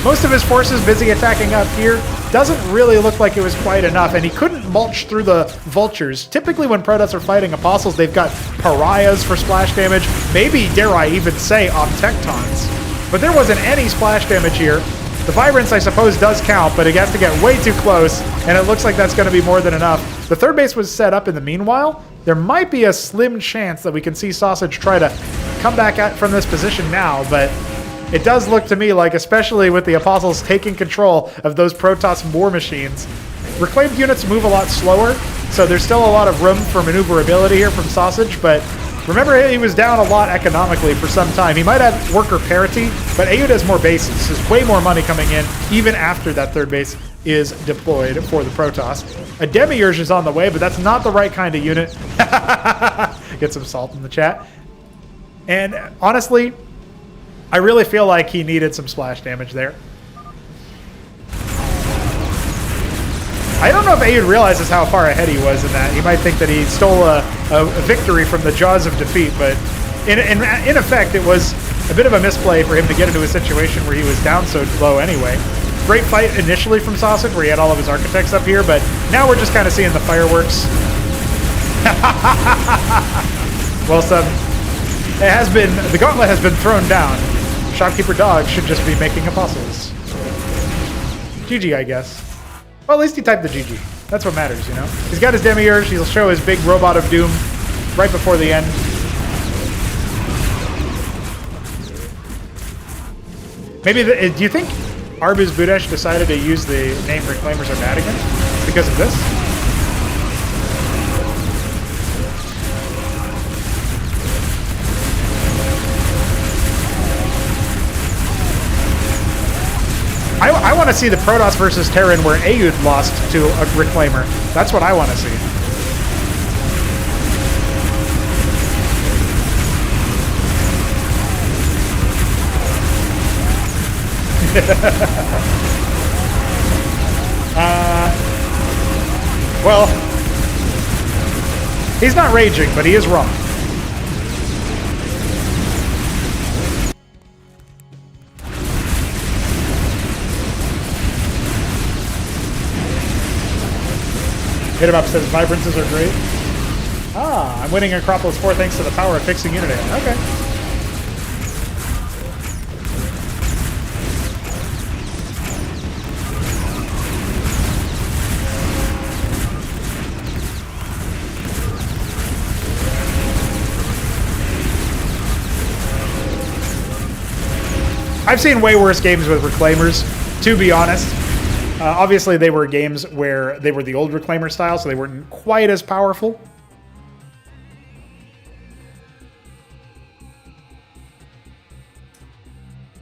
Most of his forces busy attacking up here. Doesn't really look like it was quite enough, and he couldn't mulch through the Vultures. Typically when Protoss are fighting Apostles, they've got Pariahs for splash damage. Maybe, dare I even say, Obtectons. But there wasn't any splash damage here. The Vibrance, I suppose, does count, but it has to get way too close, and it looks like that's going to be more than enough. The 3rd base was set up in the meanwhile. There might be a slim chance that we can see Sausage try to come back from this position now, but it does look to me like, especially with the Apostles taking control of those Protoss war machines, reclaimed units move a lot slower, so there's still a lot of room for maneuverability here from Sausage, but remember, he was down a lot economically for some time. He might have worker parity, but Ayud has more bases. There's way more money coming in, even after that 3rd base is deployed for the Protoss. A Demiurge is on the way, but that's not the right kind of unit. Get some salt in the chat. And honestly, I really feel like he needed some splash damage there. I don't know if Ayud realizes how far ahead he was in that. He might think that he stole a victory from the jaws of defeat, but in effect, it was a bit of a misplay for him to get into a situation where he was down so low anyway. Great fight initially from Sausage, where he had all of his Architects up here, but now we're just kind of seeing the fireworks. Well, it has been, the gauntlet has been thrown down. Shopkeeper Dog should just be making Apostles. GG, I guess. Well, at least he typed the GG. That's what matters, you know? He's got his Demiurge. He'll show his big Robot of Doom right before the end. Maybe, do you think Arbuz Budesh decided to use the name Reclaimers Are Mad Again because of this? I want to see the Protoss versus Terran where Ayud lost to a Reclaimer. That's what I want to see. Well, he's not raging, but he is wrong. Hit him up says vibrances are great. Ah, I'm winning Acropolis 4 thanks to the power of fixing Unity. Okay. I've seen way worse games with Reclaimers, to be honest. Obviously, they were games where they were the old Reclaimer style, so they weren't quite as powerful.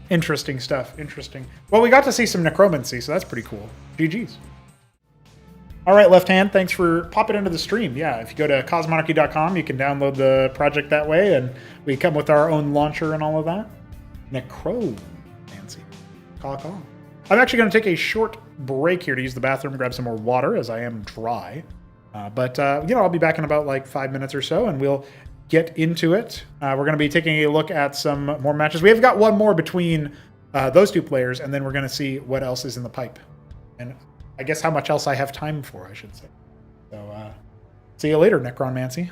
Interesting stuff. Interesting. Well, we got to see some necromancy, so that's pretty cool. GG's. All right, Left Hand, thanks for popping into the stream. Yeah, if you go to cosmonarchy.com, you can download the project that way, and we come with our own launcher and all of that. Necromancy. Call. I'm actually going to take a short break here to use the bathroom, grab some more water, as I am dry. But I'll be back in about like 5 minutes or so, and we'll get into it. We're going to be taking a look at some more matches. We have got one more between those two players, and then we're going to see what else is in the pipe. And I guess how much else I have time for, I should say. So, see you later, Necromancy.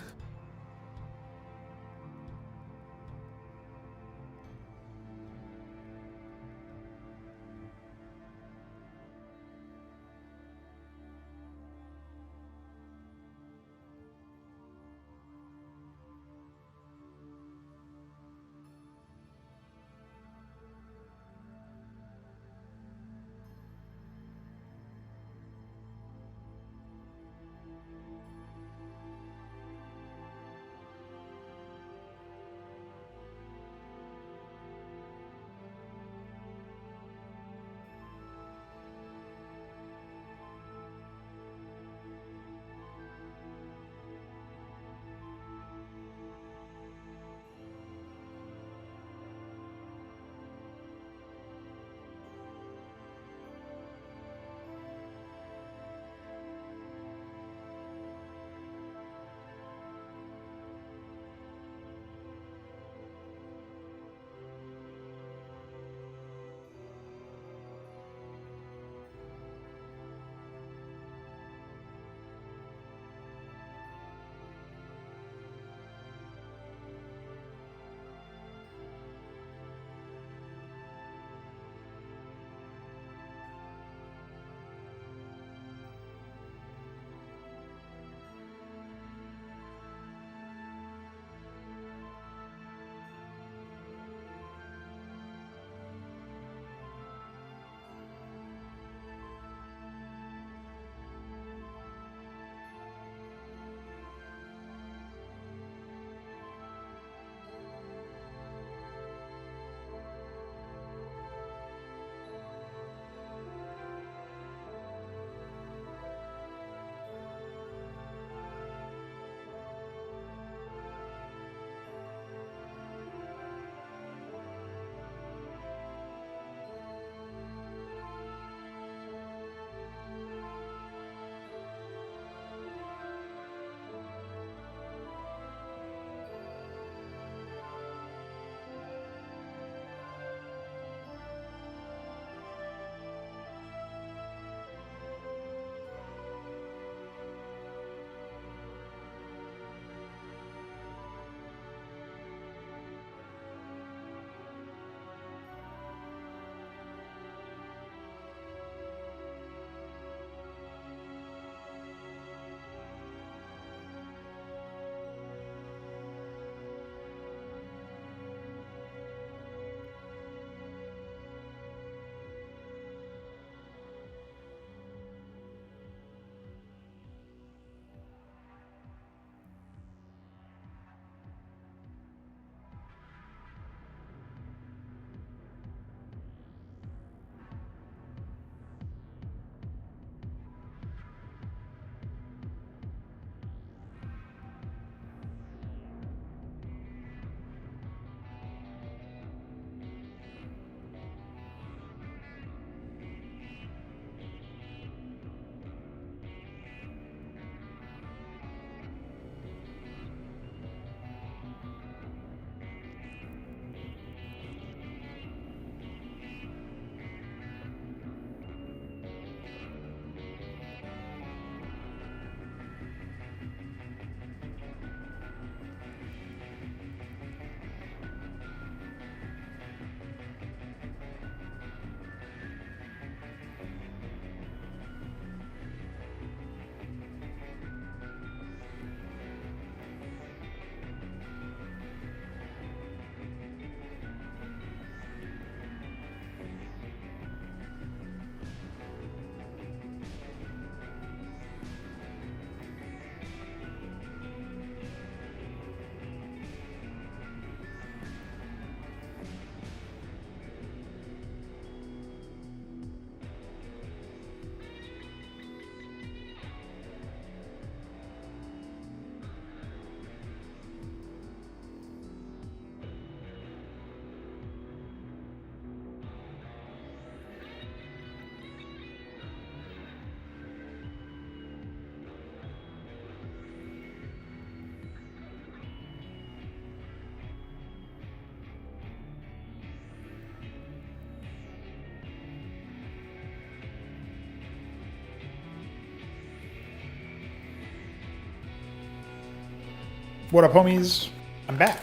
What up, homies? I'm back.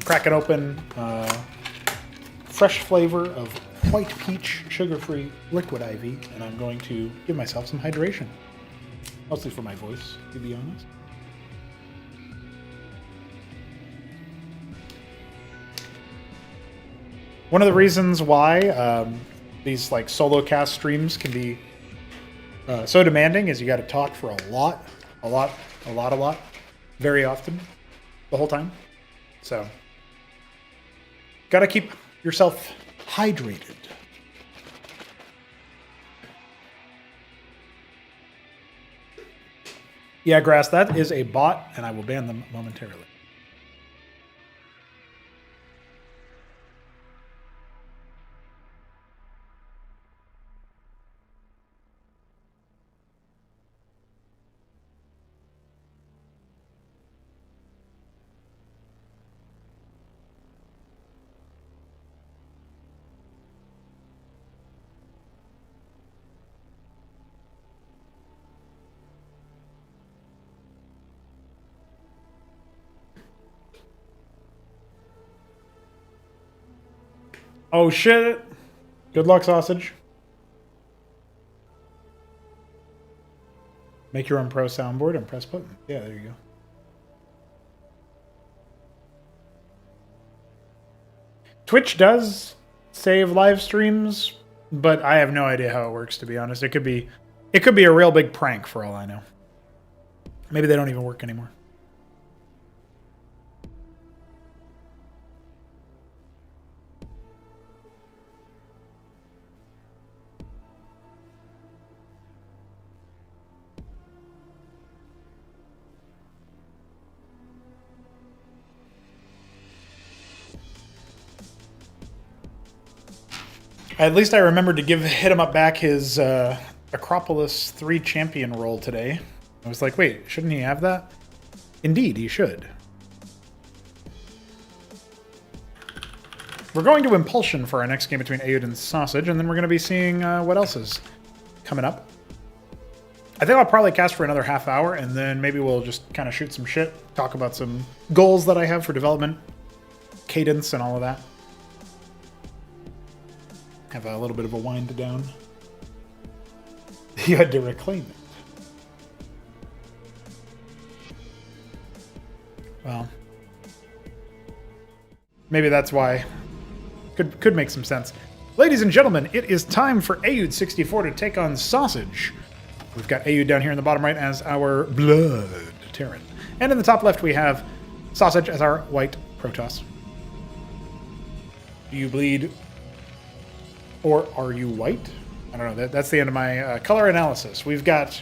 Cracking open fresh flavor of white peach sugar-free liquid IV, and I'm going to give myself some hydration. Mostly for my voice, to be honest. One of the reasons why these like solo cast streams can be so demanding is you got to talk for a lot, very often, the whole time. So, got to keep yourself hydrated. Yeah, Grass, that is a bot, and I will ban them momentarily. Oh shit! Good luck, sausage. Make your own pro soundboard and press button. Yeah, there you go. Twitch does save live streams, but I have no idea how it works, to be honest. It could be a real big prank for all I know. Maybe they don't even work anymore. At least I remembered to hit him up back his Acropolis 3 champion role today. I was like, wait, shouldn't he have that? Indeed, he should. We're going to Impulsion for our next game between Ayud and Sausage, and then we're going to be seeing what else is coming up. I think I'll probably cast for another half hour, and then maybe we'll just kind of shoot some shit, talk about some goals that I have for development, cadence, and all of that. Have a little bit of a wind down. You had to reclaim it. Well, maybe that's why. Could make some sense. Ladies and gentlemen, it is time for Ayud64 to take on Sausage. We've got Ayud down here in the bottom right as our Blood Terran. And in the top left we have Sausage as our white Protoss. Do you bleed? Or are you white? I don't know. That's the end of my color analysis. We've got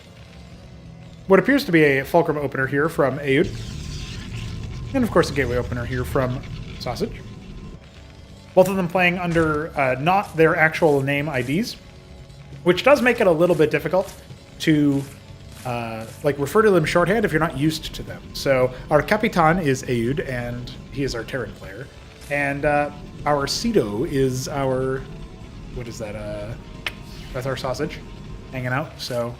what appears to be a Fulcrum opener here from Ayud. And of course a Gateway opener here from Sausage. Both of them playing under not their actual name IDs, which does make it a little bit difficult to like refer to them shorthand if you're not used to them. So our Capitan is Ayud, and he is our Terran player. And our Cedo is our... What is that? That's our Sausage hanging out. So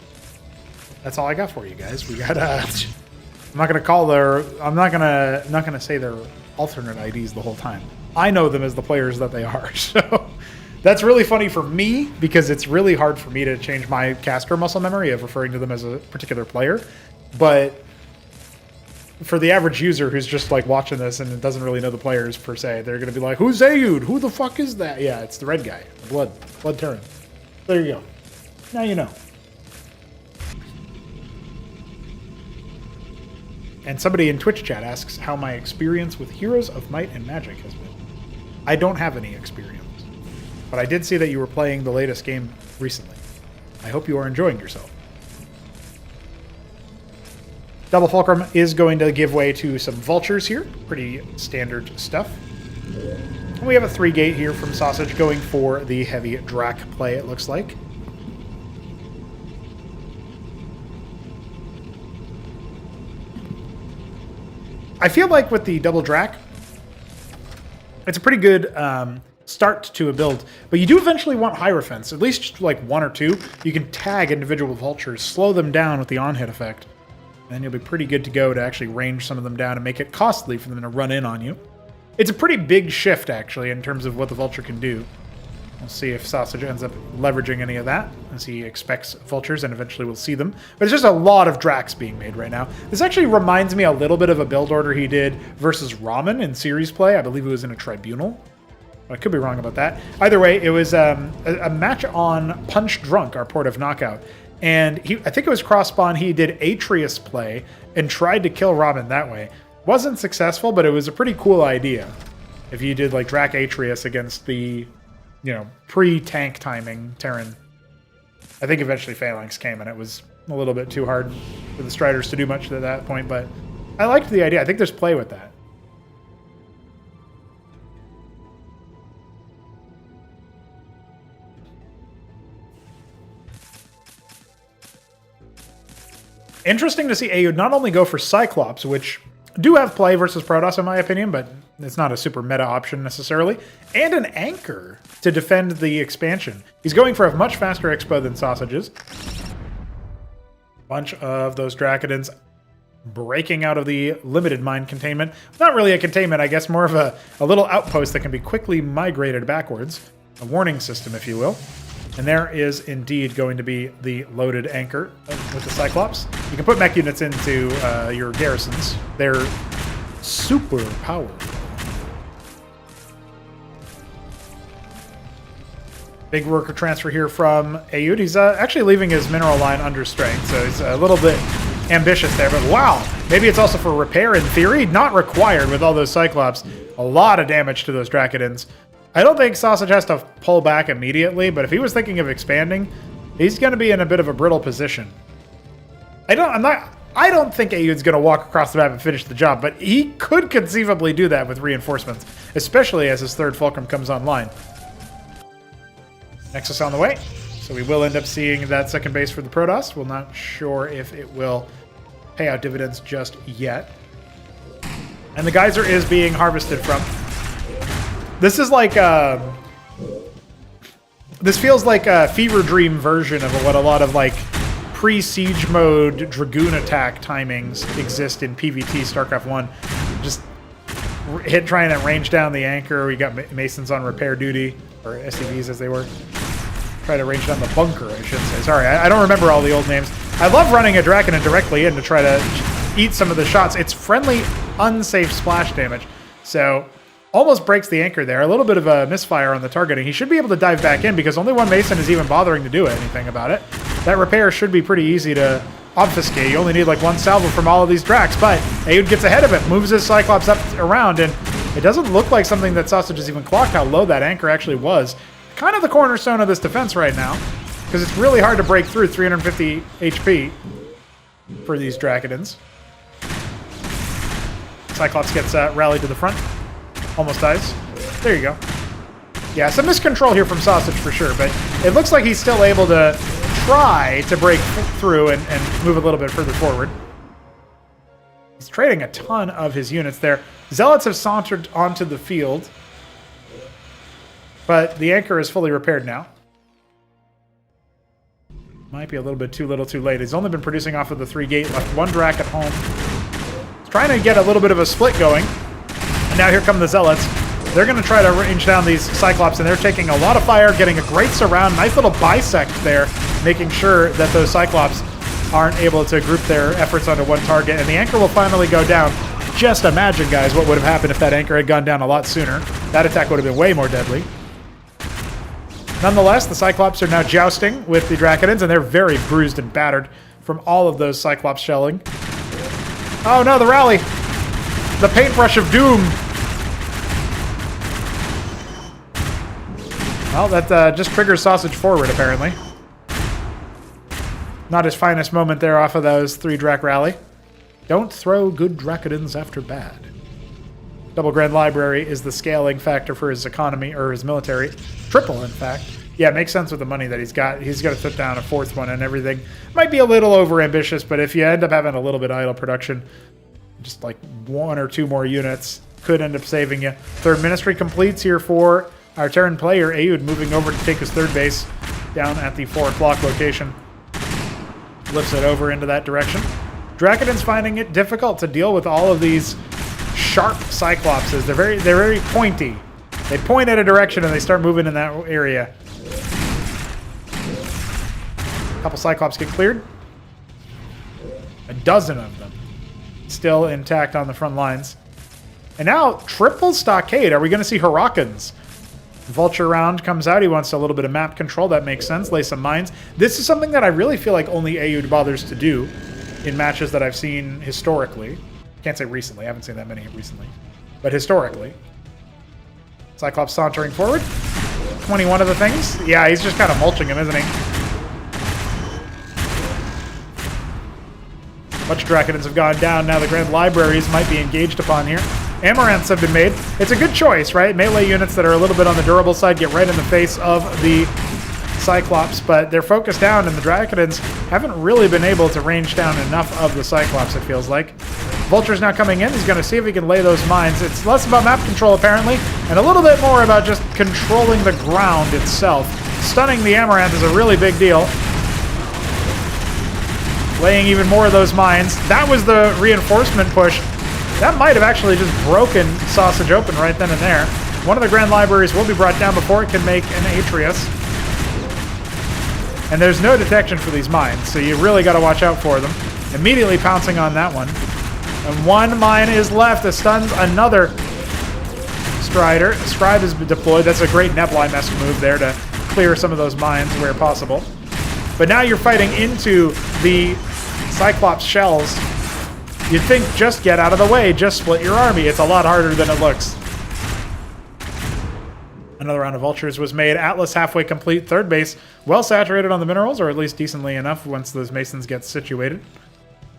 that's all I got for you guys. We got I'm not gonna call their I'm not gonna say their alternate IDs the whole time. I know them as the players that they are. So that's really funny for me because it's really hard for me to change my caster muscle memory of referring to them as a particular player. But for the average user who's just like watching this and doesn't really know the players per se, they're gonna be like, "Who's Ayud? Who the fuck is that?" Yeah, it's the red guy, the blood Terran. There you go. Now you know. And somebody in Twitch chat asks how my experience with Heroes of Might and Magic has been. I don't have any experience, but I did see that you were playing the latest game recently. I hope you are enjoying yourself. Double Fulcrum is going to give way to some Vultures here. Pretty standard stuff. And we have a 3-gate here from Sausage going for the heavy Drac play, it looks like. I feel like with the double Drac, it's a pretty good start to a build, but you do eventually want Hierophants, at least like 1 or 2. You can tag individual Vultures, slow them down with the on-hit effect, And you'll be pretty good to go to actually range some of them down and make it costly for them to run in on you. It's a pretty big shift, actually, in terms of what the Vulture can do. We'll see if Sausage ends up leveraging any of that, as he expects Vultures, and eventually we'll see them. But it's just a lot of Drax being made right now. This actually reminds me a little bit of a build order he did versus Ramen in series play. I believe it was in a Tribunal. I could be wrong about that. Either way, it was a match on Punch Drunk, our port of Knockout. And I think it was cross-spawn. He did Atreus play and tried to kill Ramen that way. Wasn't successful, but it was a pretty cool idea. If you did like Drac Atreus against the, pre-tank timing Terran. I think eventually Phalanx came and it was a little bit too hard for the Striders to do much at that point, but I liked the idea. I think there's play with that. Interesting to see Aoud not only go for Cyclops, which do have play versus Protoss in my opinion, but it's not a super meta option necessarily, and an Anchor to defend the expansion. He's going for a much faster expo than Sausages. Bunch of those Dracodons breaking out of the limited mine containment. Not really a containment, I guess, more of a little outpost that can be quickly migrated backwards. A warning system, if you will. And there is indeed going to be the loaded Anchor with the Cyclops. You can put mech units into your garrisons. They're super powerful. Big worker transfer here from Aoud. He's actually leaving his mineral line under strength, so he's a little bit ambitious there. But wow, maybe it's also for repair in theory. Not required with all those Cyclops. A lot of damage to those Dracodons. I don't think Sausage has to pull back immediately, but if he was thinking of expanding, he's going to be in a bit of a brittle position. I don't think Aoud's going to walk across the map and finish the job, but he could conceivably do that with reinforcements, especially as his third Fulcrum comes online. Nexus on the way, so we will end up seeing that second base for the Protoss. We're not sure if it will pay out dividends just yet. And the Geyser is being harvested from. This is like this feels like a fever dream version of what a lot of like pre-siege mode Dragoon attack timings exist in PvT StarCraft 1. Just trying to range down the Anchor. We got Masons on repair duty, or SCVs as they were. Try to range down the bunker, I should say. Sorry, I don't remember all the old names. I love running a Draconin directly in to try to eat some of the shots. It's friendly, unsafe splash damage. So almost breaks the Anchor there. A little bit of a misfire on the targeting. He should be able to dive back in because only one Mason is even bothering to do anything about it. That repair should be pretty easy to obfuscate. You only need like one salvo from all of these Dracs, but Aoud gets ahead of it, moves his Cyclops up around, and it doesn't look like something that Sausage has even clocked how low that Anchor actually was. Kind of the cornerstone of this defense right now, because it's really hard to break through 350 HP for these Dracodons. Cyclops gets rallied to the front. Almost dies. There you go. Yeah, some miscontrol here from Sausage for sure, but it looks like he's still able to try to break through and move a little bit further forward. He's trading a ton of his units there. Zealots have sauntered onto the field, but the Anchor is fully repaired now. Might be a little bit too little too late. He's only been producing off of the 3 gate, left one Drac at home. He's trying to get a little bit of a split going. And now here come the Zealots. They're going to try to range down these Cyclops, and they're taking a lot of fire, getting a great surround. Nice little bisect there, making sure that those Cyclops aren't able to group their efforts onto one target. And the Anchor will finally go down. Just imagine, guys, what would have happened if that Anchor had gone down a lot sooner. That attack would have been way more deadly. Nonetheless, the Cyclops are now jousting with the Dracodons, and they're very bruised and battered from all of those Cyclops shelling. Oh no, the rally! The paintbrush of doom! Well, that just triggers Sausage forward, apparently. Not his finest moment there off of those 3 Drac rally. Don't throw good Dracodons after bad. Double Grand Library is the scaling factor for his economy, or his military. Triple, in fact. Yeah, it makes sense with the money that he's got. He's got to put down a 4th one and everything. Might be a little over-ambitious, but if you end up having a little bit idle production, just like 1 or 2 more units could end up saving you. 3rd Ministry completes here for our Terran player, Aoud, moving over to take his 3rd base down at the 4 o'clock location. Lifts it over into that direction. Dracodon's finding it difficult to deal with all of these sharp Cyclopses. They're very pointy. They point at a direction and they start moving in that area. A couple Cyclops get cleared. A dozen of them still intact on the front lines. And now, triple stockade. Are we going to see Hurricanes? Vulture round comes out. He wants a little bit of map control. That makes sense. Lay some mines. This is something that I really feel like only Aoud bothers to do in matches that I've seen historically. Can't say recently. I haven't seen that many recently. But historically. Cyclops sauntering forward. 21 of the things. Yeah, he's just kind of mulching him, isn't he? Much Dracodons have gone down. Now the Grand Libraries might be engaged upon here. Amaranths have been made. It's a good choice, right? Melee units that are a little bit on the durable side get right in the face of the Cyclops, but they're focused down, and the Dracodons haven't really been able to range down enough of the Cyclops, it feels like. Vulture's now coming in. He's going to see if he can lay those mines. It's less about map control, apparently, and a little bit more about just controlling the ground itself. Stunning the Amaranth is a really big deal. Laying even more of those mines. That was the reinforcement push. That might have actually just broken Sausage open right then and there. One of the Grand Libraries will be brought down before it can make an Atreus. And there's no detection for these mines, so you really got to watch out for them. Immediately pouncing on that one. And one mine is left. It stuns another Strider. Scribe is deployed. That's a great Nebulai-esque move there to clear some of those mines where possible. But now you're fighting into the Cyclops shells. You'd think just get out of the way, just split your army. It's a lot harder than it looks. Another round of Vultures was made. Atlas halfway complete. Third base well saturated on the minerals, or at least decently enough once those Masons get situated.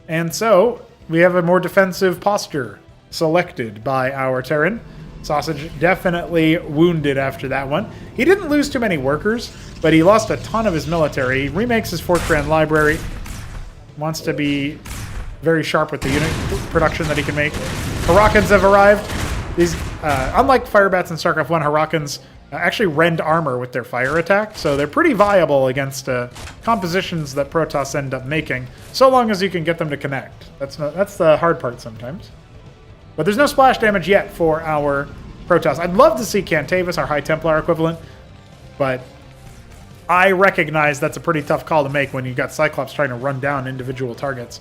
And so we have a more defensive posture selected by our Terran. Sausage definitely wounded after that one. He didn't lose too many workers, but he lost a ton of his military. He remakes his 4th Grand Library. Wants to be very sharp with the unit production that he can make. Hurricanes have arrived. These, unlike Firebats in Starcraft 1, Hurricanes actually rend armor with their fire attack, so they're pretty viable against compositions that Protoss end up making, so long as you can get them to connect. That's the hard part sometimes. But there's no splash damage yet for our Protoss. I'd love to see Cantavis, our High Templar equivalent, but I recognize that's a pretty tough call to make when you've got Cyclops trying to run down individual targets.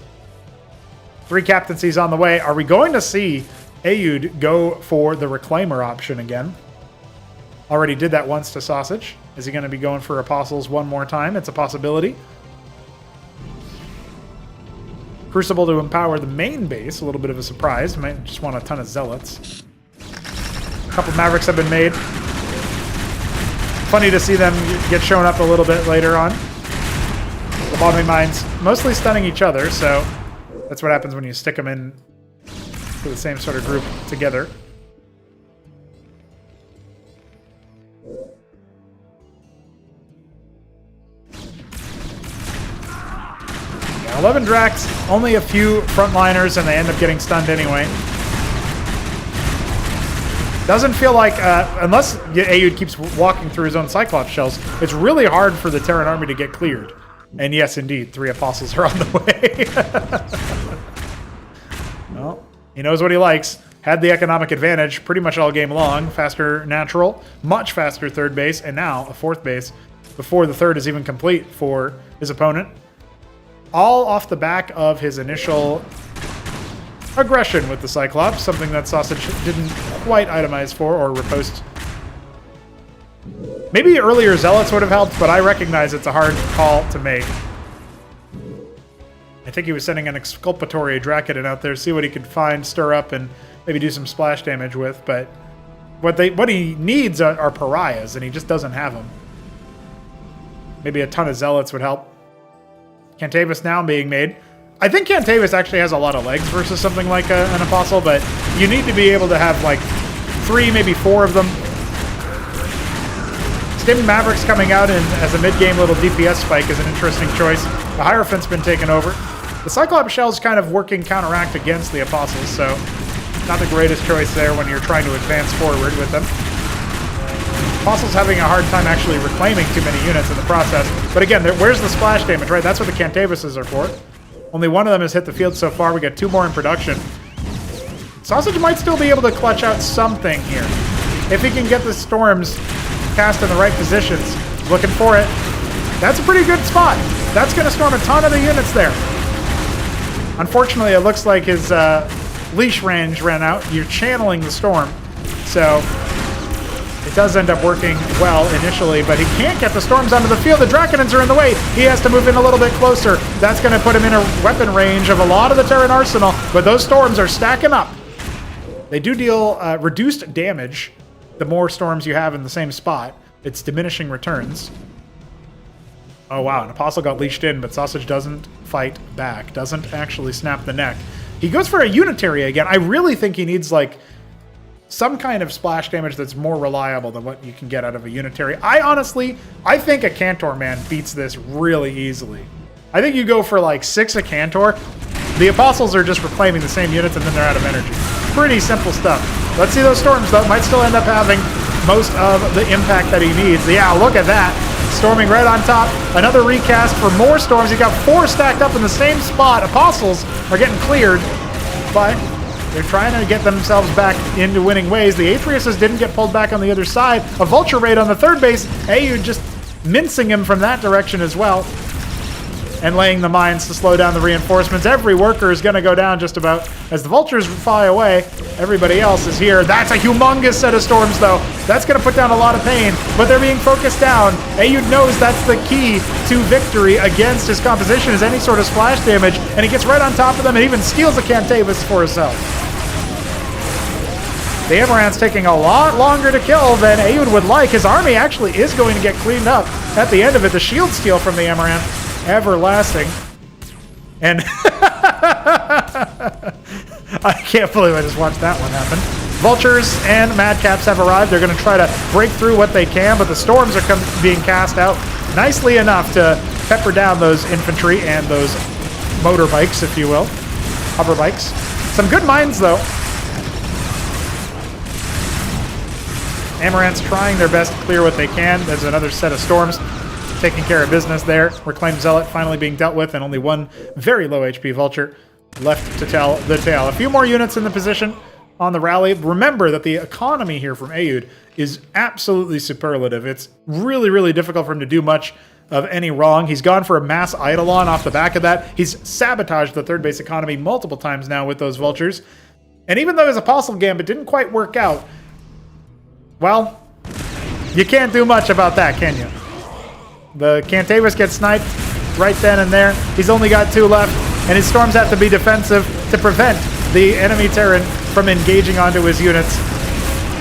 3 captaincies on the way. Are we going to see Aoud go for the Reclaimer option again? Already did that once to Sausage. Is he going to be going for Apostles one more time? It's a possibility. Crucible to empower the main base. A little bit of a surprise. Might just want a ton of Zealots. A couple Mavericks have been made. Funny to see them get shown up a little bit later on. The bombing mines mostly stunning each other, so that's what happens when you stick them in to the same sort of group together. Yeah, 11 Dracs, only a few frontliners, and they end up getting stunned anyway. Doesn't feel like, unless Aoud keeps walking through his own Cyclops shells, it's really hard for the Terran army to get cleared. And yes, indeed, 3 Apostles are on the way. Well, he knows what he likes. Had the economic advantage pretty much all game long. Faster natural, much faster 3rd base, and now a 4th base before the 3rd is even complete for his opponent. All off the back of his initial aggression with the Cyclops, something that Sausage didn't quite itemize for or repost. Maybe earlier Zealots would have helped, but I recognize it's a hard call to make. I think he was sending an exculpatory Dracodon out there, see what he could find, stir up, and maybe do some splash damage with, but what he needs are pariahs, and he just doesn't have them. Maybe a ton of Zealots would help. Cantavis now being made. I think Cantavis actually has a lot of legs versus something like an Apostle, but you need to be able to have like 3, maybe 4 of them. Stim Mavericks coming out as a mid-game little DPS spike is an interesting choice. The Hierophant's been taken over. The Cyclops Shell's kind of working counteract against the Apostles, so not the greatest choice there when you're trying to advance forward with them. Apostles having a hard time actually reclaiming too many units in the process. But again, where's the splash damage, right? That's what the Cantavises are for. Only one of them has hit the field so far. We got 2 more in production. Sausage might still be able to clutch out something here. If he can get the storms cast in the right positions. Looking for it. That's a pretty good spot. That's going to storm a ton of the units there. Unfortunately, it looks like his leash range ran out. You're channeling the storm. So it does end up working well initially, but he can't get the storms onto the field. The Draconins are in the way. He has to move in a little bit closer. That's going to put him in a weapon range of a lot of the Terran arsenal, but those storms are stacking up. They do deal reduced damage the more storms you have in the same spot. It's diminishing returns. Oh, wow. An Apostle got leashed in, but Sausage doesn't fight back. Doesn't actually snap the neck. He goes for a Unitary again. I really think he needs, like, some kind of splash damage that's more reliable than what you can get out of a Unitary. I think a Cantor man beats this really easily. I think you go for, like, 6 a Cantor. The Apostles are just reclaiming the same units, and then they're out of energy. Pretty simple stuff. Let's see those storms, though. Might still end up having most of the impact that he needs. Yeah, look at that. Storming right on top. Another recast for more storms. He got 4 stacked up in the same spot. Apostles are getting cleared, but they're trying to get themselves back into winning ways. The Atriuses didn't get pulled back on the other side. A Vulture raid on the 3rd base. Ayu just mincing him from that direction as well. And laying the mines to slow down the reinforcements. Every worker is going to go down just about as the Vultures fly away. Everybody else is here. That's a humongous set of storms, though. That's going to put down a lot of pain, but they're being focused down. Ayud knows that's the key to victory against his composition is any sort of splash damage, and he gets right on top of them and even steals a Cantavis for himself. The Amaranth's taking a lot longer to kill than Ayud would like. His army actually is going to get cleaned up at the end of it. The shield steal from the Amaranth. Everlasting. And I can't believe I just watched that one happen. Vultures and Madcaps have arrived. They're going to try to break through what they can, but the storms are being cast out nicely enough to pepper down those infantry and those motorbikes, if you will. Hover bikes. Some good mines, though. Amaranth's trying their best to clear what they can. There's another set of storms taking care of business there. Reclaimed Zealot finally being dealt with, and only one very low HP Vulture left to tell the tale. A few more units in the position on the rally. Remember that the economy here from Ayud is absolutely superlative. It's really, really difficult for him to do much of any wrong. He's gone for a mass Eidolon off the back of that. He's sabotaged the 3rd base economy multiple times now with those Vultures. And even though his Apostle Gambit didn't quite work out, well, you can't do much about that, can you? The Cantavis gets sniped right then and there. He's only got 2 left, and his storms have to be defensive to prevent the enemy Terran from engaging onto his units.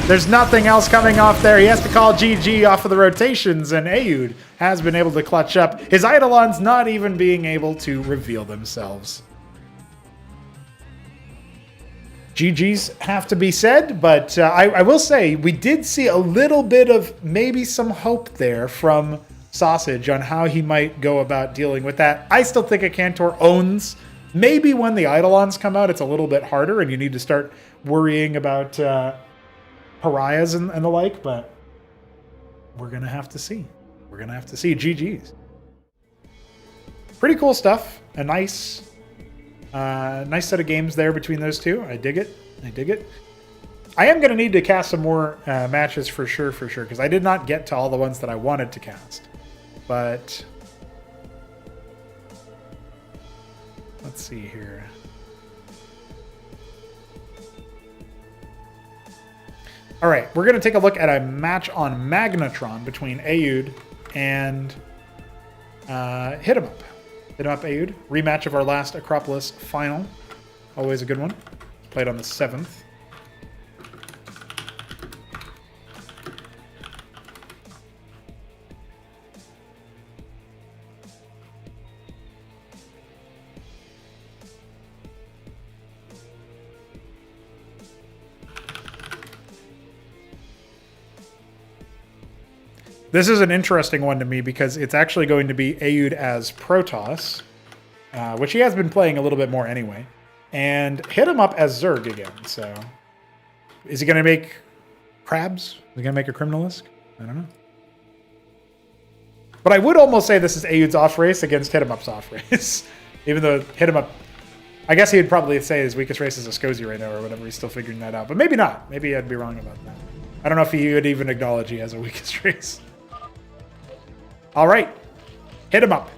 There's nothing else coming off there. He has to call GG off of the rotations, and Ayud has been able to clutch up. His Eidolons not even being able to reveal themselves. GGs have to be said, but I will say we did see a little bit of maybe some hope there from Sausage on how he might go about dealing with that. I still think a Cantor owns. Maybe when the Eidolons come out, it's a little bit harder and you need to start worrying about pariahs and the like, but we're going to have to see. We're going to have to see. GG's. Pretty cool stuff. A nice set of games there between those two. I dig it. I dig it. I am going to need to cast some more matches for sure, because I did not get to all the ones that I wanted to cast. But let's see here. All right, we're going to take a look at a match on Magnetron between Ayud and Hit 'em Up. Hit 'em Up Ayud. Rematch of our last Acropolis final. Always a good one. Played on the 7th. This is an interesting one to me because it's actually going to be Ayud as Protoss, which he has been playing a little bit more anyway, and Hit 'em Up as Zerg again. So, is he going to make crabs? Is he going to make a Criminalisk? I don't know. But I would almost say this is Ayud's off race against Hit 'em Up's off race. Even though hit him up, I guess he'd probably say his weakest race is a SCSI right now or whatever. He's still figuring that out. But maybe not. Maybe I'd be wrong about that. I don't know if he would even acknowledge he has a weakest race. All right. Hit him up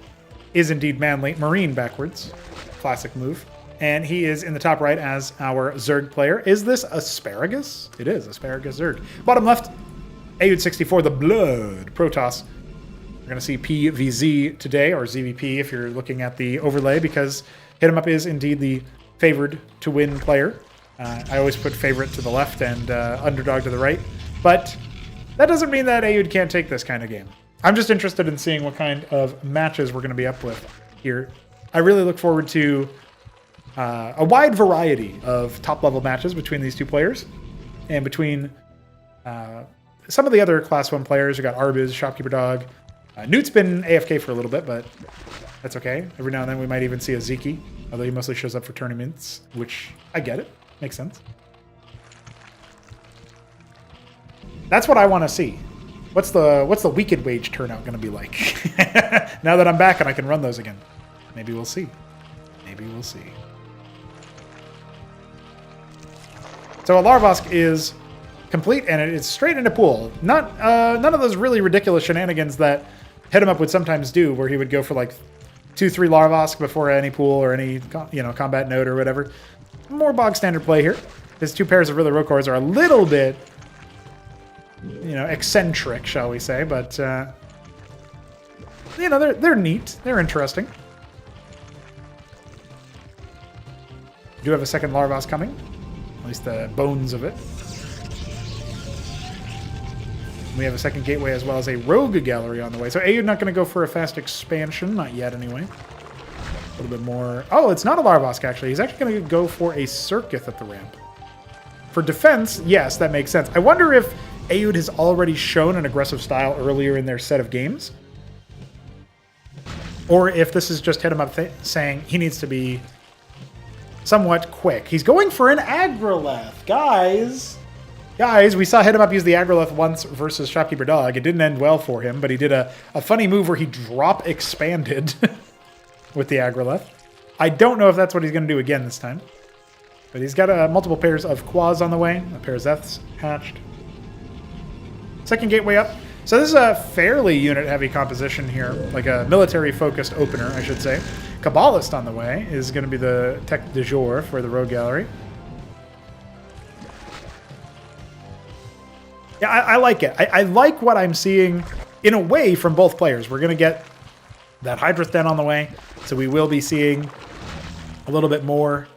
is indeed manly. Marine backwards. Classic move. And he is in the top right as our Zerg player. Is this Asparagus? It is Asparagus Zerg. Bottom left, Ayud64, the Blood Protoss. We're going to see PVZ today, or ZVP if you're looking at the overlay, because Hit 'em Up is indeed the favored to win player. I always put favorite to the left and underdog to the right. But that doesn't mean that Ayud can't take this kind of game. I'm just interested in seeing what kind of matches we're going to be up with here. I really look forward to a wide variety of top-level matches between these two players and between some of the other Class 1 players. We got Arbiz, Shopkeeper Dog. Newt's been AFK for a little bit, but that's okay. Every now and then we might even see a Zeke, although he mostly shows up for tournaments, which I get it. Makes sense. That's what I want to see. What's the Wicked Wage turnout going to be like? Now that I'm back and I can run those again. Maybe we'll see. Maybe we'll see. So a Larvosk is complete, and it is straight into pool. Not none of those really ridiculous shenanigans that Hit 'em Up would sometimes do, where he would go for like 2-3 Larvosk before any pool or any combat node or whatever. More bog standard play here. His two pairs of Rilla Rokors are a little bit, eccentric, shall we say, but they're neat. They're interesting. Do have a second Larvos coming. At least the bones of it. We have a second gateway as well as a rogue gallery on the way. So Ayud not going to go for a fast expansion. Not yet, anyway. A little bit more. Oh, it's not a Larvosk, actually. He's actually going to go for a Circuith at the ramp. For defense, yes, that makes sense. I wonder if Ayud has already shown an aggressive style earlier in their set of games. Or if this is just Hit 'em Up saying he needs to be somewhat quick. He's going for an Agrolith. Guys, we saw Hit 'em Up use the Agrolith once versus Shopkeeper Dog. It didn't end well for him, but he did a funny move where he drop expanded with the Agrolith. I don't know if that's what he's going to do again this time. But he's got multiple pairs of Quas on the way. A pair of Zeths hatched. Second gateway up. So this is a fairly unit-heavy composition here, like a military-focused opener, I should say. Kabbalist on the way is going to be the tech du jour for the Rogue Gallery. Yeah, I like it. I like what I'm seeing, in a way, from both players. We're going to get that Hydrath Den on the way, so we will be seeing a little bit more.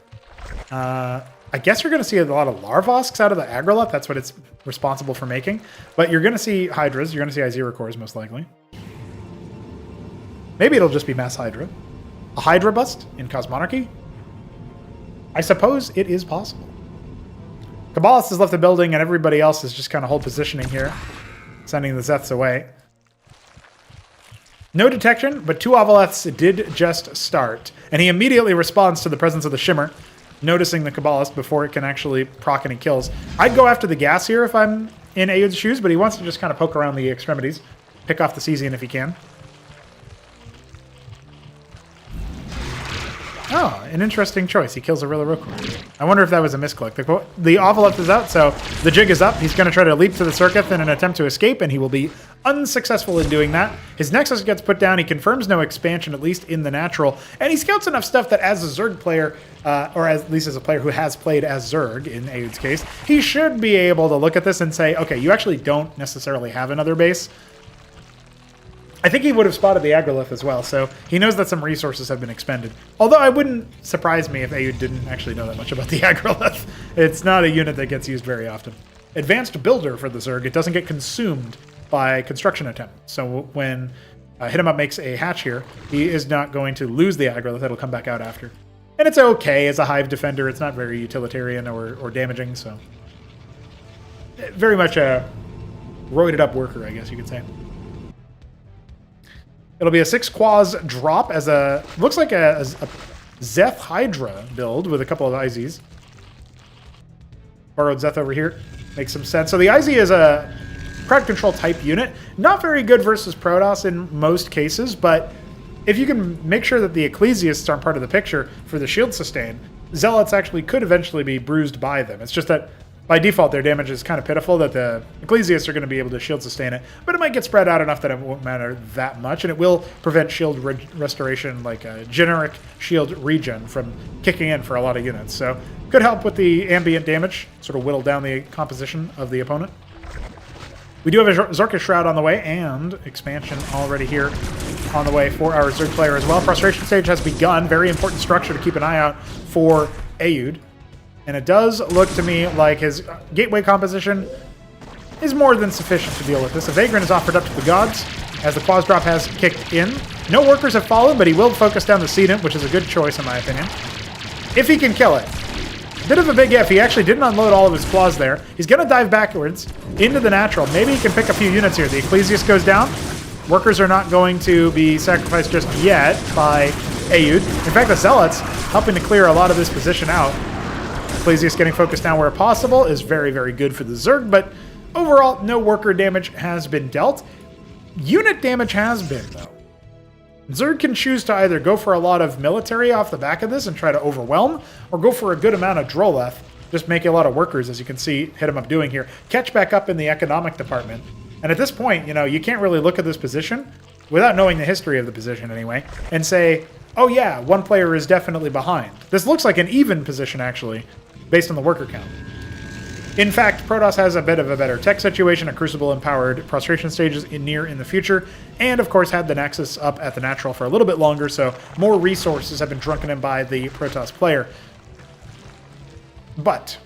I guess you're going to see a lot of Larvosks out of the Agrolith. That's what it's responsible for making. But you're going to see Hydras. You're going to see Izira cores, most likely. Maybe it'll just be Mass Hydra. A Hydra bust in Cosmonarchy? I suppose it is possible. Kabbalist has left the building, and everybody else is just kind of hold positioning here, sending the Zeths away. No detection, but two Ovaleths did just start. And he immediately responds to the presence of the Shimmer, noticing the Kabbalist before it can actually proc any kills. I'd go after the gas here if I'm in Ayud's shoes, but he wants to just kind of poke around the extremities, pick off the Cesian if he can. Oh, an interesting choice. He kills a Rilla Rokor. I wonder if that was a misclick. The Ovalith is out, so the jig is up. He's going to try to leap to the Circuith in an attempt to escape, and he will be unsuccessful in doing that. His Nexus gets put down. He confirms no expansion, at least in the natural. And he scouts enough stuff that as a Zerg player, or at least as a player who has played as Zerg, in Ayud's case, he should be able to look at this and say, okay, you actually don't necessarily have another base. I think he would have spotted the Agrolith as well, so he knows that some resources have been expended. Although it wouldn't surprise me if Ayud didn't actually know that much about the Agrolith. It's not a unit that gets used very often. Advanced Builder for the Zerg, it doesn't get consumed by construction attempt. So when Hit 'em Up makes a hatch here, he is not going to lose the Agrolith. It'll come back out after. And it's okay as a Hive Defender. It's not very utilitarian or damaging, so very much a roided up worker, I guess you could say. It'll be a 6 Quas drop as a, looks like a Zeth Hydra build with a couple of IZs. Borrowed Zeth over here. Makes some sense. So the IZ is a crowd control type unit. Not very good versus Protoss in most cases, but if you can make sure that the Ecclesiasts aren't part of the picture for the shield sustain, Zealots actually could eventually be bruised by them. It's just that by default, their damage is kind of pitiful, that the Ecclesiasts are going to be able to shield sustain it, but it might get spread out enough that it won't matter that much, and it will prevent shield restoration, like a generic shield regen, from kicking in for a lot of units. So could help with the ambient damage, sort of whittle down the composition of the opponent. We do have a Zorka Shroud on the way, and expansion already here on the way for our Zerg player as well. Prostration Stage has begun. Very important structure to keep an eye out for Aoud. And it does look to me like his gateway composition is more than sufficient to deal with this. A Vagrant is offered up to the gods, as the Quas drop has kicked in. No workers have fallen, but he will focus down the Sedent, which is a good choice in my opinion. If he can kill it. Bit of a big if. He actually didn't unload all of his claws there. He's going to dive backwards into the natural. Maybe he can pick a few units here. The Ecclesiast goes down. Workers are not going to be sacrificed just yet by Aoud. In fact, the Zealots helping to clear a lot of this position out. Ecclesiast getting focused down where possible is very, very good for the Zerg, but overall, no worker damage has been dealt. Unit damage has been, though. Zerg can choose to either go for a lot of military off the back of this and try to overwhelm, or go for a good amount of Droleth, just make a lot of workers, as you can see hit him up doing here. Catch back up in the economic department. And at this point, you know, you can't really look at this position, without knowing the history of the position anyway, and say, oh yeah, one player is definitely behind. This looks like an even position, actually, based on the worker count. In fact, Protoss has a bit of a better tech situation, a Crucible-empowered Prostration Stages in the future, and of course had the Nexus up at the natural for a little bit longer, so more resources have been drunken in by the Protoss player. But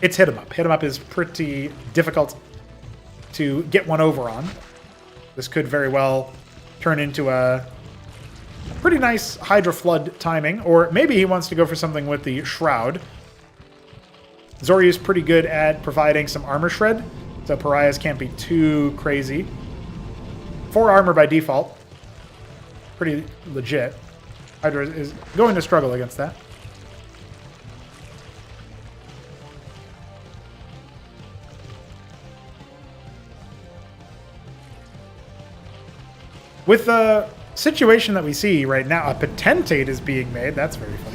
it's hit 'em up. Hit 'em up is pretty difficult to get one over on. This could very well turn into a pretty nice Hydra Flood timing, or maybe he wants to go for something with the Shroud. Zoryu's pretty good at providing some armor shred, so pariahs can't be too crazy. 4 armor by default. Pretty legit. Hydra is going to struggle against that. With the situation that we see right now, a Potentate is being made. That's very funny.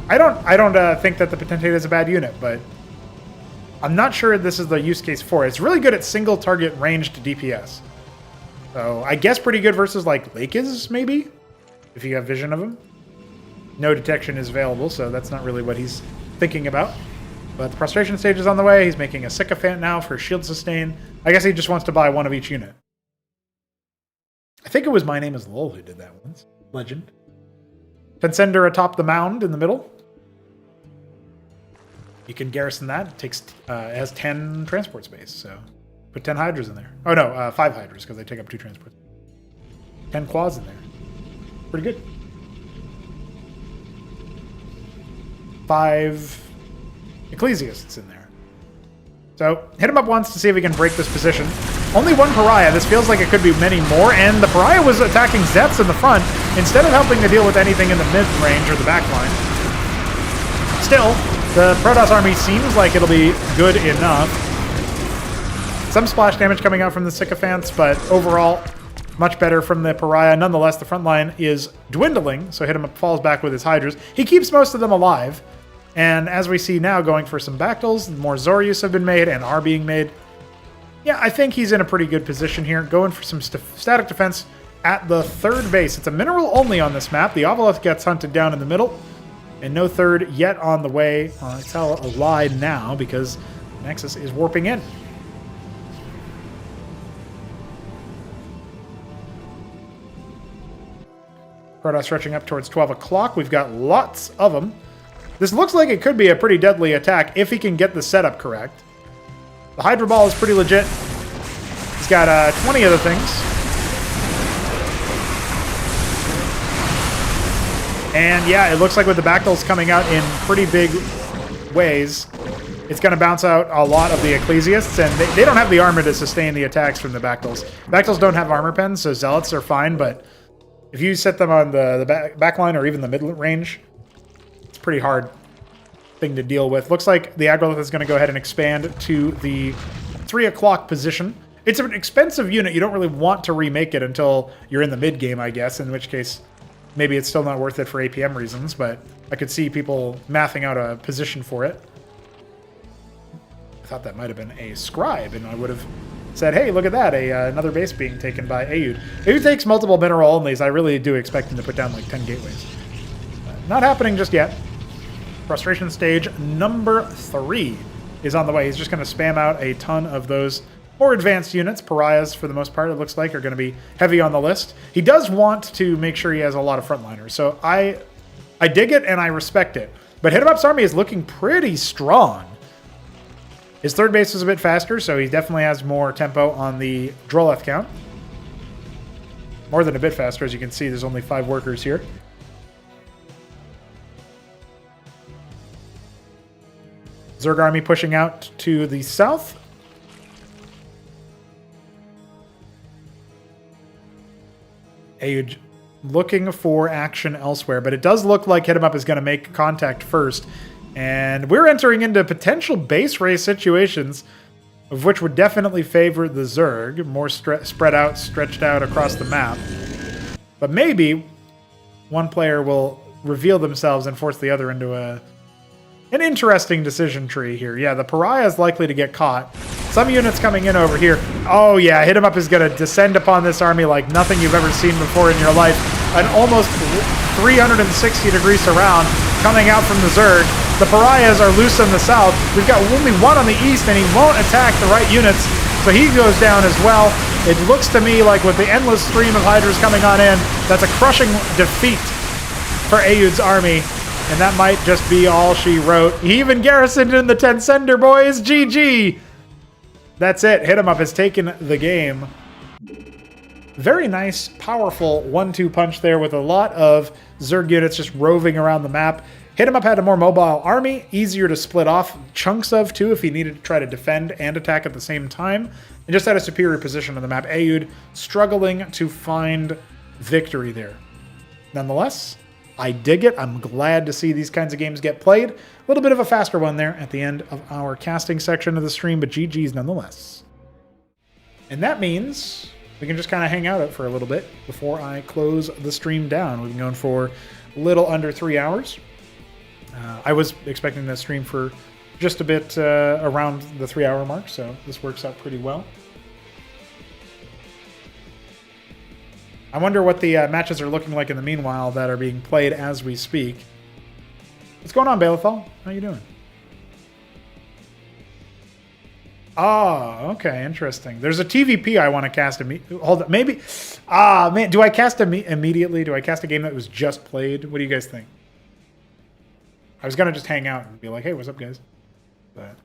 I don't think that the Potentate is a bad unit, but I'm not sure this is the use case for it. It's really good at single target ranged DPS. So I guess pretty good versus like Lakes, maybe, if you have vision of him. No detection is available, so that's not really what he's thinking about. But the Prostration Stage is on the way. He's making a Sycophant now for shield sustain. I guess he just wants to buy one of each unit. I think it was My Name is Lol who did that once. Legend. Pensender atop the mound in the middle. You can garrison that. It takes it has 10 transport space, so put 10 Hydras in there. Oh no, 5 Hydras because they take up 2 transports. 10 Quads in there. Pretty good. 5 Ecclesiasts in there. So hit him up once to see if we can break this position. Only 1 Pariah. This feels like it could be many more, and the Pariah was attacking Zets in the front instead of helping to deal with anything in the mid-range or the back line. Still, the Protoss army seems like it'll be good enough. Some splash damage coming out from the Sycophants, but overall, much better from the Pariah. Nonetheless, the front line is dwindling, so hit him up falls back with his Hydras. He keeps most of them alive, and as we see now, going for some Bactyls, more Zoryus have been made and are being made. Yeah, I think he's in a pretty good position here. Going for some static defense at the 3rd base. It's a mineral only on this map. The Obelisk gets hunted down in the middle. And no 3rd yet on the way. It's a lie now because Nexus is warping in. Protoss stretching up towards 12 o'clock. We've got lots of them. This looks like it could be a pretty deadly attack if he can get the setup correct. The Hydra Ball is pretty legit. He's got 20 of the things. And yeah, it looks like with the Bactyls coming out in pretty big ways, it's going to bounce out a lot of the Ecclesiasts, and they don't have the armor to sustain the attacks from the Bactyls. Bactyls don't have armor pens, so Zealots are fine, but if you set them on the back line or even the mid-range, it's a pretty hard thing to deal with. Looks like the Agrolith is going to go ahead and expand to the 3 o'clock position, It's an expensive unit. You don't really want to remake it until you're in the mid-game, I guess, in which case maybe it's still not worth it for APM reasons, but I could see people mathing out a position for it. I thought that might have been a scribe, and I would have said, hey, look at that, another base being taken by Ayud. Ayud takes multiple mineral onlys. I really do expect him to put down like 10 gateways. Not happening just yet. Frustration stage number 3 is on the way. He's just going to spam out a ton of those more advanced units. Pariahs, for the most part, it looks like, are going to be heavy on the list. He does want to make sure he has a lot of frontliners, so I dig it and I respect it. But Hit 'em Up's army is looking pretty strong. His third base is a bit faster, so he definitely has more tempo on the Droleth count. More than a bit faster, as you can see, there's only 5 workers here. Zerg army pushing out to the south. Ayud looking for action elsewhere, but it does look like Hit 'em Up is going to make contact first. And we're entering into potential base race situations, of which would definitely favor the Zerg, more spread out, stretched out across the map. But maybe one player will reveal themselves and force the other into an interesting decision tree here. Yeah, the Pariah is likely to get caught. Some units coming in over here. Oh yeah, Hit 'em Up is going to descend upon this army like nothing you've ever seen before in your life. An almost 360-degree surround coming out from the Zerg. The Pariahs are loose on the south. We've got only one on the east, and he won't attack the right units, so he goes down as well. It looks to me like with the endless stream of Hydras coming on in, that's a crushing defeat for Ayud's army, and that might just be all she wrote. He even garrisoned in the 10 Sender, boys. GG! That's it. Hit 'em Up has taken the game. Very nice, powerful 1-2 punch there with a lot of Zerg units just roving around the map. Hit 'em Up had a more mobile army, easier to split off chunks of too if he needed to try to defend and attack at the same time, and just had a superior position on the map. Ayud struggling to find victory there. Nonetheless, I dig it. I'm glad to see these kinds of games get played. A little bit of a faster one there at the end of our casting section of the stream, but GG's nonetheless. And that means we can just kind of hang out for a little bit before I close the stream down. We've been going for a little under 3 hours. I was expecting that stream for just a bit around the 3-hour mark, so this works out pretty well. I wonder what the matches are looking like in the meanwhile that are being played as we speak. What's going on, Balethal? How you doing? Oh, okay, interesting. There's a TVP I want to cast hold on, maybe. Man, do I cast immediately? Do I cast a game that was just played? What do you guys think? I was gonna just hang out and be like, "Hey, what's up, guys?" But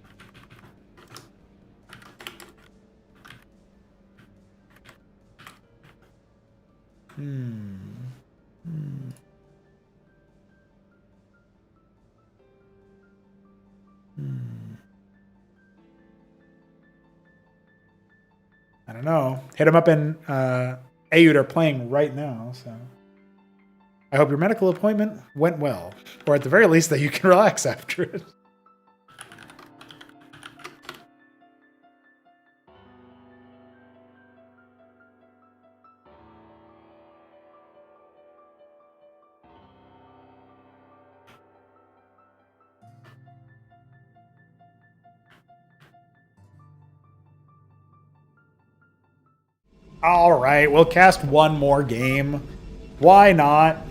I don't know. Hit 'em Up and Ayud are playing right now, so I hope your medical appointment went well, or at the very least that you can relax after it. All right, we'll cast one more game. Why not?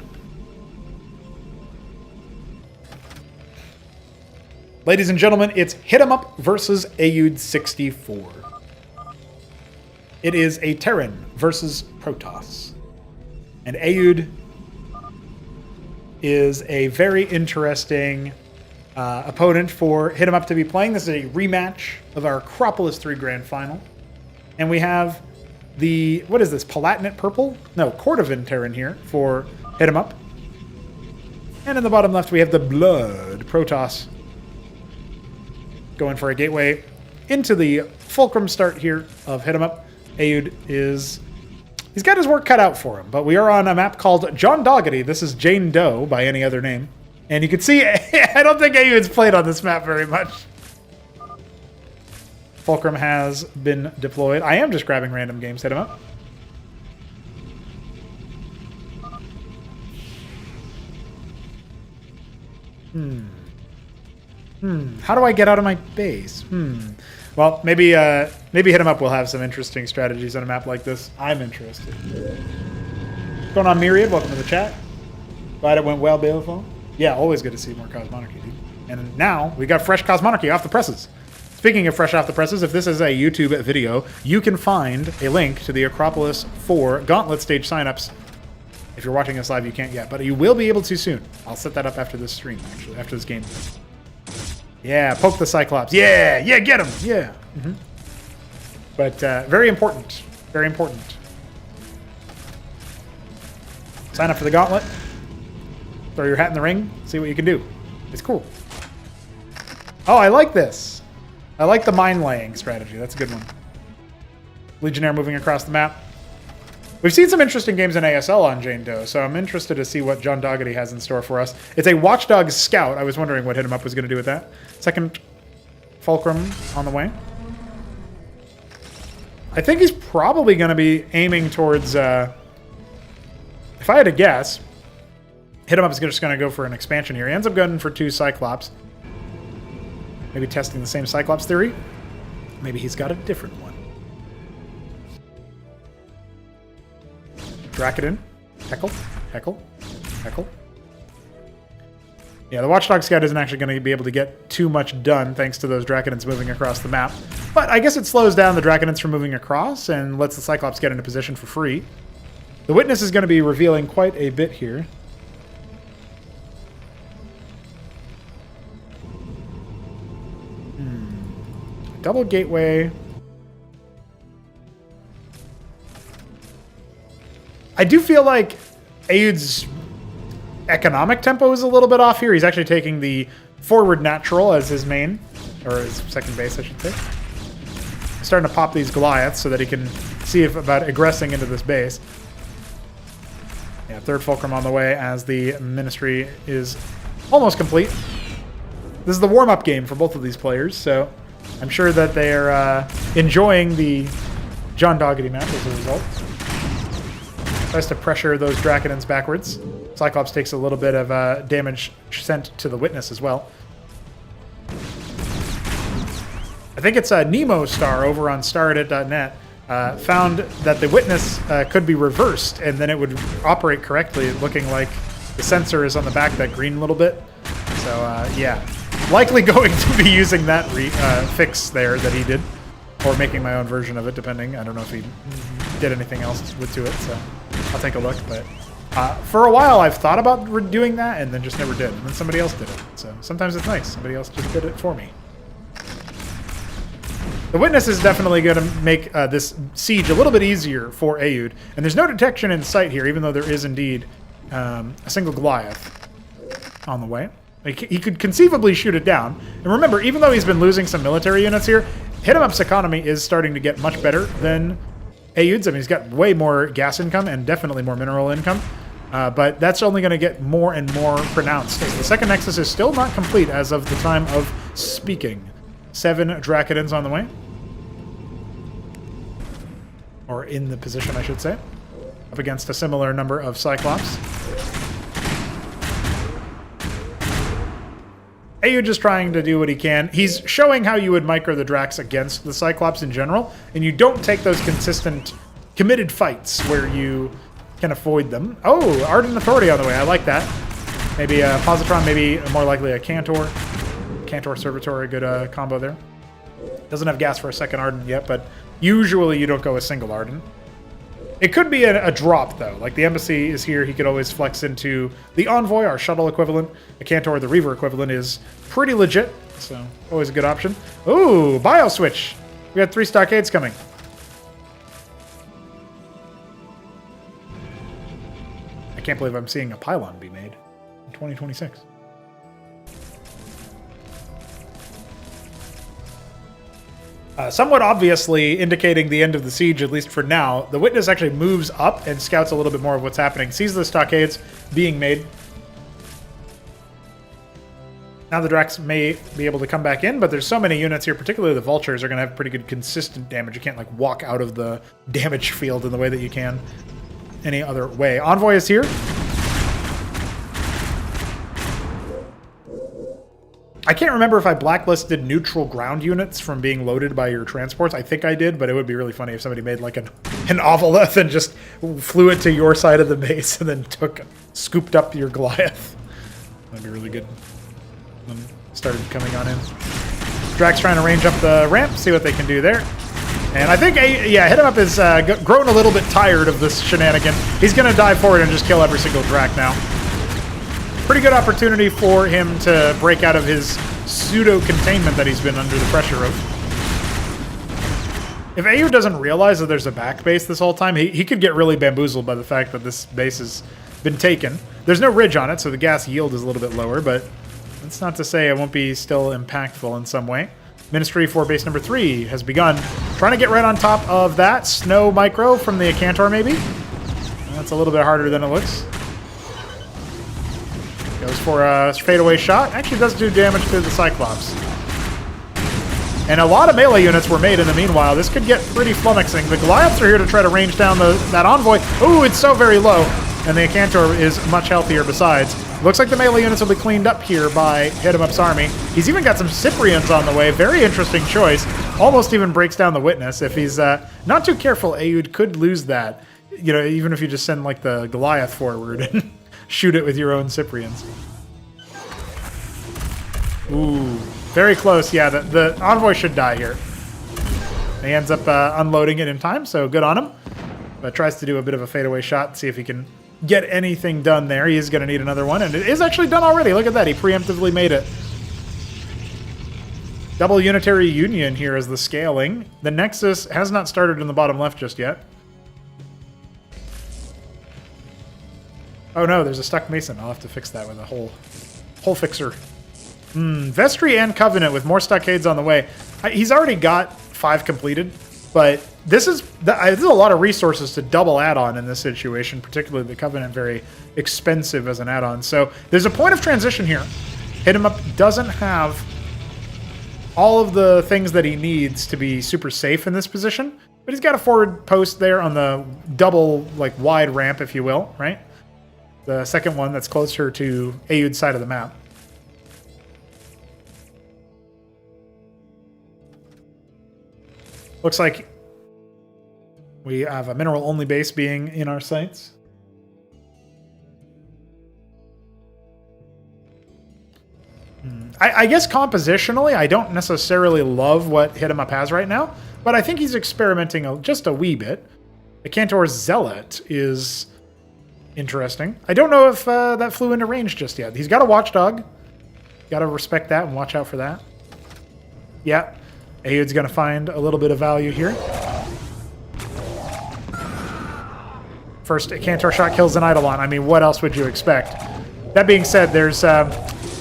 Ladies and gentlemen, it's Hit 'em Up versus Ayud 64. It is a Terran versus Protoss. And Ayud is a very interesting opponent for Hit 'em Up to be playing. This is a rematch of our Acropolis 3 Grand Final. And we have the, what is this, Palatinate Purple? No, Cordovan Terran here for Hit 'em Up. And in the bottom left, we have the Blood Protoss. Going for a gateway into the fulcrum start here of Hit 'em Up. Ayud is... he's got his work cut out for him, but we are on a map called John Doggety. This is Jane Doe by any other name. And you can see, I don't think Ayud's played on this map very much. Fulcrum has been deployed. I am just grabbing random games. Hit him up. How do I get out of my base? Well, maybe Hit 'em Up will have some interesting strategies on a map like this. I'm interested. What's going on, Myriad? Welcome to the chat. Glad it went well, Baleful. Yeah, always good to see more Cosmonarchy, dude. And now we got fresh Cosmonarchy off the presses. Speaking of fresh off the presses, if this is a YouTube video, you can find a link to the Acropolis 4 Gauntlet stage signups. If you're watching this live, you can't yet, but you will be able to soon. I'll set that up after this stream, actually, after this game. Yeah, poke the Cyclops. Yeah, get him. Yeah. But very important. Very important. Sign up for the Gauntlet. Throw your hat in the ring. See what you can do. It's cool. Oh, I like this. I like the mine laying strategy. That's a good one. Legionnaire moving across the map. We've seen some interesting games in ASL on Jane Doe, so I'm interested to see what John Dougherty has in store for us. It's a Watchdog Scout. I was wondering what Hit 'em Up was going to do with that. Second Fulcrum on the way. I think he's probably going to be aiming towards... if I had to guess, Hit 'em Up is just going to go for an expansion here. He ends up going for 2 Cyclops. Maybe testing the same Cyclops theory. Maybe he's got a different one. Dracodon. Heckle. Yeah, the Watchdog Scout isn't actually going to be able to get too much done thanks to those Dracodons moving across the map. But I guess it slows down the Dracodons from moving across and lets the Cyclops get into position for free. The Witness is going to be revealing quite a bit here. Double Gateway. I do feel like Aeud's economic tempo is a little bit off here. He's actually taking the forward natural as his main, or his second base, I should say. He's starting to pop these Goliaths so that he can see about aggressing into this base. Yeah, third Fulcrum on the way as the Ministry is almost complete. This is the warm-up game for both of these players, so I'm sure that they're enjoying the John Dougherty map as a result. Tries to pressure those Dracodons backwards. Cyclops takes a little bit of damage sent to the Witness as well. I think it's Nemo Star over on staredit.net found that the Witness could be reversed and then it would operate correctly, looking like the sensor is on the back of that green little bit. So yeah, likely going to be using that fix there that he did, or making my own version of it, depending. I don't know if he did anything else to it, so I'll take a look. But for a while, I've thought about doing that and then just never did. And then somebody else did it. So sometimes it's nice. Somebody else just did it for me. The Witness is definitely going to make this siege a little bit easier for Aeud. And there's no detection in sight here, even though there is indeed a single Goliath on the way. He could conceivably shoot it down. And remember, even though he's been losing some military units here, Hit 'em Up's economy is starting to get much better than Aeud's. I mean, he's got way more gas income and definitely more mineral income. But that's only going to get more and more pronounced. The second Nexus is still not complete as of the time of speaking. 7 Dracodons on the way. Or in the position, I should say. Up against a similar number of Cyclops. Aeud just trying to do what he can. He's showing how you would micro the Drax against the Cyclops in general, and you don't take those consistent, committed fights where you can avoid them. Oh, Ardent Authority on the way. I like that. Maybe a Positron, maybe more likely a Cantor. Cantor Servitor, a good combo there. Doesn't have gas for a second Ardent yet, but usually you don't go a single Ardent. It could be a drop, though. Like, the Embassy is here. He could always flex into the Envoy, our shuttle equivalent. The Cantor, the Reaver equivalent, is pretty legit, so always a good option. Ooh, Bio Switch. We got 3 Stockades coming. I can't believe I'm seeing a pylon be made in 2026. Somewhat obviously indicating the end of the siege, at least for now, the Witness actually moves up and scouts a little bit more of what's happening. Sees the stockades being made. Now the Drax may be able to come back in, but there's so many units here, particularly the Vultures, are going to have pretty good consistent damage. You can't, like, walk out of the damage field in the way that you can any other way. Envoy is here. I can't remember if I blacklisted neutral ground units from being loaded by your transports. I think I did, but it would be really funny if somebody made, like, an Ovolith and just flew it to your side of the base and then scooped up your Goliath. That'd be really good. Started coming on in. Drax trying to range up the ramp, see what they can do there. And I think, yeah, Hit 'em Up is grown a little bit tired of this shenanigan. He's going to dive forward and just kill every single Drac now. Pretty good opportunity for him to break out of his pseudo-containment that he's been under the pressure of. If AU doesn't realize that there's a back base this whole time, he could get really bamboozled by the fact that this base has been taken. There's no ridge on it, so the gas yield is a little bit lower, but that's not to say it won't be still impactful in some way. Ministry for base number 3 has begun. Trying to get right on top of that. Snow micro from the Acantor, maybe? That's a little bit harder than it looks. Goes for a fadeaway shot. Actually does do damage to the Cyclops. And a lot of melee units were made in the meanwhile. This could get pretty flummoxing. The Goliaths are here to try to range down that Envoy. Ooh, it's so very low. And the Acantor is much healthier besides. Looks like the melee units will be cleaned up here by Hit 'em Up's army. He's even got some Cyprians on the way. Very interesting choice. Almost even breaks down the Witness. If he's not too careful, Aoud could lose that. You know, even if you just send like the Goliath forward and shoot it with your own Cyprians. Ooh, very close. Yeah, the Envoy should die here. He ends up unloading it in time, so good on him. But tries to do a bit of a fadeaway shot, see if he can get anything done there. He is going to need another one, and it is actually done already. Look at that. He preemptively made it. Double unitary union here is the scaling. The Nexus has not started in the bottom left just yet. Oh no, there's a stuck Mason. I'll have to fix that with a hole fixer. Vestry and Covenant with more stockades on the way. He's already got 5 completed, but this is a lot of resources to double add-on in this situation, particularly the Covenant, very expensive as an add-on. So there's a point of transition here. Hit 'em Up doesn't have all of the things that he needs to be super safe in this position, but he's got a forward post there on the double, like, wide ramp, if you will, right? The second one that's closer to Aoud's side of the map. Looks like we have a mineral-only base being in our sights. I guess compositionally, I don't necessarily love what Hit 'em Up has right now, but I think he's experimenting just a wee bit. The Cantor's Zealot is interesting. I don't know if that flew into range just yet. He's got a Watchdog. Got to respect that and watch out for that. Yeah. Aoud's going to find a little bit of value here. First, a Cantor shot kills an Eidolon. I mean, what else would you expect? That being said, there's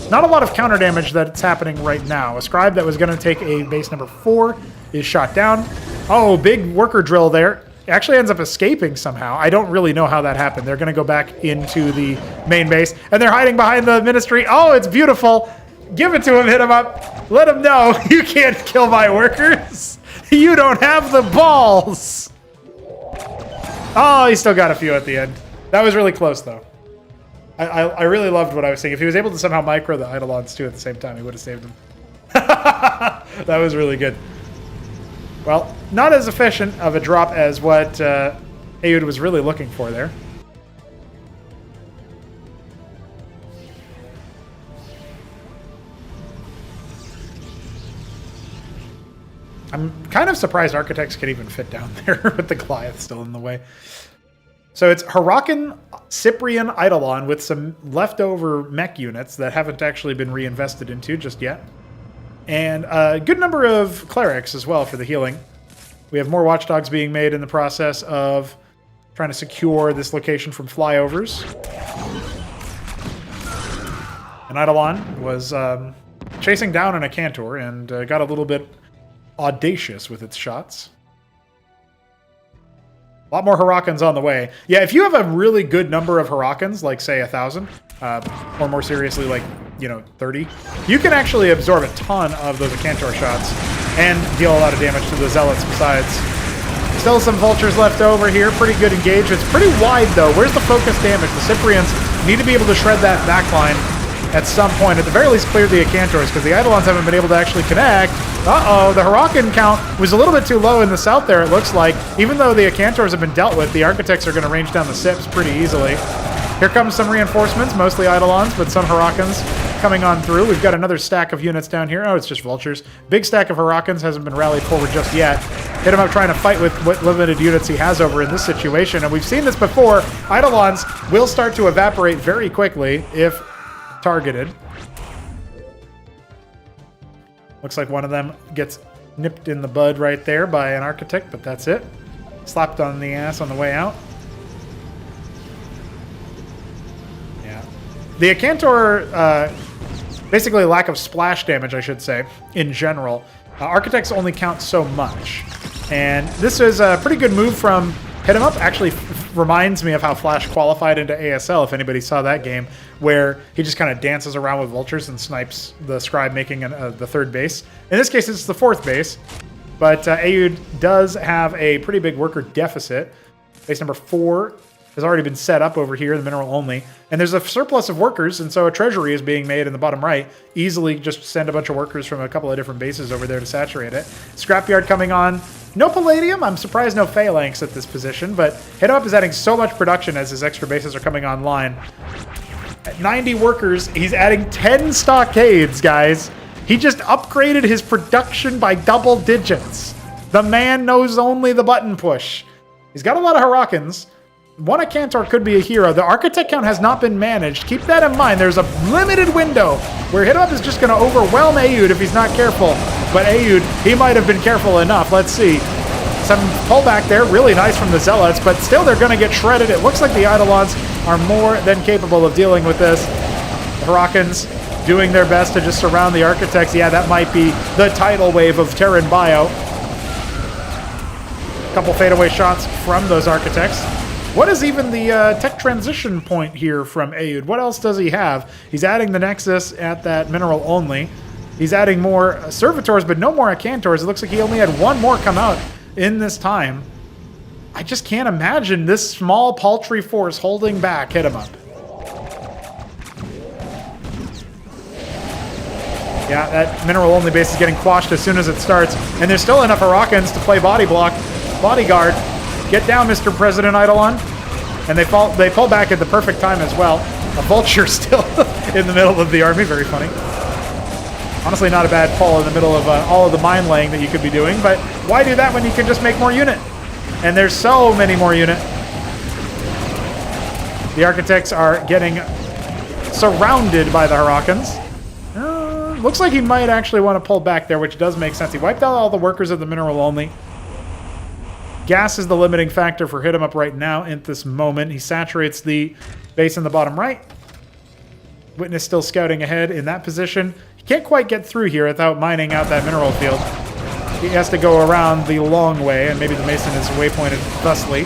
not a lot of counter damage that's happening right now. A Scribe that was going to take a base number 4 is shot down. Oh, big worker drill there. It actually ends up escaping somehow. I don't really know how that happened. They're going to go back into the main base, and they're hiding behind the Ministry. Oh, it's beautiful. Give it to him, Hit 'em Up. Let him know you can't kill my workers. You don't have the balls. Oh, he still got a few at the end. That was really close, though. I really loved what I was saying. If he was able to somehow micro the Eidolons, too, at the same time, he would have saved them. That was really good. Well, not as efficient of a drop as what Aoud was really looking for there. I'm kind of surprised Architects can even fit down there with the Goliath still in the way. So it's Hurakan, Cyprian, Eidolon with some leftover mech units that haven't actually been reinvested into just yet. And a good number of Clerics as well for the healing. We have more Watchdogs being made in the process of trying to secure this location from flyovers. And Eidolon was chasing down an Acantor and got a little bit audacious with its shots. A lot more Hurakans on the way. Yeah, if you have a really good number of Hurakans, like, say, 1,000, or more seriously, like 30, you can actually absorb a ton of those Acantor shots and deal a lot of damage to the Zealots besides. Still some Vultures left over here. Pretty good engagements. Pretty wide, though. Where's the focus damage? The Cyprians need to be able to shred that backline at some point. At the very least, clear the Acantors, because the Eidolons haven't been able to actually connect. Uh-oh, the Huracan count was a little bit too low in the south there, it looks like. Even though the Acantors have been dealt with, the Architects are going to range down the Sips pretty easily. Here comes some reinforcements, mostly Eidolons, but some Huracans coming on through. We've got another stack of units down here. Oh, it's just Vultures. Big stack of Huracans, hasn't been rallied forward just yet. Hit him up trying to fight with what limited units he has over in this situation. And we've seen this before. Eidolons will start to evaporate very quickly if targeted. Looks like one of them gets nipped in the bud right there by an Architect, but that's it. Slapped on the ass on the way out. Yeah. The Acantor, basically lack of splash damage, I should say, in general. Architects only count so much. And this is a pretty good move from Hit 'em Up. Actually reminds me of how Flash qualified into ASL, if anybody saw that game, where he just kind of dances around with Vultures and snipes the Scribe making the third base. In this case, it's the fourth base. But Aoud does have a pretty big worker deficit. Base number 4 has already been set up over here in the mineral only. And there's a surplus of workers, and so a treasury is being made in the bottom right. Easily just send a bunch of workers from a couple of different bases over there to saturate it. Scrapyard coming on. No Palladium. I'm surprised no Phalanx at this position, but Hit 'em Up is adding so much production as his extra bases are coming online. At 90 workers, he's adding 10 stockades, guys. He just upgraded his production by double digits. The man knows only the button push. He's got a lot of Huracans. One Acantor could be a hero. The Architect count has not been managed. Keep that in mind. There's a limited window where Hit 'em Up is just going to overwhelm Aoud if he's not careful. But Aoud, he might have been careful enough. Let's see. Some pullback there. Really nice from the Zealots, but still they're going to get shredded. It looks like the Eidolons are more than capable of dealing with this. The Huracans doing their best to just surround the Architects. Yeah, that might be the tidal wave of Terran Bio. Couple fadeaway shots from those Architects. What is even the tech transition point here from Aoud? What else does he have? He's adding the Nexus at that mineral only. He's adding more Servitors, but no more Acantors. It looks like he only had one more come out in this time. I just can't imagine this small, paltry force holding back Hit 'em Up. Yeah, that mineral only base is getting quashed as soon as it starts. And there's still enough Huracans to play body block. Bodyguard. Get down, Mr. President Eidolon. And they pull back at the perfect time as well. A Vulture still in the middle of the army. Very funny. Honestly, not a bad pull in the middle of all of the mine laying that you could be doing. But why do that when you can just make more unit? And there's so many more unit. The Architects are getting surrounded by the Huracans. Looks like he might actually want to pull back there, which does make sense. He wiped out all the workers of the mineral only. Gas is the limiting factor for Hit 'em Up right now at this moment. He saturates the base in the bottom right. Witness still scouting ahead in that position. He can't quite get through here without mining out that mineral field. He has to go around the long way, and maybe the Mason is waypointed thusly.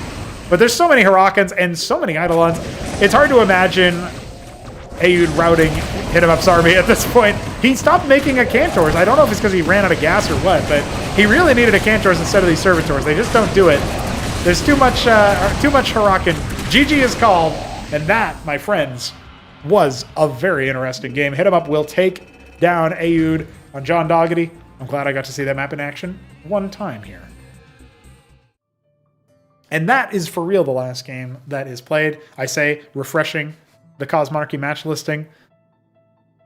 But there's so many Huracans and so many Eidolons. It's hard to imagine Aoud routing Hit 'em Up's army at this point. He stopped making Acantors. I don't know if it's because he ran out of gas or what, but he really needed Acantors instead of these Servitors. They just don't do it. There's too much Huracan. GG is called, and that, my friends, was a very interesting game. Hit 'em Up will take down Aoud on John Doggety. I'm glad I got to see that map in action one time here. And that is for real the last game that is played. I say, refreshing the Cosmonarchy match listing.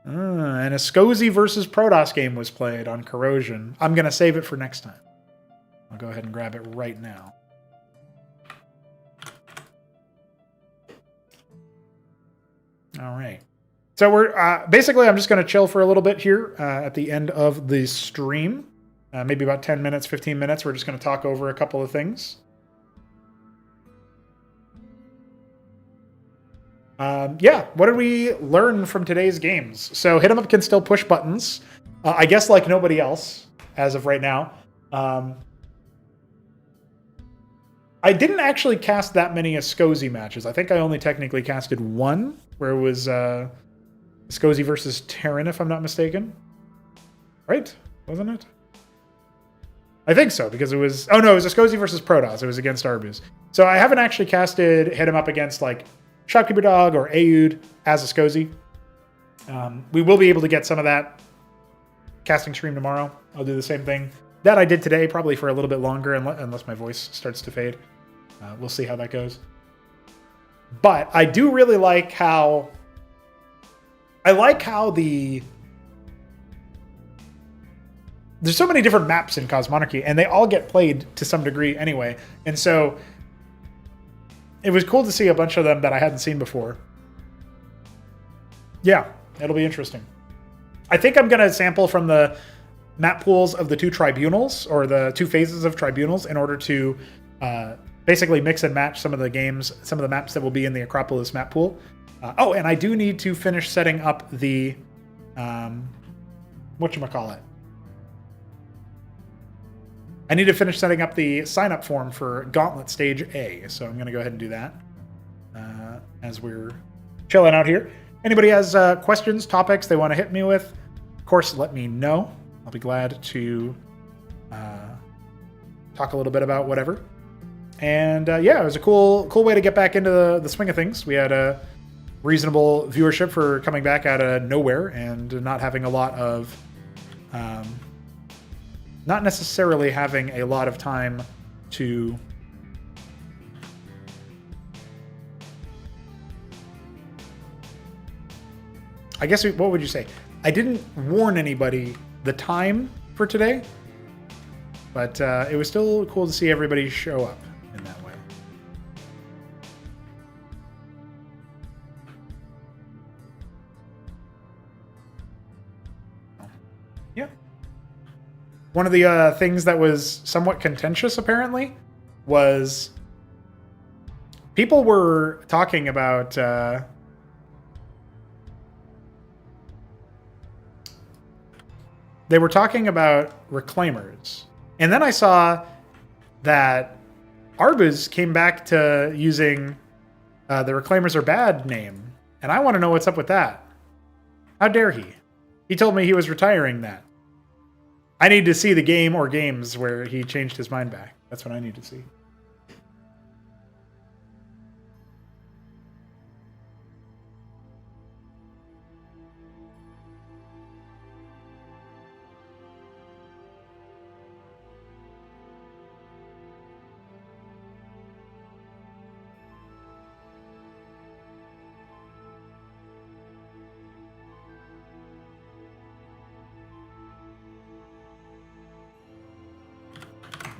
And a Scozy versus Protoss game was played on Corrosion. I'm going to save it for next time. I'll go ahead and grab it right now. All right. So we're basically, I'm just going to chill for a little bit here at the end of the stream. Maybe about 10 minutes, 15 minutes. We're just going to talk over a couple of things. Yeah, what did we learn from today's games? So Hit 'em Up can still push buttons. I guess like nobody else as of right now. I didn't actually cast that many Ascozy matches. I think I only technically casted one, where it was Scozy versus Terran, if I'm not mistaken. Right? Wasn't it? I think so, because it was... Oh, no, it was a Scozy versus Protoss. It was against Arbuz. So I haven't actually casted hit him up against, like, Shopkeeper Dog or Aoud as a Scozy. We will be able to get some of that casting stream tomorrow. I'll do the same thing that I did today, probably for a little bit longer, unless my voice starts to fade. We'll see how that goes. But I do really like how... I like how there's so many different maps in Cosmonarchy, and they all get played to some degree anyway. And so it was cool to see a bunch of them that I hadn't seen before. Yeah, it'll be interesting. I think I'm going to sample from the map pools of the two tribunals, or the two phases of tribunals, in order to basically mix and match some of the games, some of the maps that will be in the Acropolis map pool. Oh, and I do need to finish setting up the, whatchamacallit. I need to finish setting up the sign-up form for Gauntlet Stage A, so I'm going to go ahead and do that as we're chilling out here. Anybody has questions, topics they want to hit me with, of course, let me know. I'll be glad to talk a little bit about whatever. And yeah, it was a cool way to get back into the swing of things. We had a reasonable viewership for coming back out of nowhere and not having a lot of... not necessarily having a lot of time to... I guess, what would you say? I didn't warn anybody the time for today, but it was still cool to see everybody show up in that way. Yeah. One of the things that was somewhat contentious, apparently, was people were talking about... they were talking about reclaimers. And then I saw that Arbuz came back to using the Reclaimers Are Bad name. And I want to know what's up with that. How dare he? He told me he was retiring that. I need to see the game or games where he changed his mind back. That's what I need to see.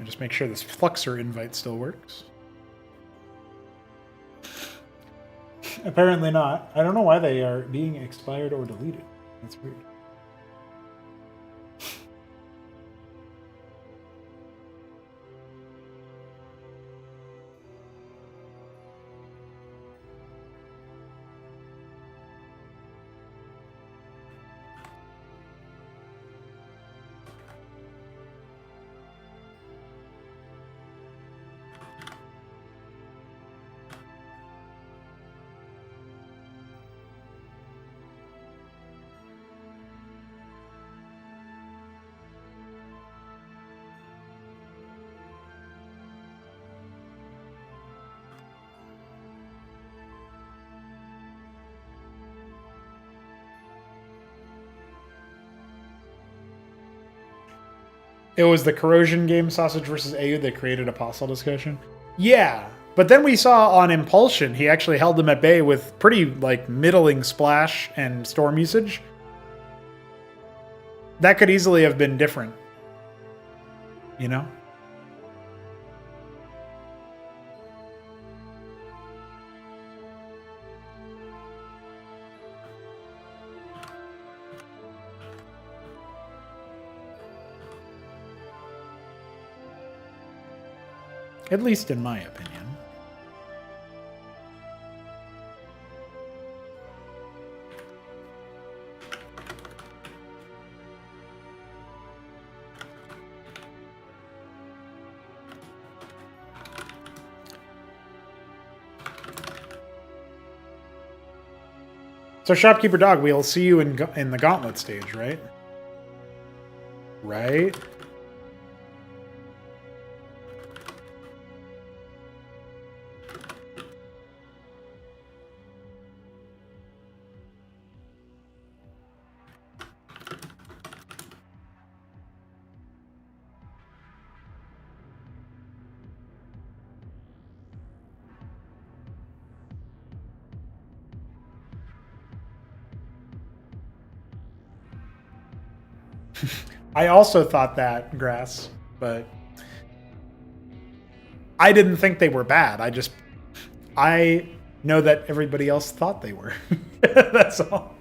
Just make sure this Fluxer invite still works. Apparently not. I don't know why they are being expired or deleted. That's weird. It was the Corrosion game, Sausage versus Aoud, that created a Apostle discussion. Yeah, but then we saw on Impulsion, he actually held them at bay with pretty, like, middling splash and storm usage. That could easily have been different. You know? At least in my opinion. So, Shopkeeper Dog, we'll see you in the Gauntlet stage, right? Right? I also thought that, Grass, but I didn't think they were bad. I know that everybody else thought they were. That's all.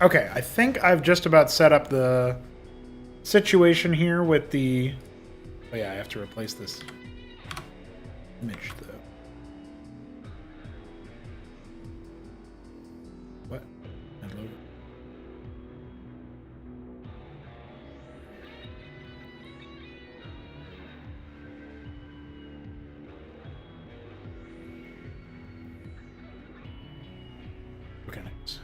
Okay, I think I've just about set up the situation here with the... Oh yeah, I have to replace this image, though. What? Hello? Okay, nice.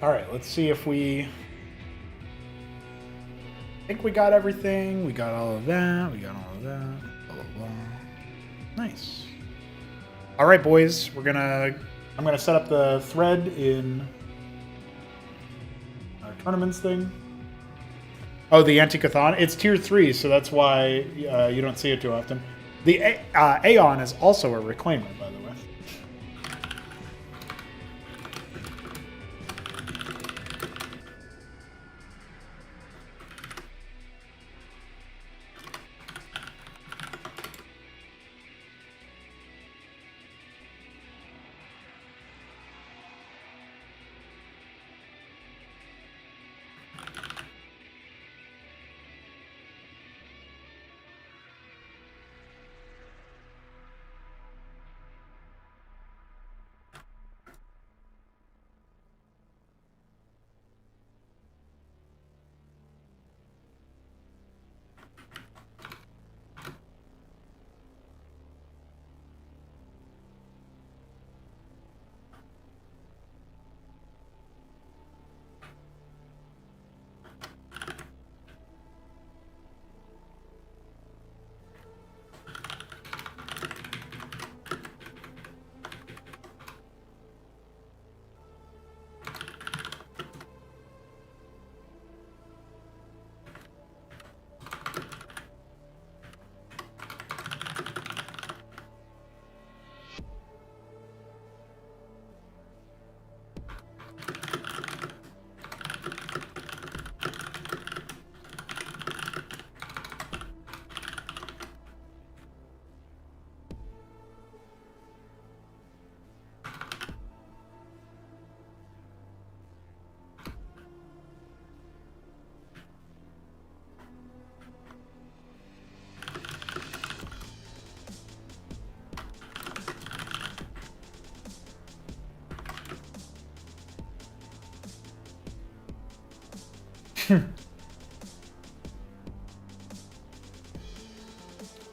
All right, let's see if we... I think we got everything. We got all of that. We got all of that. Blah, blah, blah. Nice. All right, boys. I'm gonna set up the thread in our tournaments thing. Oh, the Anticathon. It's tier 3, so that's why you don't see it too often. The Aeon is also a reclaimer, by the way.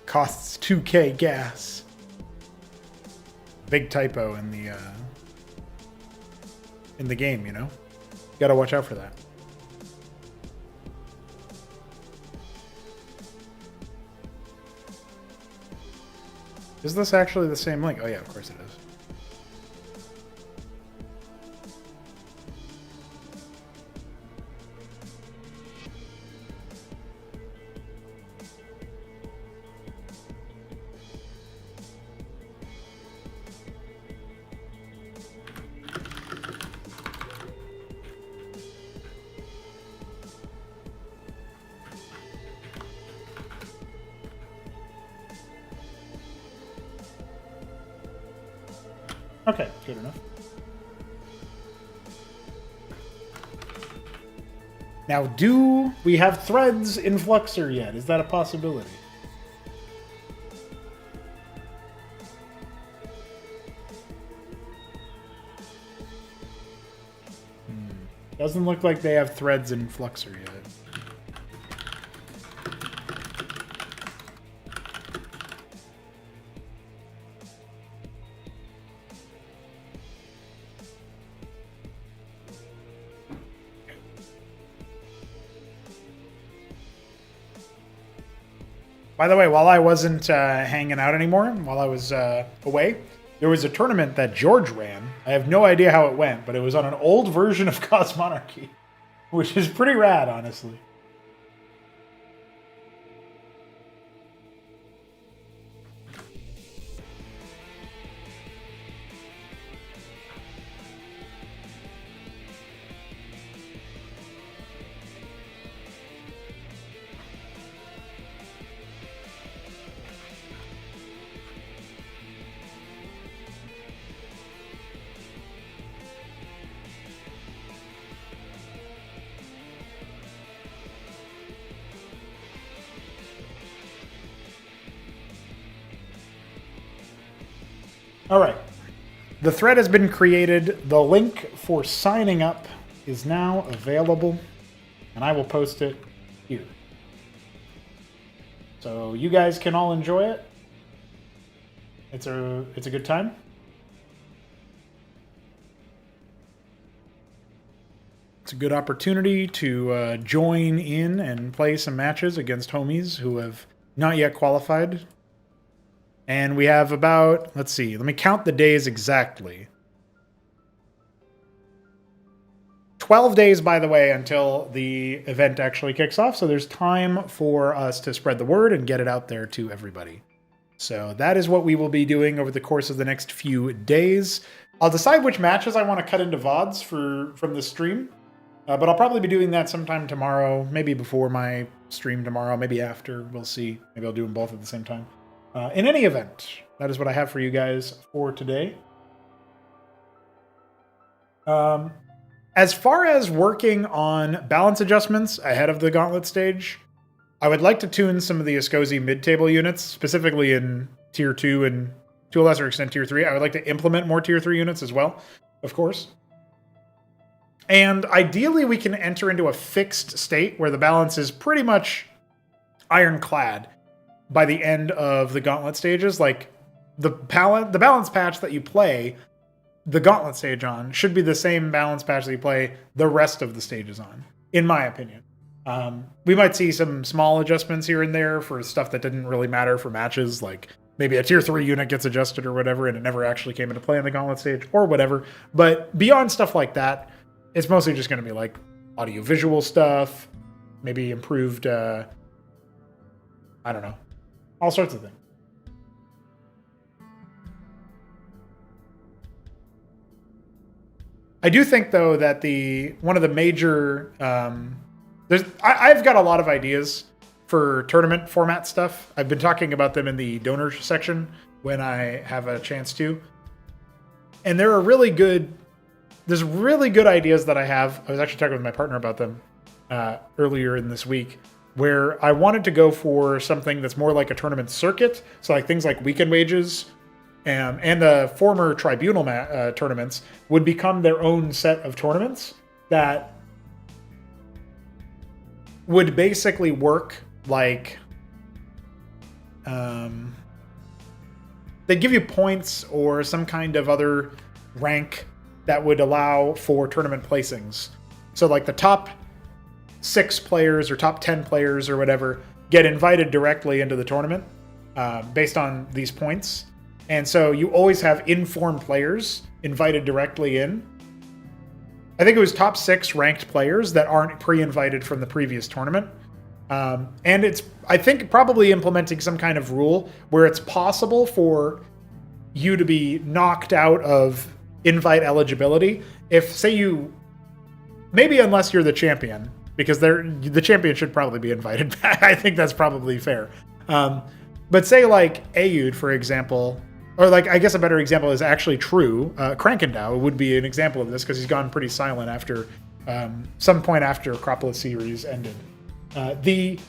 Costs 2K gas. Big typo in the game, you know? Gotta watch out for that. Is this actually the same link? Oh yeah, of course it is. Okay, good enough. Now, do we have threads in Fluxer yet? Is that a possibility? Doesn't look like they have threads in Fluxer yet. By the way, while I wasn't hanging out anymore, while I was away, there was a tournament that George ran. I have no idea how it went, but it was on an old version of Cosmonarchy, which is pretty rad, honestly. All right. The thread has been created. The link for signing up is now available, and I will post it here. So you guys can all enjoy it. It's a good time. It's a good opportunity to join in and play some matches against homies who have not yet qualified. And we have about, let's see, let me count the days exactly. 12 days, by the way, until the event actually kicks off. So there's time for us to spread the word and get it out there to everybody. So that is what we will be doing over the course of the next few days. I'll decide which matches I want to cut into VODs from the stream. But I'll probably be doing that sometime tomorrow, maybe before my stream tomorrow, maybe after. We'll see. Maybe I'll do them both at the same time. In any event, that is what I have for you guys for today. As far as working on balance adjustments ahead of the Gauntlet stage, I would like to tune some of the Escosi mid-table units, specifically in Tier 2 and, to a lesser extent, Tier 3. I would like to implement more Tier 3 units as well, of course. And ideally, we can enter into a fixed state where the balance is pretty much ironclad by the end of the Gauntlet stages. Like, the balance patch that you play the Gauntlet stage on should be the same balance patch that you play the rest of the stages on, in my opinion. We might see some small adjustments here and there for stuff that didn't really matter for matches, like maybe a Tier 3 unit gets adjusted or whatever, and it never actually came into play on the Gauntlet stage, or whatever. But beyond stuff like that, it's mostly just going to be like audio-visual stuff, maybe improved, I don't know, all sorts of things. I do think, though, that one of the major... I've got a lot of ideas for tournament format stuff. I've been talking about them in the donor section when I have a chance to. And there are there's really good ideas that I have. I was actually talking with my partner about them earlier in this week, where I wanted to go for something that's more like a tournament circuit. So like things like weekend wages and the former tribunal tournaments would become their own set of tournaments that would basically work like they'd give you points or some kind of other rank that would allow for tournament placings. So like the top 6 players or top 10 players or whatever get invited directly into the tournament based on these points. And so you always have informed players invited directly in. I think it was top 6 ranked players that aren't pre-invited from the previous tournament. And it's, I think, probably implementing some kind of rule where it's possible for you to be knocked out of invite eligibility if, say, maybe unless you're the champion, because the champion should probably be invited back. I think that's probably fair. But say like Ayud, for example, or like, I guess a better example is actually true. Krankendow would be an example of this because he's gone pretty silent after some point after Acropolis series ended. The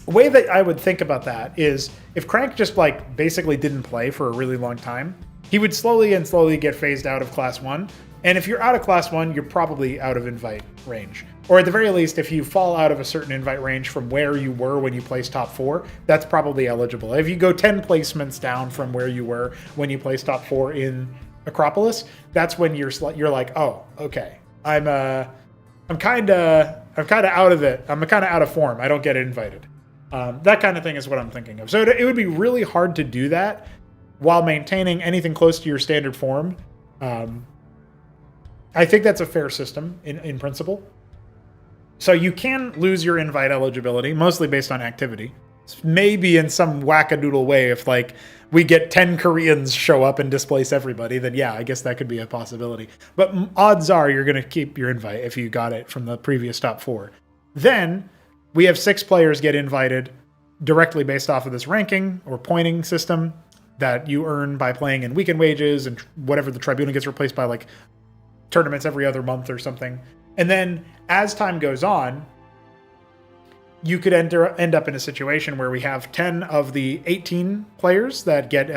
way that I would think about that is if Crank just like basically didn't play for a really long time, he would slowly get phased out of Class 1. And if you're out of Class 1, you're probably out of invite range. Or at the very least, if you fall out of a certain invite range from where you were when you placed top 4, that's probably eligible. If you go 10 placements down from where you were when you placed top 4 in Acropolis, that's when you're like, oh, okay, I'm kind of out of it. I'm kind of out of form. I don't get invited. That kind of thing is what I'm thinking of. So it would be really hard to do that while maintaining anything close to your standard form. I think that's a fair system in principle. So you can lose your invite eligibility, mostly based on activity. Maybe in some wackadoodle way, if like we get 10 Koreans show up and displace everybody, then yeah, I guess that could be a possibility. But odds are you're going to keep your invite if you got it from the previous top 4. Then we have 6 players get invited directly based off of this ranking or pointing system that you earn by playing in weekend wages and whatever the tribunal gets replaced by, like tournaments every other month or something. And then as time goes on, you could end up in a situation where we have 10 of the 18 players that get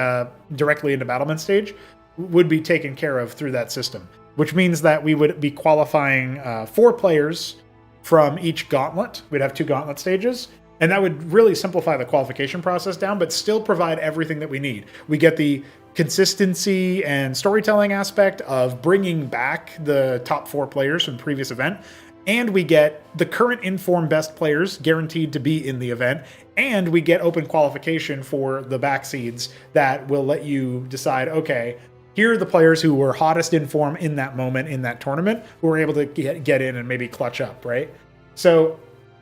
directly into Battlement stage would be taken care of through that system, which means that we would be qualifying 4 players from each gauntlet. We'd have 2 gauntlet stages, and that would really simplify the qualification process down, but still provide everything that we need. We get the consistency and storytelling aspect of bringing back the top 4 players from the previous event, and we get the current informed best players guaranteed to be in the event, and we get open qualification for the back seeds that will let you decide, okay, here are the players who were hottest in form in that moment in that tournament who were able to get in and maybe clutch up, right? So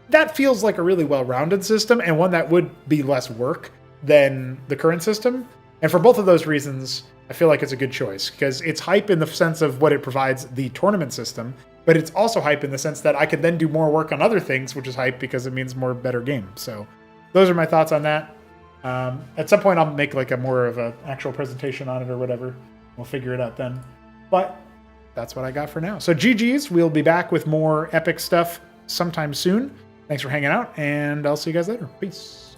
that feels like a really well-rounded system and one that would be less work than the current system. And for both of those reasons, I feel like it's a good choice because it's hype in the sense of what it provides the tournament system, but it's also hype in the sense that I can then do more work on other things, which is hype because it means more better game. So those are my thoughts on that. At some point, I'll make like a more of an actual presentation on it or whatever. We'll figure it out then. But that's what I got for now. So GG's, we'll be back with more epic stuff sometime soon. Thanks for hanging out, and I'll see you guys later. Peace.